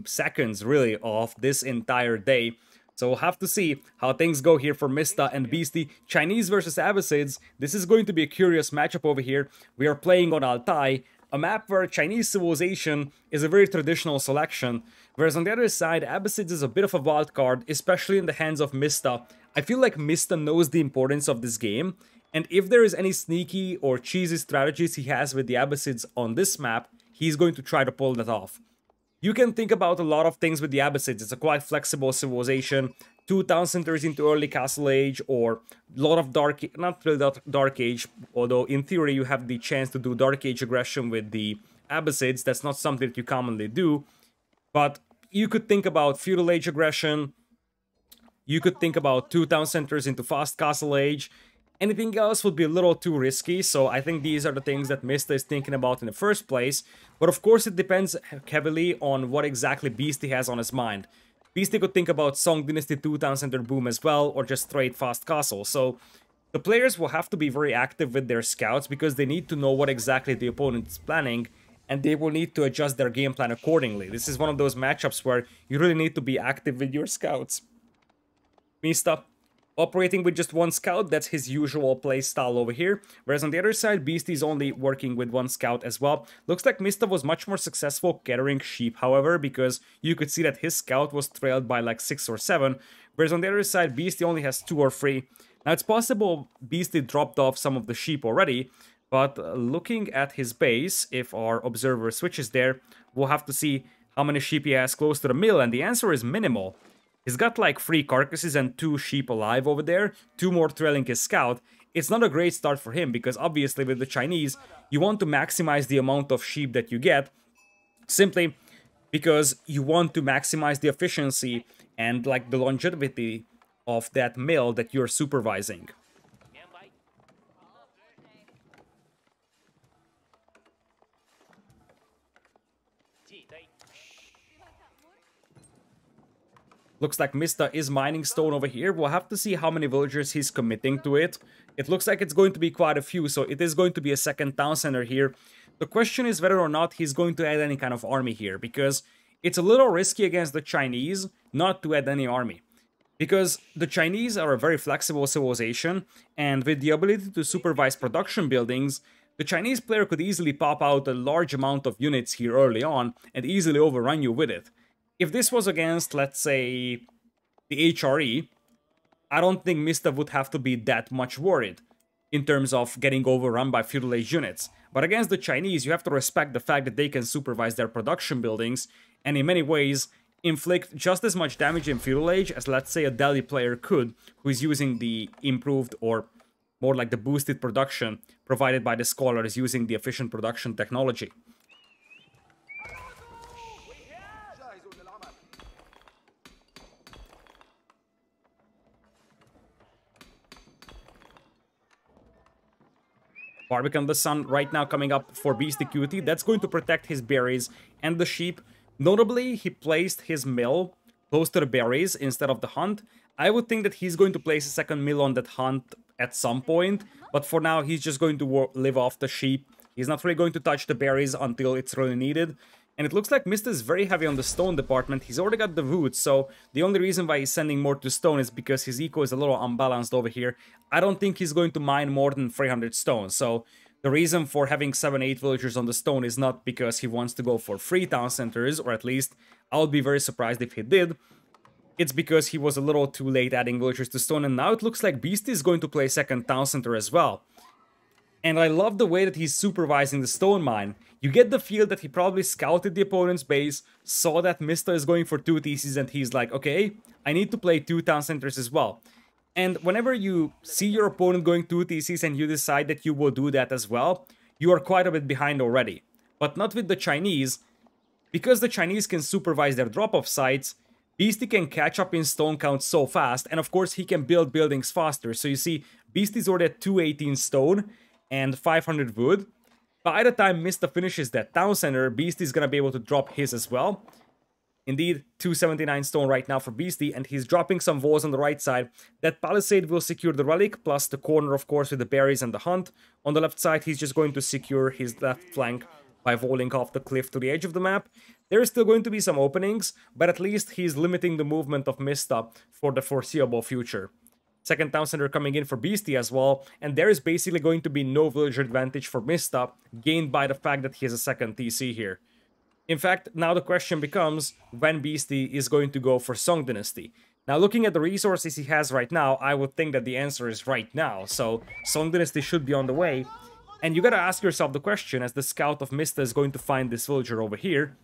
seconds, really, of this entire day. So we'll have to see how things go here for Mista and Beasty. Chinese versus Abbasids. This is going to be a curious matchup over here. We are playing on Altai, a map where Chinese civilization is a very traditional selection, whereas on the other side, Abbasids is a bit of a wild card, especially in the hands of Mista. I feel like Mista knows the importance of this game, and if there is any sneaky or cheesy strategies he has with the Abbasids on this map, he's going to try to pull that off. you can think about a lot of things with the Abbasids. It's a quite flexible civilization. 2 town centers into early Castle Age, or a lot of not really Dark Age, although in theory you have the chance to do Dark Age aggression with the Abbasids. That's not something that you commonly do, but you could think about Feudal Age aggression, you could think about 2 town centers into Fast Castle Age. Anything else would be a little too risky, so I think these are the things that Mista is thinking about in the first place. But of course it depends heavily on what exactly Beasty has on his mind. Beasty could think about Song Dynasty 2 town center boom as well, or just straight Fast Castle. So the players will have to be very active with their scouts, because they need to know what exactly the opponent is planning, and they will need to adjust their game plan accordingly. This is one of those matchups where you really need to be active with your scouts. Mista operating with just 1 scout, that's his usual play style over here. Whereas on the other side, Beasty is only working with 1 scout as well. Looks like Mista was much more successful gathering sheep, however, because you could see that his scout was trailed by like 6 or 7. Whereas on the other side, Beasty only has 2 or 3. Now it's possible Beasty dropped off some of the sheep already, but looking at his base, if our observer switches there, we'll have to see how many sheep he has close to the mill, and the answer is minimal. He's got like 3 carcasses and 2 sheep alive over there, 2 more trailing his scout. It's not a great start for him, because obviously with the Chinese, you want to maximize the amount of sheep that you get, simply because you want to maximize the efficiency and like the longevity of that mill that you're supervising. Looks like Mista is mining stone over here. We'll have to see how many villagers he's committing to it. It looks like it's going to be quite a few, so it is going to be a second town center here. The question is whether or not he's going to add any kind of army here, because it's a little risky against the Chinese not to add any army. Because the Chinese are a very flexible civilization, and with the ability to supervise production buildings, the Chinese player could easily pop out a large amount of units here early on and easily overrun you with it. If this was against, let's say, the HRE, I don't think Mista would have to be that much worried in terms of getting overrun by feudal age units. But against the Chinese, you have to respect the fact that they can supervise their production buildings, and in many ways inflict just as much damage in feudal age as, let's say, a Delhi player could, who is using the improved, or more like the boosted production provided by the scholars using the efficient production technology. Barbican the Sun right now coming up for Beastyqt. That's going to protect his berries and the sheep. Notably, he placed his mill close to the berries instead of the hunt. I would think that he's going to place a second mill on that hunt at some point, but for now he's just going to live off the sheep. He's not really going to touch the berries until it's really needed. And it looks like Mista is very heavy on the stone department. He's already got the wood, so the only reason why he's sending more to stone is because his eco is a little unbalanced over here. I don't think he's going to mine more than 300 stone, so the reason for having 7-8 villagers on the stone is not because he wants to go for 3 town centers, or at least I would be very surprised if he did. It's because he was a little too late adding villagers to stone, and now it looks like Beasty is going to play second town center as well. And I love the way that he's supervising the stone mine. You get the feel that he probably scouted the opponent's base, saw that Mista is going for 2 TCs, and he's like, okay, I need to play 2 town centers as well. And whenever you see your opponent going 2 TCs and you decide that you will do that as well, you are quite a bit behind already. But not with the Chinese. Because the Chinese can supervise their drop-off sites, Beasty can catch up in stone count so fast, and of course he can build buildings faster. So you see, Beasty's already at 218 stone and 500 wood. By the time Mista finishes that town center, Beasty's gonna be able to drop his as well. Indeed, 279 stone right now for Beasty, and he's dropping some walls on the right side. That palisade will secure the relic, plus the corner, of course, with the berries and the hunt. On the left side, he's just going to secure his left flank by walling off the cliff to the edge of the map. There is still going to be some openings, but at least he's limiting the movement of Mista for the foreseeable future. Second town center coming in for Beasty as well, and there is basically going to be no villager advantage for Mista, gained by the fact that he has a second TC here. In fact, now the question becomes when Beasty is going to go for Song Dynasty. Now, looking at the resources he has right now, I would think that the answer is right now, so Song Dynasty should be on the way. And you gotta ask yourself the question, as the scout of Mista is going to find this villager over here,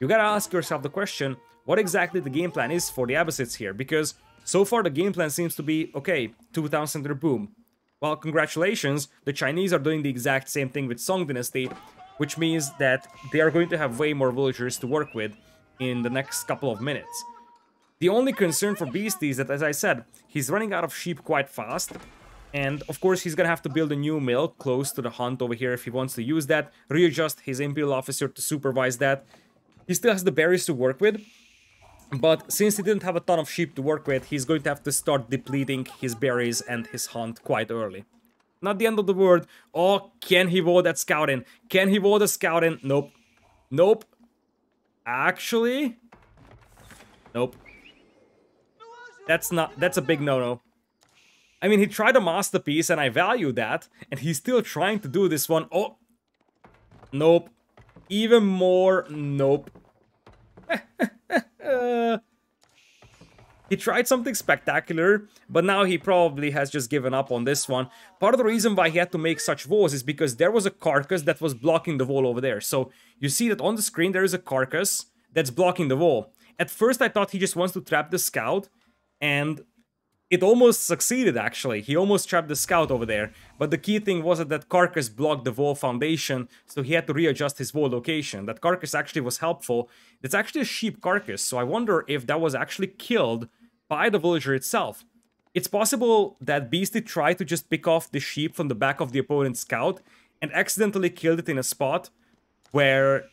You gotta ask yourself the question, what exactly the game plan is for the Abbasids here, because so far the game plan seems to be, okay, 2 town center boom. Well, congratulations, the Chinese are doing the exact same thing with Song Dynasty, which means that they are going to have way more villagers to work with in the next couple of minutes. The only concern for Beasty is that, as I said, he's running out of sheep quite fast, and of course he's gonna have to build a new mill close to the hunt over here if he wants to use that, readjust his Imperial Officer to supervise that. He still has the berries to work with, but since he didn't have a ton of sheep to work with, he's going to have to start depleting his berries and his hunt quite early. Not the end of the world. Oh, can he wall that scout in? Can he wall the scout in? Nope. Nope. Actually? Nope. That's a big no-no. I mean, he tried a masterpiece, and I value that, and he's still trying to do this one. Oh! Nope. Even more, nope. He tried something spectacular, but now he probably has just given up on this one. Part of the reason why he had to make such walls is because there was a carcass that was blocking the wall over there. So you see that on the screen there is a carcass that's blocking the wall. At first I thought he just wants to trap the scout, and it almost succeeded actually. He almost trapped the scout over there, but the key thing was that that carcass blocked the wall foundation, so he had to readjust his wall location. That carcass actually was helpful. It's actually a sheep carcass, so I wonder if that was actually killed by the villager itself. It's possible that Beastyqt tried to just pick off the sheep from the back of the opponent's scout and accidentally killed it in a spot where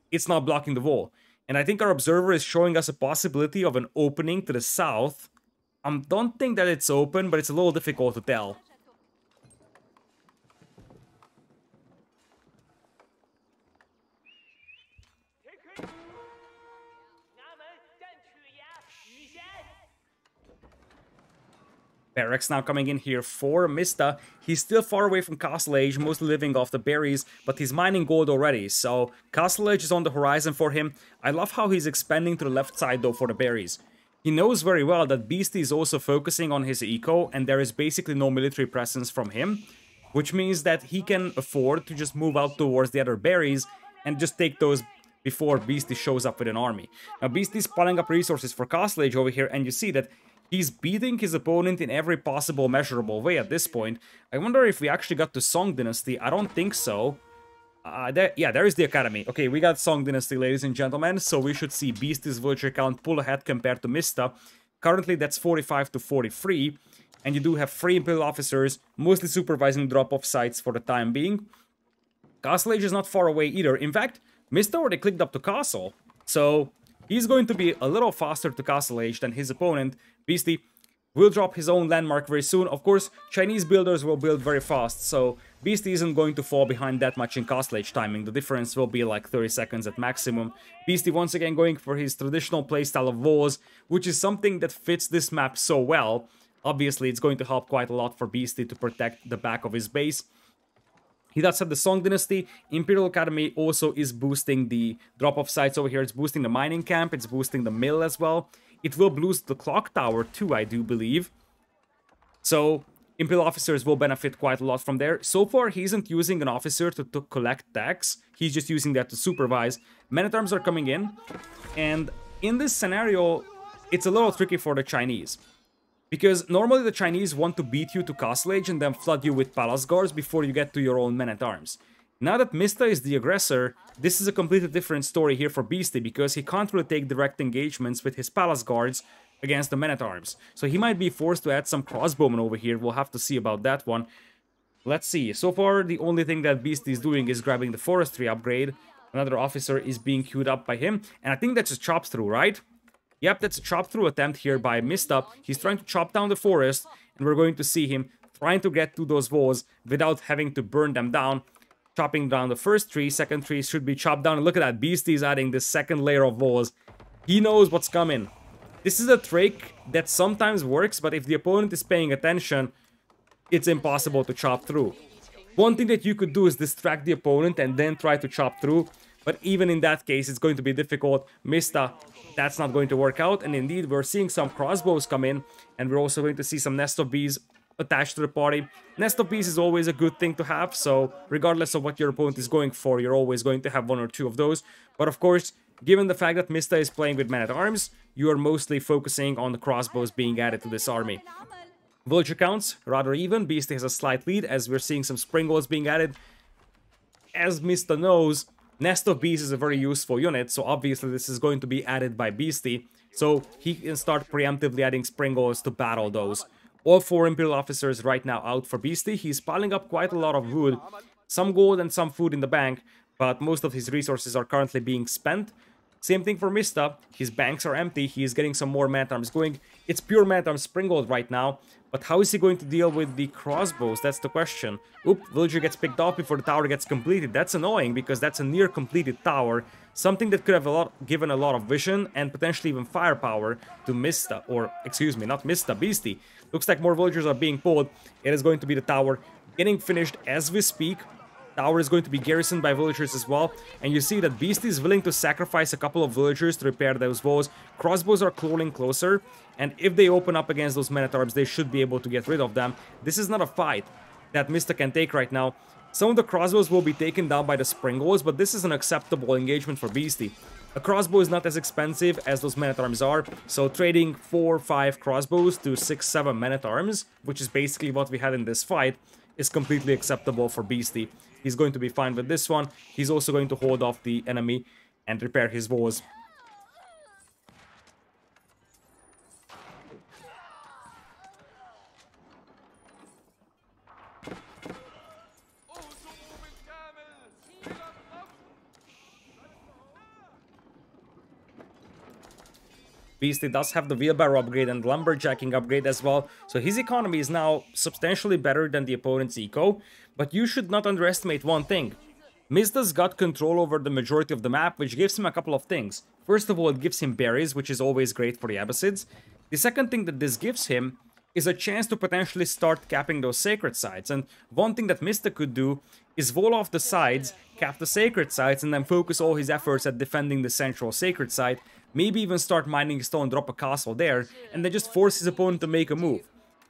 it's not blocking the wall. And I think our observer is showing us a possibility of an opening to the south. I don't think that it's open, but it's a little difficult to tell. Barracks now coming in here for Mista. He's still far away from Castle Age, mostly living off the berries, but he's mining gold already, so Castle Age is on the horizon for him. I love how he's expanding to the left side though for the berries. He knows very well that Beasty is also focusing on his eco, and there is basically no military presence from him, which means that he can afford to just move out towards the other berries and just take those before Beasty shows up with an army. Now Beasty's piling up resources for Castle Age over here, and you see that he's beating his opponent in every possible measurable way at this point. I wonder if we actually got to Song Dynasty. I don't think so. There is the Academy. Okay, we got Song Dynasty, ladies and gentlemen, so we should see Beasty's villager count pull ahead compared to Mista. Currently, that's 45 to 43, and you do have 3 Imperial officers, mostly supervising drop-off sites for the time being. Castle Age is not far away either. In fact, Mista already clicked up to Castle, so he's going to be a little faster to Castle Age than his opponent. Beasty will drop his own landmark very soon. Of course, Chinese builders will build very fast, so Beasty isn't going to fall behind that much in Castle Age timing. The difference will be like 30 seconds at maximum. Beasty once again going for his traditional playstyle of walls, which is something that fits this map so well. Obviously, it's going to help quite a lot for Beasty to protect the back of his base. He does have the Song Dynasty. Imperial Academy also is boosting the drop-off sites over here. It's boosting the mining camp, it's boosting the mill as well. It will boost the clock tower too, I do believe. So Imperial officers will benefit quite a lot from there. So far, he isn't using an officer to collect tax. He's just using that to supervise. Men-at-arms are coming in. And in this scenario, it's a little tricky for the Chinese. Because normally the Chinese want to beat you to Castle Age and then flood you with palace guards before you get to your own men-at-arms. Now that Mista is the aggressor, this is a completely different story here for Beasty, because he can't really take direct engagements with his palace guards against the men-at-arms. So he might be forced to add some crossbowmen over here. We'll have to see about that one. Let's see. So far, the only thing that Beasty is doing is grabbing the forestry upgrade. Another officer is being queued up by him, and I think that's a chop through, right? Yep, that's a chop-through attempt here by Mista. He's trying to chop down the forest, and we're going to see him trying to get to those walls without having to burn them down. Chopping down the first tree, second tree should be chopped down. And look at that, Beasty's adding this second layer of walls. He knows what's coming. This is a trick that sometimes works, but if the opponent is paying attention, it's impossible to chop through. One thing that you could do is distract the opponent and then try to chop through. But even in that case, it's going to be difficult. Mista, that's not going to work out. And indeed, we're seeing some crossbows come in. And we're also going to see some Nest of Bees attached to the party. Nest of Bees is always a good thing to have. So regardless of what your opponent is going for, you're always going to have 1 or 2 of those. But of course, given the fact that Mista is playing with men-at-arms, you are mostly focusing on the crossbows being added to this army. Villager counts, rather even. Beasty has a slight lead, as we're seeing some springballs being added. As Mista knows, Nest of Beasts is a very useful unit, so obviously this is going to be added by Beasty, so he can start preemptively adding springballs to battle those. All 4 Imperial officers right now out for Beasty. He's piling up quite a lot of wood, some gold and some food in the bank, but most of his resources are currently being spent. Same thing for Mista. His banks are empty. He is getting some more man-at-arms going. It's pure man-at-arms springboard right now. But how is he going to deal with the crossbows? That's the question. Oop, villager gets picked off before the tower gets completed. That's annoying because that's a near completed tower. Something that could have given a lot of vision and potentially even firepower to Mista. Or, excuse me, not Mista, Beasty. Looks like more villagers are being pulled. It is going to be the tower getting finished as we speak. Tower is going to be garrisoned by villagers as well, and you see that Beasty is willing to sacrifice a couple of villagers to repair those walls. Crossbows are crawling closer, and if they open up against those men-at-arms, they should be able to get rid of them. This is not a fight that Mista can take right now. Some of the crossbows will be taken down by the springballs, but this is an acceptable engagement for Beasty. A crossbow is not as expensive as those men-at-arms are, so trading 4 or 5 crossbows to 6-7 men-at-arms, which is basically what we had in this fight, is completely acceptable for Beasty. He's going to be fine with this one. He's also going to hold off the enemy and repair his walls. Beasty does have the wheelbarrow upgrade and lumberjacking upgrade as well, so his economy is now substantially better than the opponent's eco, but you should not underestimate one thing. Mista's got control over the majority of the map, which gives him a couple of things. First of all, it gives him berries, which is always great for the Abbasids. The second thing that this gives him is a chance to potentially start capping those sacred sites, and one thing that Mista could do is wall off the sides, cap the sacred sites, and then focus all his efforts at defending the central sacred site. Maybe even start mining stone, drop a castle there, and then just force his opponent to make a move.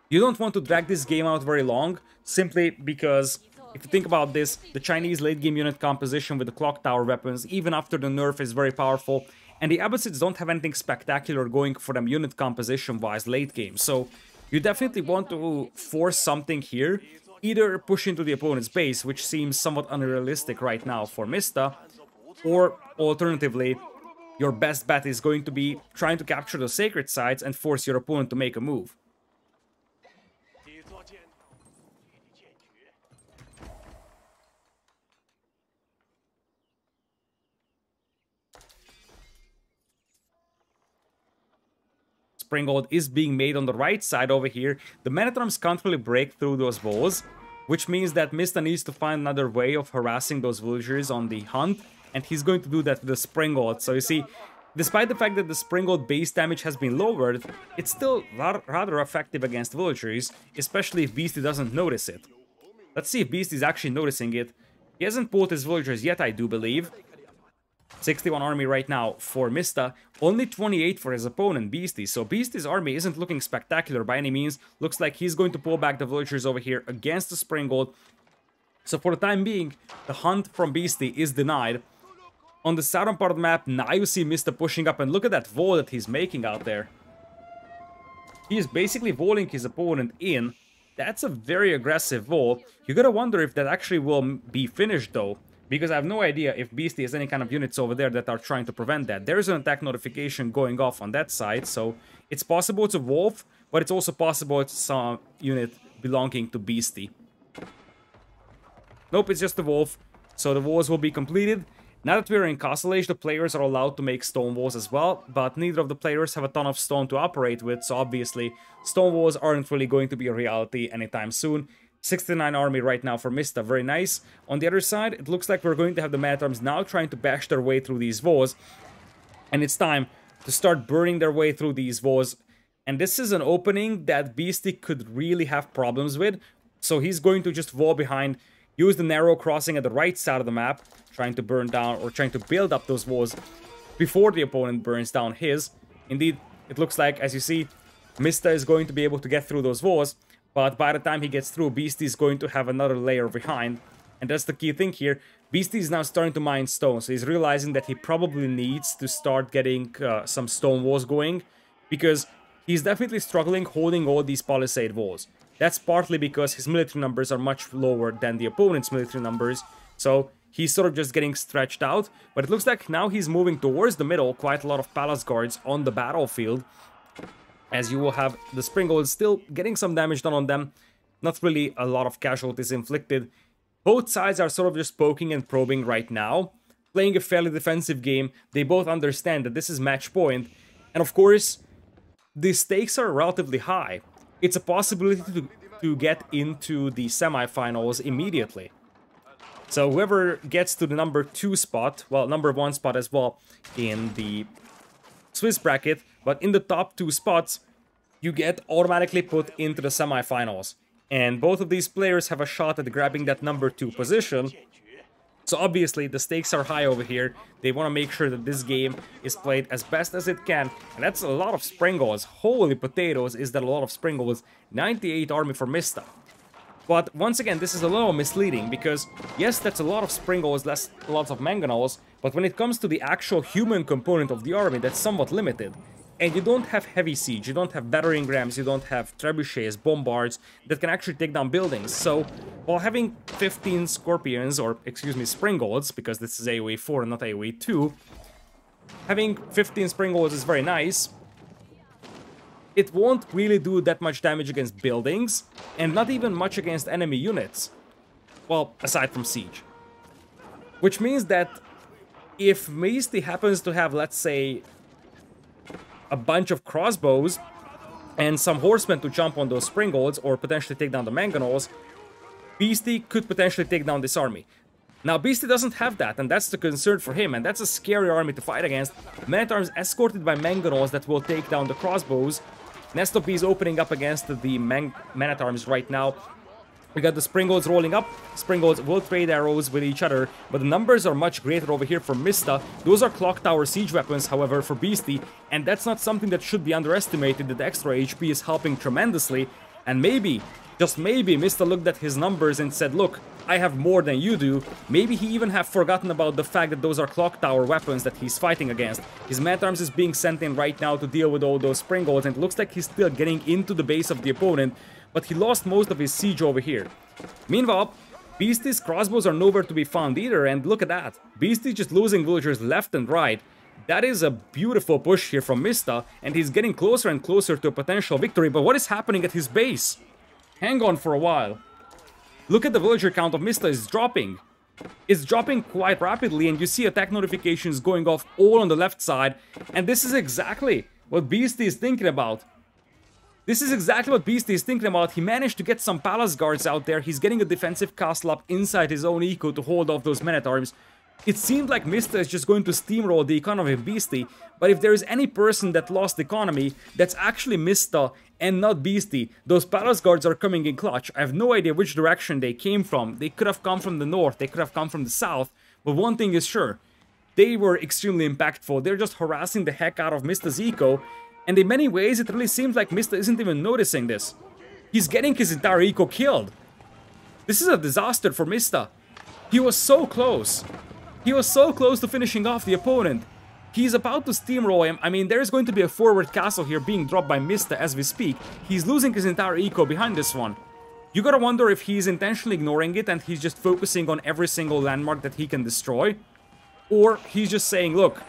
You don't want to drag this game out very long, simply because, if you think about this, the Chinese late game unit composition with the clock tower weapons, even after the nerf, is very powerful, and the Abbasids don't have anything spectacular going for them unit composition-wise late game, so you definitely want to force something here, either push into the opponent's base, which seems somewhat unrealistic right now for Mista, or alternatively, your best bet is going to be trying to capture the sacred sites and force your opponent to make a move. Springald is being made on the right side over here. The men-at-arms can't really break through those walls, which means that Mista needs to find another way of harassing those villagers on the hunt. And he's going to do that with the Springald. So you see, despite the fact that the Springald base damage has been lowered, it's still rather effective against villagers, especially if Beasty doesn't notice it. Let's see if Beasty is actually noticing it. He hasn't pulled his villagers yet, I do believe. 61 army right now for Mista, only 28 for his opponent, Beasty. So Beasty's army isn't looking spectacular by any means. Looks like he's going to pull back the villagers over here against the Springald. So for the time being, the hunt from Beasty is denied. On the southern part of the map, now you see Mista pushing up, and look at that wall that he's making out there. He is basically walling his opponent in. That's a very aggressive wall. You gotta wonder if that actually will be finished though, because I have no idea if Beasty has any kind of units over there that are trying to prevent that. There is an attack notification going off on that side, so it's possible it's a wolf, but it's also possible it's some unit belonging to Beasty. Nope, it's just the wolf. So the walls will be completed. Now that we're in Castle Age, the players are allowed to make stone walls as well, but neither of the players have a ton of stone to operate with, so obviously stone walls aren't really going to be a reality anytime soon. 69 army right now for Mista, very nice. On the other side, it looks like we're going to have the men-at-arms now trying to bash their way through these walls, and it's time to start burning their way through these walls. And this is an opening that Beastyqt could really have problems with, so he's going to just wall behind, use the narrow crossing at the right side of the map, trying to burn down or trying to build up those walls before the opponent burns down his. Indeed, it looks like, as you see, Mista is going to be able to get through those walls, but by the time he gets through, Beasty is going to have another layer behind. And that's the key thing here. Beasty is now starting to mine stone, so he's realizing that he probably needs to start getting some stone walls going, because he's definitely struggling holding all these palisade walls. That's partly because his military numbers are much lower than the opponent's military numbers, so he's sort of just getting stretched out. But it looks like now he's moving towards the middle, quite a lot of palace guards on the battlefield, as you will have the Springolds still getting some damage done on them. Not really a lot of casualties inflicted. Both sides are sort of just poking and probing right now, playing a fairly defensive game. They both understand that this is match point, and of course, the stakes are relatively high. It's a possibility to get into the semifinals immediately. So whoever gets to the number 2 spot, well, number 1 spot as well in the Swiss bracket, but in the top 2 spots, you get automatically put into the semifinals. And both of these players have a shot at grabbing that number 2 position. So obviously the stakes are high over here. They want to make sure that this game is played as best as it can. And that's a lot of Springolds. Holy potatoes, is that a lot of Springolds. 98 army for Mista. But once again, this is a little misleading, because yes, that's a lot of Springolds, lots of Mangonels, but when it comes to the actual human component of the army, that's somewhat limited. And you don't have heavy siege, you don't have battering rams, you don't have trebuchets, bombards that can actually take down buildings. So, while having 15 Scorpions, or excuse me, Springolds, because this is AoE 4 and not AoE 2, having 15 Springolds is very nice. It won't really do that much damage against buildings, and not even much against enemy units. Well, aside from siege. Which means that if Beasty happens to have, let's say, a bunch of crossbows and some horsemen to jump on those Springolds or potentially take down the Mangonels, Beasty could potentially take down this army. Now, Beasty doesn't have that, and that's the concern for him, and that's a scary army to fight against. Men-at-Arms escorted by Mangonels that will take down the crossbows. Nest of Bees opening up against the Men-at-Arms right now. We got the Springolds rolling up. Springolds will trade arrows with each other, but the numbers are much greater over here for Mista. Those are clock tower siege weapons, however, for Beasty, and that's not something that should be underestimated. That the extra HP is helping tremendously, and maybe, just maybe, Mista looked at his numbers and said, look, I have more than you do. Maybe he even have forgotten about the fact that those are clock tower weapons that he's fighting against. His Men-at-Arms is being sent in right now to deal with all those Springolds, and it looks like he's still getting into the base of the opponent, but he lost most of his siege over here. Meanwhile, Beasty's crossbows are nowhere to be found either, and look at that. Beasty just losing villagers left and right. That is a beautiful push here from Mista, and he's getting closer and closer to a potential victory, but what is happening at his base? Hang on for a while. Look at the villager count of Mista is dropping. It's dropping quite rapidly, and you see attack notifications going off all on the left side, and this is exactly what Beasty is thinking about. This is exactly what Beasty is thinking about. He managed to get some palace guards out there. He's getting a defensive castle up inside his own eco to hold off those Men-at-Arms. It seemed like Mista is just going to steamroll the economy of Beasty, but if there is any person that lost economy, that's actually Mista and not Beasty. Those palace guards are coming in clutch. I have no idea which direction they came from. They could have come from the north, they could have come from the south, but one thing is sure. They were extremely impactful. They're just harassing the heck out of Mista's eco. And in many ways, it really seems like Mista isn't even noticing this. He's getting his entire eco killed. This is a disaster for Mista. He was so close. He was so close to finishing off the opponent. He's about to steamroll him. I mean, there's going to be a forward castle here being dropped by Mista as we speak. He's losing his entire eco behind this one. You gotta wonder if he's intentionally ignoring it and he's just focusing on every single landmark that he can destroy. Or he's just saying, look,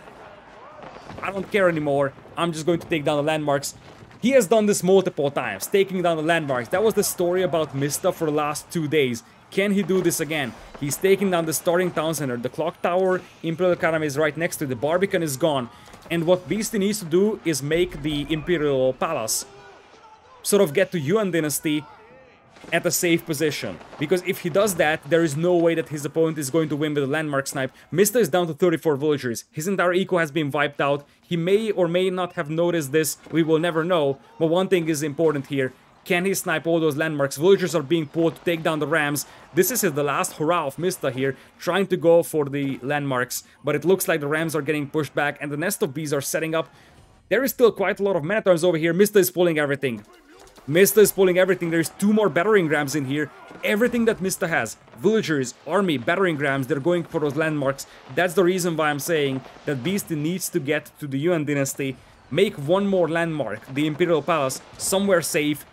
I don't care anymore, I'm just going to take down the landmarks. He has done this multiple times, taking down the landmarks. That was the story about Mista for the last 2 days. Can he do this again? He's taking down the starting town center, the clock tower, Imperial Academy is right next to it, the Barbican is gone. And what Beasty needs to do is make the Imperial Palace sort of get to Yuan Dynasty at a safe position. Because if he does that, there is no way that his opponent is going to win with a landmark snipe. Mista is down to 34 villagers. His entire eco has been wiped out. He may or may not have noticed this. We will never know. But one thing is important here. Can he snipe all those landmarks? Villagers are being pulled to take down the rams. This is the last hurrah of Mista here, trying to go for the landmarks. But it looks like the rams are getting pushed back and the nest of bees are setting up. There is still quite a lot of Men-at-Arms over here. Mista is pulling everything. Mista is pulling everything. There's 2 more battering rams in here. Everything that Mista has, villagers, army, battering rams, they're going for those landmarks. That's the reason why I'm saying that Beastyqt needs to get to the Yuan dynasty, make 1 more landmark, the Imperial Palace, somewhere safe,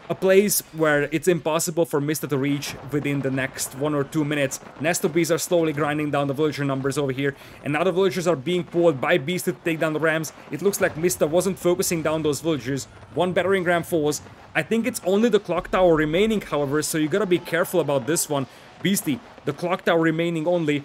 a place where it's impossible for Mista to reach within the next 1 or 2 minutes. Nestobees are slowly grinding down the villager numbers over here, and now the villagers are being pulled by Beastyqt to take down the rams. It looks like Mista wasn't focusing down those villagers. 1 battering ram falls. I think it's only the clock tower remaining, however, so you gotta be careful about this one. Beastyqt, the clock tower remaining only.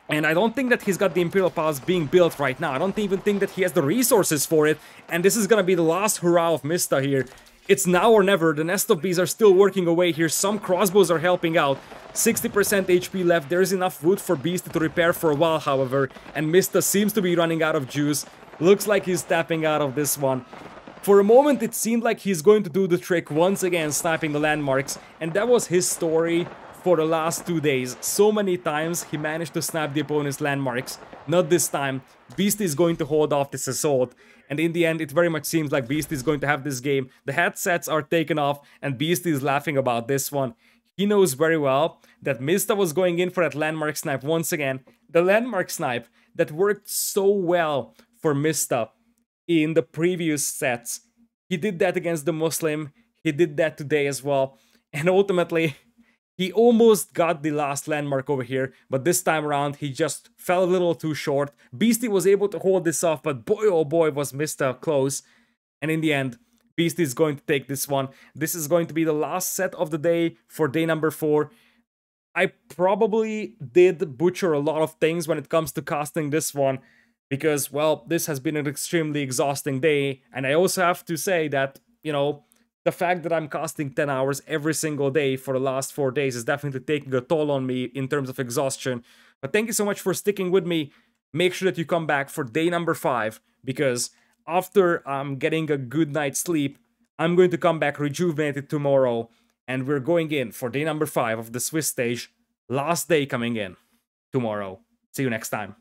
And I don't think that he's got the Imperial Palace being built right now. I don't even think that he has the resources for it. And this is gonna be the last hurrah of Mista here. It's now or never. The nest of bees are still working away here. Some crossbows are helping out. 60% HP left. There is enough wood for Beastyqt to repair for a while, however. And Mista seems to be running out of juice. Looks like he's tapping out of this one. For a moment, it seemed like he's going to do the trick once again, sniping the landmarks. And that was his story for the last 2 days. So many times he managed to snap the opponent's landmarks. Not this time. Beastyqt is going to hold off this assault. And in the end, it very much seems like Beastyqt is going to have this game. The headsets are taken off, and Beastyqt is laughing about this one. He knows very well that Mista was going in for that landmark snipe once again. The landmark snipe that worked so well for Mista in the previous sets. He did that against the Muslim. He did that today as well. And ultimately, he almost got the last landmark over here, but this time around, he just fell a little too short. Beastyqt was able to hold this off, but boy oh boy was Mista close. And in the end, Beastyqt is going to take this one. This is going to be the last set of the day for day number 4. I probably did butcher a lot of things when it comes to casting this one, because, well, this has been an extremely exhausting day. And I also have to say that, you know, the fact that I'm casting 10 hours every single day for the last 4 days is definitely taking a toll on me in terms of exhaustion. But thank you so much for sticking with me. Make sure that you come back for day number 5, because after I'm getting a good night's sleep, I'm going to come back rejuvenated tomorrow, and we're going in for day number 5 of the Swiss stage. Last day coming in tomorrow. See you next time.